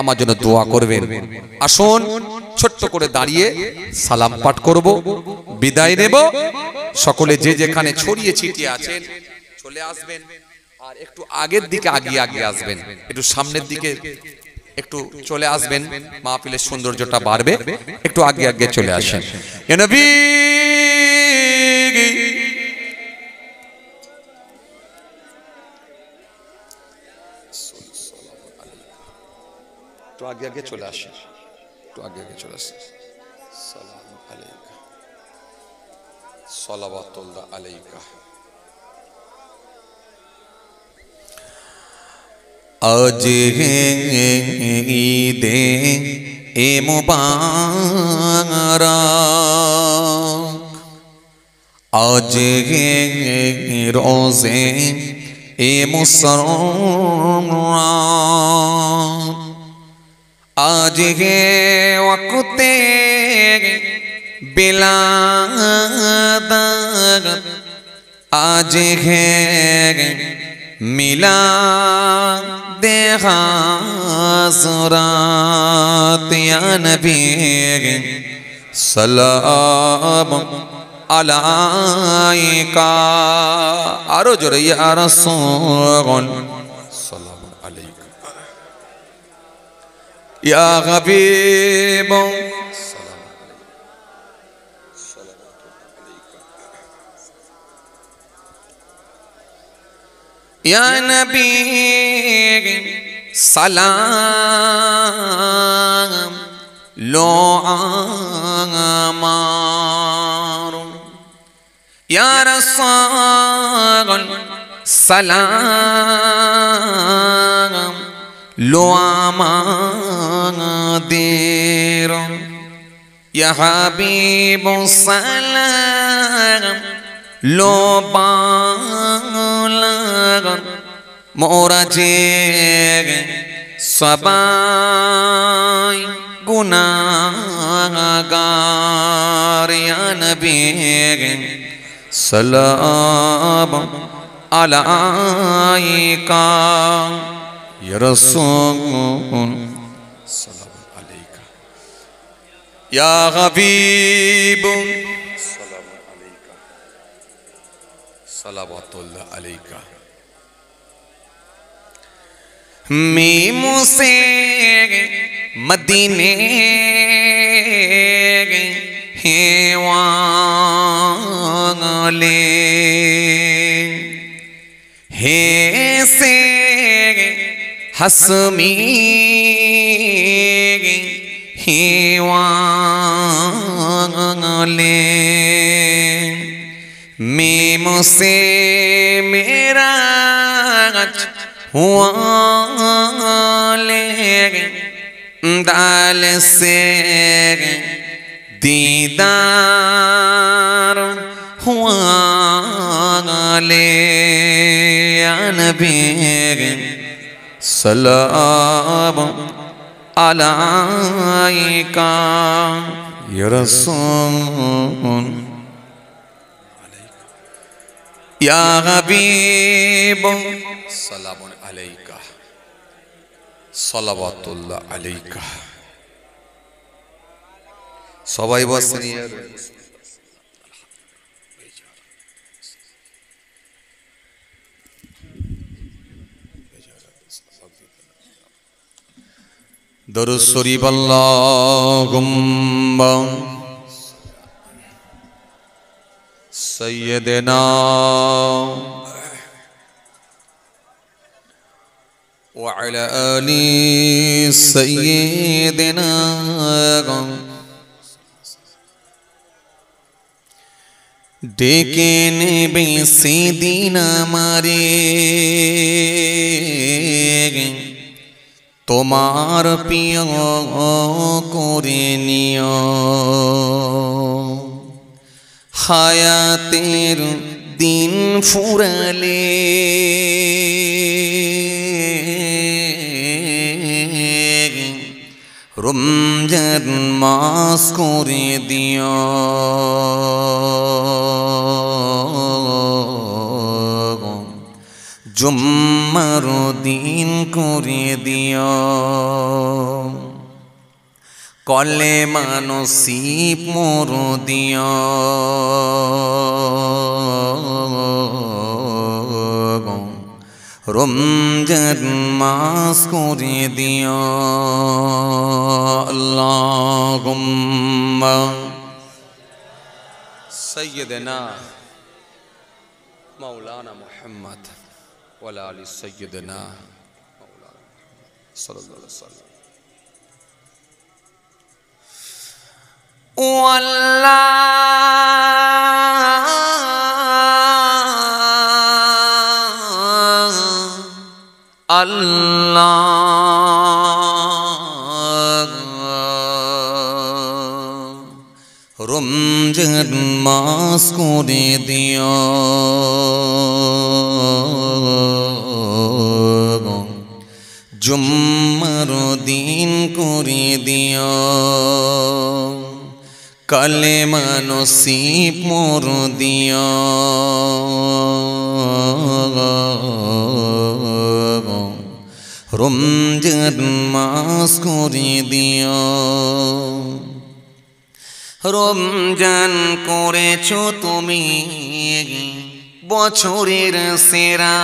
আমার জন্য দোয়া করবেন। আসুন ছোট্ট করে দাঁড়িয়ে সালাম পাঠ করব, বিদায় নেব। সকলে যে যেখানে ছড়িয়ে ছিটিয়ে আছেন চলে আসবেন, আর একটু আগের দিকে আগিয়ে আসবেন, একটু সামনের দিকে একটু চলে আসবেন, মাহফিলের সৌন্দর্যটা বাড়বে। একটু আগে চলে আসেন। ইয়া নবী আগে আগে চলে আসে, একটু আগে আগে চলে আসে। সালাম আলাইকা, সালাওয়াতুল্লাহ আলাইকা। আজ ঈদে এ মুবারক, আজ রোজে এ মুসররত, আজ ওয়াক্তে বিলাদত, আজ মিলাদ হাজরাত। ইয়া নবী সালাম আলাইকা, আরো জোরে ইয়া রাসূল সালাম আলাইকা, ইয়া হাবিব সালাম আলাইকা, সালাওয়াতুল্লাহ আলাইকা। ইয়া নবী সালাম লো আমার, ইয়া রাসূল সালাম লো আমাদের, ইয়া হাবিব সালাম লো বালাগ, মোরা যে সবাই গুনাহগার। ইয়া নবী সালাম আলাইকা, ইয়া রাসূল সালাম আলাইকা, ইয়া হাবিব সালাম আলাইকা, সালাওয়াতুল্লাহ আলাইকা। मीमू से मदीने हैं वाले, हे से हसमी हैं वाले, मीमू से मेरा वाले, दाल से दीदार वाले। या नबी सलाम अलैका, या रसूल या हबीब সালাম আলাইকা, সালাওয়াতুল্লাহ আলাইকা। সবাই বসেন। দরুদ শরীফ আল্লাহুম্মা সাইয়্যিদিনা ওয়া আলা আলি সাইয়্যিদিনা, ডেকে নেবে সেদিন আমারে তোমার প্রিয় করে নিও, হায়াতের দিন ফুরালে রমজান মাস করে দিও, জুম্মার দিন করে দিও, কলেমা নসিব মোর দিও, রমজান মাস করে দিও। আল্লাহুম্মা সাইয়্যিদিনা মাওলানা মুহাম্মদ ওয়া আলা আলি সাইয়্যিদিনা মাওলানা সাল্লাল্লাহু আলাইহি ওয়াসাল্লাম। ও আল্লাহ আল্লাহ রমজান মাস করে দিও জুম্মার দিন করে দিও কালেমা নসিব মোর দিও রমজান মাস করে দিও রমজান করেছো তুমি বছরের সেরা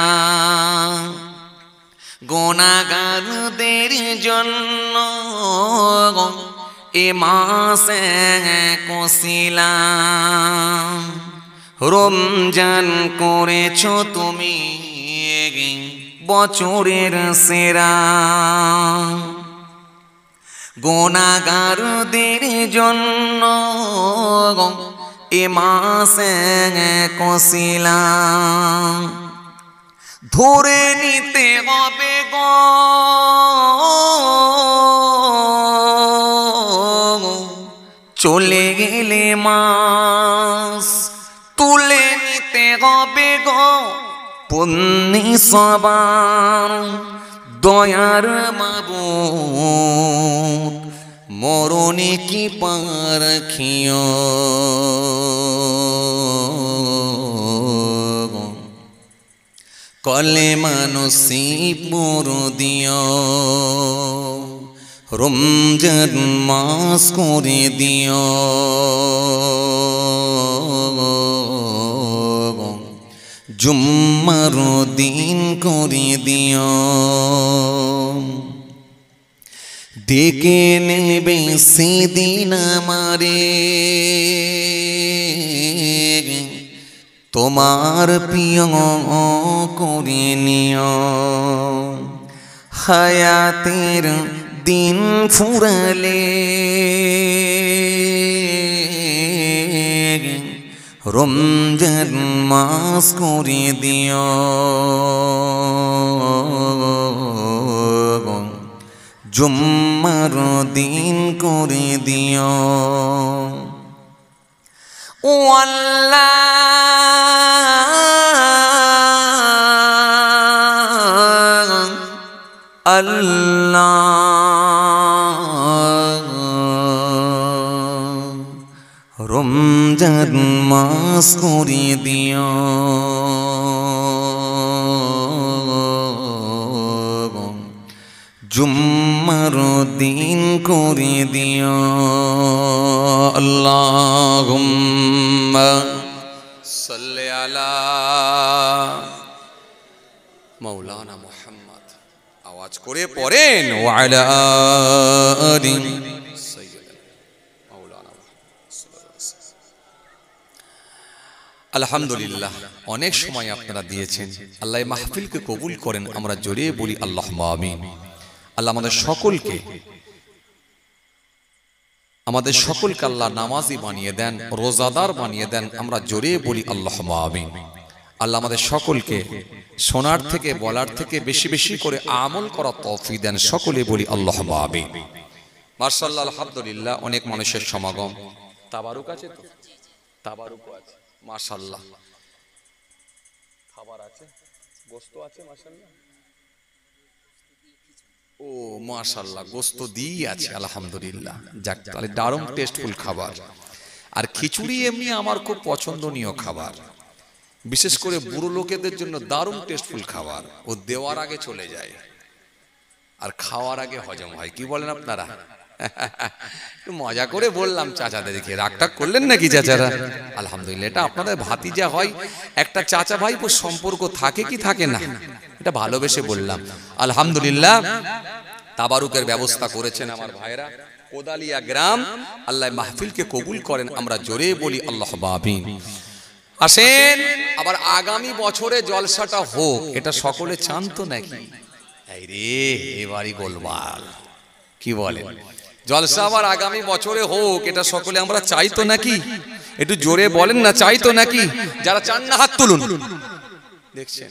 গুনাহগারদের জন্য এ মাসে কসিলা রমজান করেছো তুমি বছরের সেরা গুনাহগারদের জন্য এ মাসে কসিলা ধরে নিতে হবে গো চলে গেলে মাস তুলে নিতে হবে গো পুণ্যি সবার দয়ার মাবুদ মরণে কি পারখিও কলেমা নসিব মোর দিও রমজান মাস করে দিও জুম্মার দিন করে দিও ডেকে নেবে সেদিন আমারে তোমার প্রিয় করে নিও হায়াতের দিন ফুরালে রমজান মাস করে দিও জুম্মার দিন করে দিও ও আল্লাহ আল্লাহ রমজান মাস করে দিও জুম্মার দিন করে দিও আল্লাহুম্মা সাল্লি আলা মাওলানা মুহাম্মদ আওয়াজ করে পড়েন ওয়া আলা আলি সাইয়্যিদিনা মাওলানা আলহামদুলিল্লাহ অনেক সময় আপনারা দিয়েছেন আল্লাহ এই মাহফিলকে কবুল করেন আমরা জোরে বলি আল্লাহুম্মা আমিন আল্লাহ আমাদের সকলকে আল্লাহ নামাজি বানিয়ে দেন রোজাদার বানিয়ে দেন আমরা জোরে বলি আল্লাহুম্মা আমিন আল্লাহ আমাদের সকলকে শোনার থেকে বলার থেকে বেশি বেশি করে আমল করার তৌফিক দেন সকলে বলি আল্লাহুম্মা আমিন মাশাআল্লাহ আলহামদুলিল্লাহ অনেক মানুষের সমাগম তাবারুক আছে তো তাবারুক আছে মাশাআল্লাহ খাবার আছে গোশত আছে মাশাআল্লাহ ও মাশাআল্লাহ গোশত দিয়ে আছে আলহামদুলিল্লাহ যাক তাহলে দারুণ টেস্টফুল খাবার আর খিচুড়ি এমনি আমার খুব পছন্দনীয় খাবার বিশেষ করে বুড়ো লোকেদের জন্য দারুণ টেস্টফুল খাবার ও দেওয়ার আগে চলে যায় আর খাওয়ার আগে হজম হয় কি বলেন আপনারা একটু মজা করে বললাম চাচাদেরকে রাগটাগ করলেন নাকি চাচারা আলহামদুলিল্লাহ এটা আপনাদের ভাতিজা হয় একটা চাচা ভাইপো সম্পর্ক থাকে কি থাকে না এটা ভালোবেসে বললাম আলহামদুলিল্লাহ তাবারুকের ব্যবস্থা করেছেন আমার ভাইরা কোদালিয়া গ্রাম আল্লাহ মাহফিলকে কবুল করেন আমরা জোরে বলি আল্লাহুম্মা আমিন আসেন আবার আগামী বছরে জলসাটা হোক এটা সকলে চান তো নাকি এই রে এবারই গোলমাল কি বলেন জলসা আবার আগামী বছরে হোক, এটা সকলে আমরা চাই তো নাকি? একটু জোরে বলেন না, চাই তো নাকি? যারা চান না হাত তুলুন। দেখছেন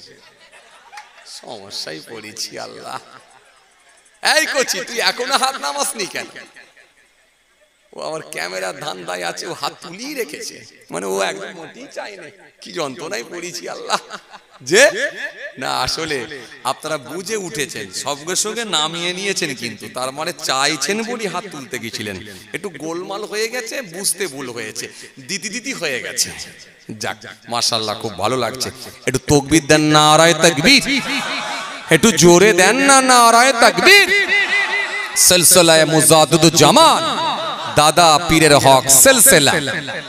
সমস্যায় পড়েছি আল্লাহ। এই কচি, তুই এখনো হাত নামাসনি কেন? ও আমার ক্যামেরার ধান্দায় আছে, ও হাত তুলিয়ে রেখেছে, মানে ও একদম মোটেই চাই না। কি যন্ত্রণায় পড়েছি আল্লাহ। যে না আসলে আপনারা বুঝে উঠেছেন, সঙ্গে সঙ্গে নামিয়ে নিয়েছেন, কিন্তু তার মানে চাইছেন বলি হাত তুলতে গেছিলেন। একটু গোলমাল হয়ে গেছে, বুঝতে ভুল হয়েছে, দিদি হয়ে গেছে। যাক মাশাআল্লাহ, খুব ভালো লাগছে। একটু তাকবীর দেন, নারায়ে তাকবীর। একটু জোরে দেন না, নারায়ে তাকবীর। সিলসিলায়ে মুজাদ্দিদুল জামান দাদা পীরের হক সিলসিলা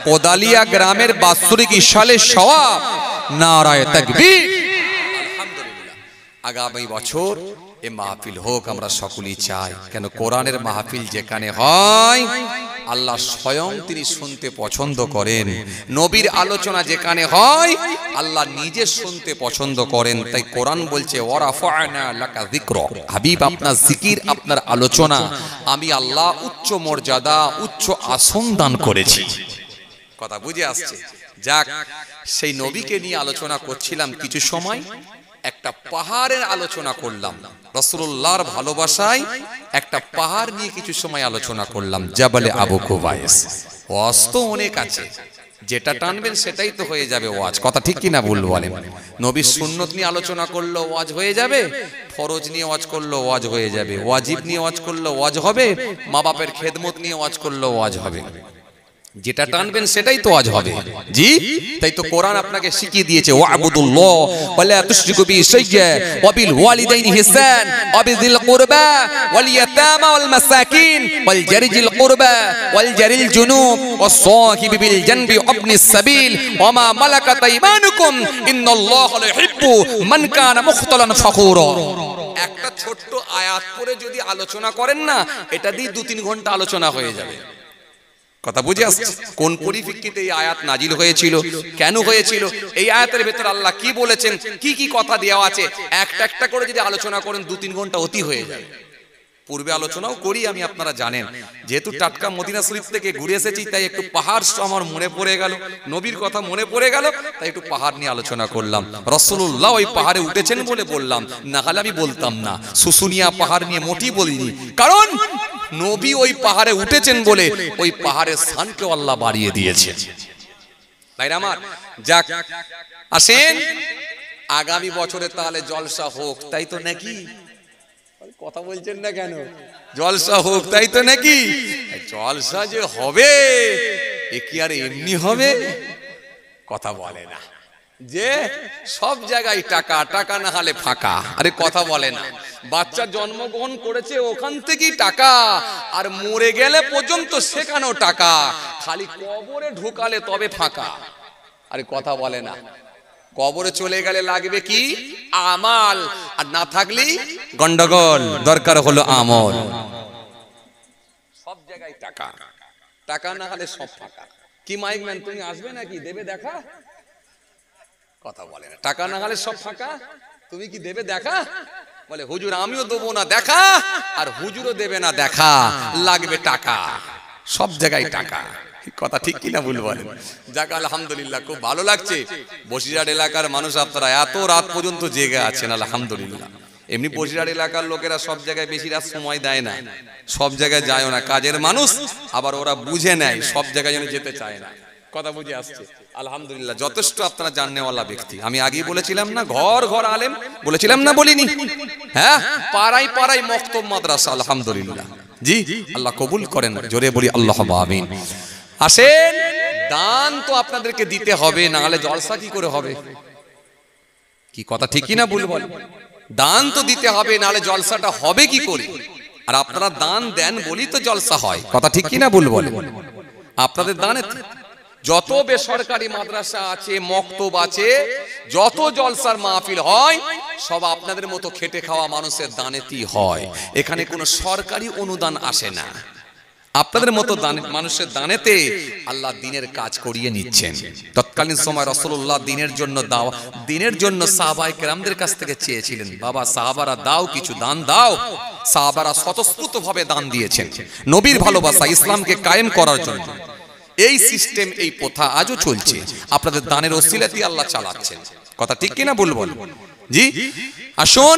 কোদালিয়া গ্রামের বাৎসরিক ইশালে সওয়াব, নারায়ে তাকবীর। আলহামদুলিল্লাহ, আগামী বছর এ মাহফিল হোক, আমরা সকলেই চাই। কেন কোরআনের মাহফিল যেখানে হয় আল্লাহ স্বয়ং তিনি শুনতে পছন্দ করেন। নবীর আলোচনা যেখানে হয় আল্লাহ নিজে শুনতে পছন্দ করেন। তাই কোরআন বলছে ওয়ারাফা'না লাকা যিকরা, হাবিব আপনার জিকির, আপনার আলোচনা আমি আল্লাহ উচ্চ মর্যাদা, উচ্চ আসন দান করেছি। কথা বুঝে আসছে? যাক, সেই নবীকে নিয়ে আলোচনা করছিলাম কিছু সময়, একটা পাহাড়ের আলোচনা করলাম। রাসূলুল্লাহর ভালোবাসায় একটা পাহাড় নিয়ে কিছু সময় আলোচনা করলাম, জাবালে আবু কুবাইস। ওয়াজ তো অনেক আছে, যেটা টানবেন সেটাই তো হয়ে যাবে ওয়াজ। কথা ঠিক কি না ভুল বলেন? নবীর সুন্নত নিয়ে আলোচনা করলো ওয়াজ হয়ে যাবে, ফরজ নিয়ে ওয়াজ করলো ওয়াজ হয়ে যাবে, ওয়াজিব নিয়ে ওয়াজ করলো ওয়াজ হবে, মা বাপের খেদমত নিয়ে ওয়াজ করলো ওয়াজ হবে। যেটা টানবেন সেটাই তো আজ হবে। জি, তাই তো কোরআন আপনাকে শিখিয়ে দিয়েছে ওয়াবুদুল্লাহ ওয়ালা তুশরিকু বিহি শাইয়্যা ওয়া বিল ওয়ালিদাইনি ইহসান ওয়া বিযিল কুরবা ওয়াল ইয়াতামা ওয়াল মাসাকিন ওয়াল জারিজিল কুরবা ওয়াল জারিল জুনুব ওয়াস সাহিবি বিল জানবি ওয়াবনিস সাবিল ওয়া মা মালাকাত আইমানুকুম ইন্নাল্লাহা লা ইউহিব্বু মান কানা মুখতালান ফাখুরা। একটা ছোট্ট আয়াত পড়ে যদি আলোচনা করেন না, এটা দিয়ে 2-3 ঘন্টা আলোচনা হয়ে যাবে। কথা বুঝে আসছে? কোন পরিপ্রেক্ষিতে এই আয়াত নাজিল হয়েছিল, কেন হয়েছিল, এই আয়াতের ভেতর আল্লাহ কি বলেছেন, কি কি কথা দেওয়া আছে, একটা একটা করে যদি আলোচনা করেন 2-3 ঘন্টা অতি হয়ে যায়। পূর্বে আলোচনাও করি আমি, আপনারা জানেন। যেহেতু টাটকা মদিনা শরীফ থেকে ঘুরে এসেছি, তাই একটু পাহাড় আমার মনে পড়ে গেল, নবীর কথা মনে পড়ে গেল, তাই একটু পাহাড় নিয়ে আলোচনা করলাম। রাসূলুল্লাহ ওই পাহাড়ে উঠেছেন বলে বললাম, না হলে আমি বলতাম না। শুশুনিয়া পাহাড় নিয়ে মোটেই বলিনি, কারণ নবী ওই পাহাড়ে উঠেছেন বলে ওই পাহাড়ের স্থানকেও আল্লাহ বাড়িয়ে দিয়েছে। তাই আমার যাক, আসেন আগামী বছরে তাহলে জলসা হোক, তাই তো নাকি? কথা বলছেন না কেন? জলসা হোক, তাই তো নাকি? জলসা যে হবে এ কি আর এমনি হবে? কথা বলে না যে সব জায়গায় টাকা, টাকা না হলে ফাঁকা। আরে কথা বলে না, বাচ্চা জন্মগ্রহণ করেছে ওখান থেকেই টাকা, আর মরে গেলে পর্যন্ত সেখানেও টাকা, খালি কবরে ঢুকালে তবে ফাঁকা। আরে কথা বলে না, কবরে চলে গেলে লাগবে কি? আমাল, আর না থাকলেই গন্ডগোল। দরকার হলো আমল। সব জায়গায় টাকা, টাকা না হলে সব ফাঁকা। কি মাইক ম্যান, তুমি আসবে নাকি? দেবে দেখা? কথা বলে না, টাকা না হলে সব ফাঁকা, তুমি কি দেবে দেখা? বলে হুজুর আমিও দেবো না দেখা, আর হুজুরও দেবে না দেখা, লাগবে টাকা। সব জায়গায় টাকা। কথা ঠিক কিনা ভুল বলেন? যাক আলহামদুলিল্লাহ, খুব ভালো লাগছে। বসিরহাট এলাকার মানুষ আপনারা এত রাত পর্যন্ত জেগে আছেন, আলহামদুলিল্লাহ। এমনি বসিরহাট এলাকার লোকেরা সব জায়গায় বেশি রাত সময় দেয় না, সব জায়গায় যায় না, কাজের মানুষ, আবার ওরা বুঝে নেয় সব জায়গায় যেন যেতে চায় না। কথা বুঝে আসছে? আলহামদুলিল্লাহ, যথেষ্ট আপনারা জাননেওয়ালা ব্যক্তি। আমি আগেই বলেছিলাম না, ঘর ঘর আলেম, বলেছিলাম না, বলিনি? হ্যাঁ, পাড়ায় পাড়ায় মক্তব মাদ্রাসা, আলহামদুলিল্লাহ। জি, আল্লাহ কবুল করেন, জোরে বলি আল্লাহুম্মা আমিন। আসেন, দান তো আপনাদেরকে দিতে হবে, না হলে জলসা কি করে হবে? কি কথা ঠিক কি না ভুল বল? দান তো দিতে হবে, না হলে জলসাটা হবে কি করে? আর আপনারা দান দেন বলি তো জলসা হয়। কথা ঠিক কি না ভুল বলে? আপনাদের দানে যত বেসরকারি মাদ্রাসা আছে, মক্তব আছে, যত জলসার মাহফিল হয়, সব আপনাদের মতো খেটে খাওয়া মানুষের দানেতেই হয়। এখানে কোনো সরকারি অনুদান আসে না। আপনাদের মতো মানুষের দানেতে আল্লাহ দিনের কাজ করিয়ে নিচ্ছেন। তৎকালীন সময় রাসূলুল্লাহ দিনের জন্য সাহাবায়ে কেরামদের কাছ থেকে চেয়েছিলেন, বাবা সাহাবারা দাও, কিছু দান দাও। সাহাবারা স্বতঃস্ফূর্তভাবে দান দিয়েছেন নবীর ভালোবাসা, ইসলামকে কায়েম করার জন্য। এই সিস্টেম, এই প্রথা আজও চলছে। আপনাদের দানের ওসিলাতেই আল্লাহ চালাচ্ছেন। কথা ঠিক কিনা বলবো? জি, আসুন।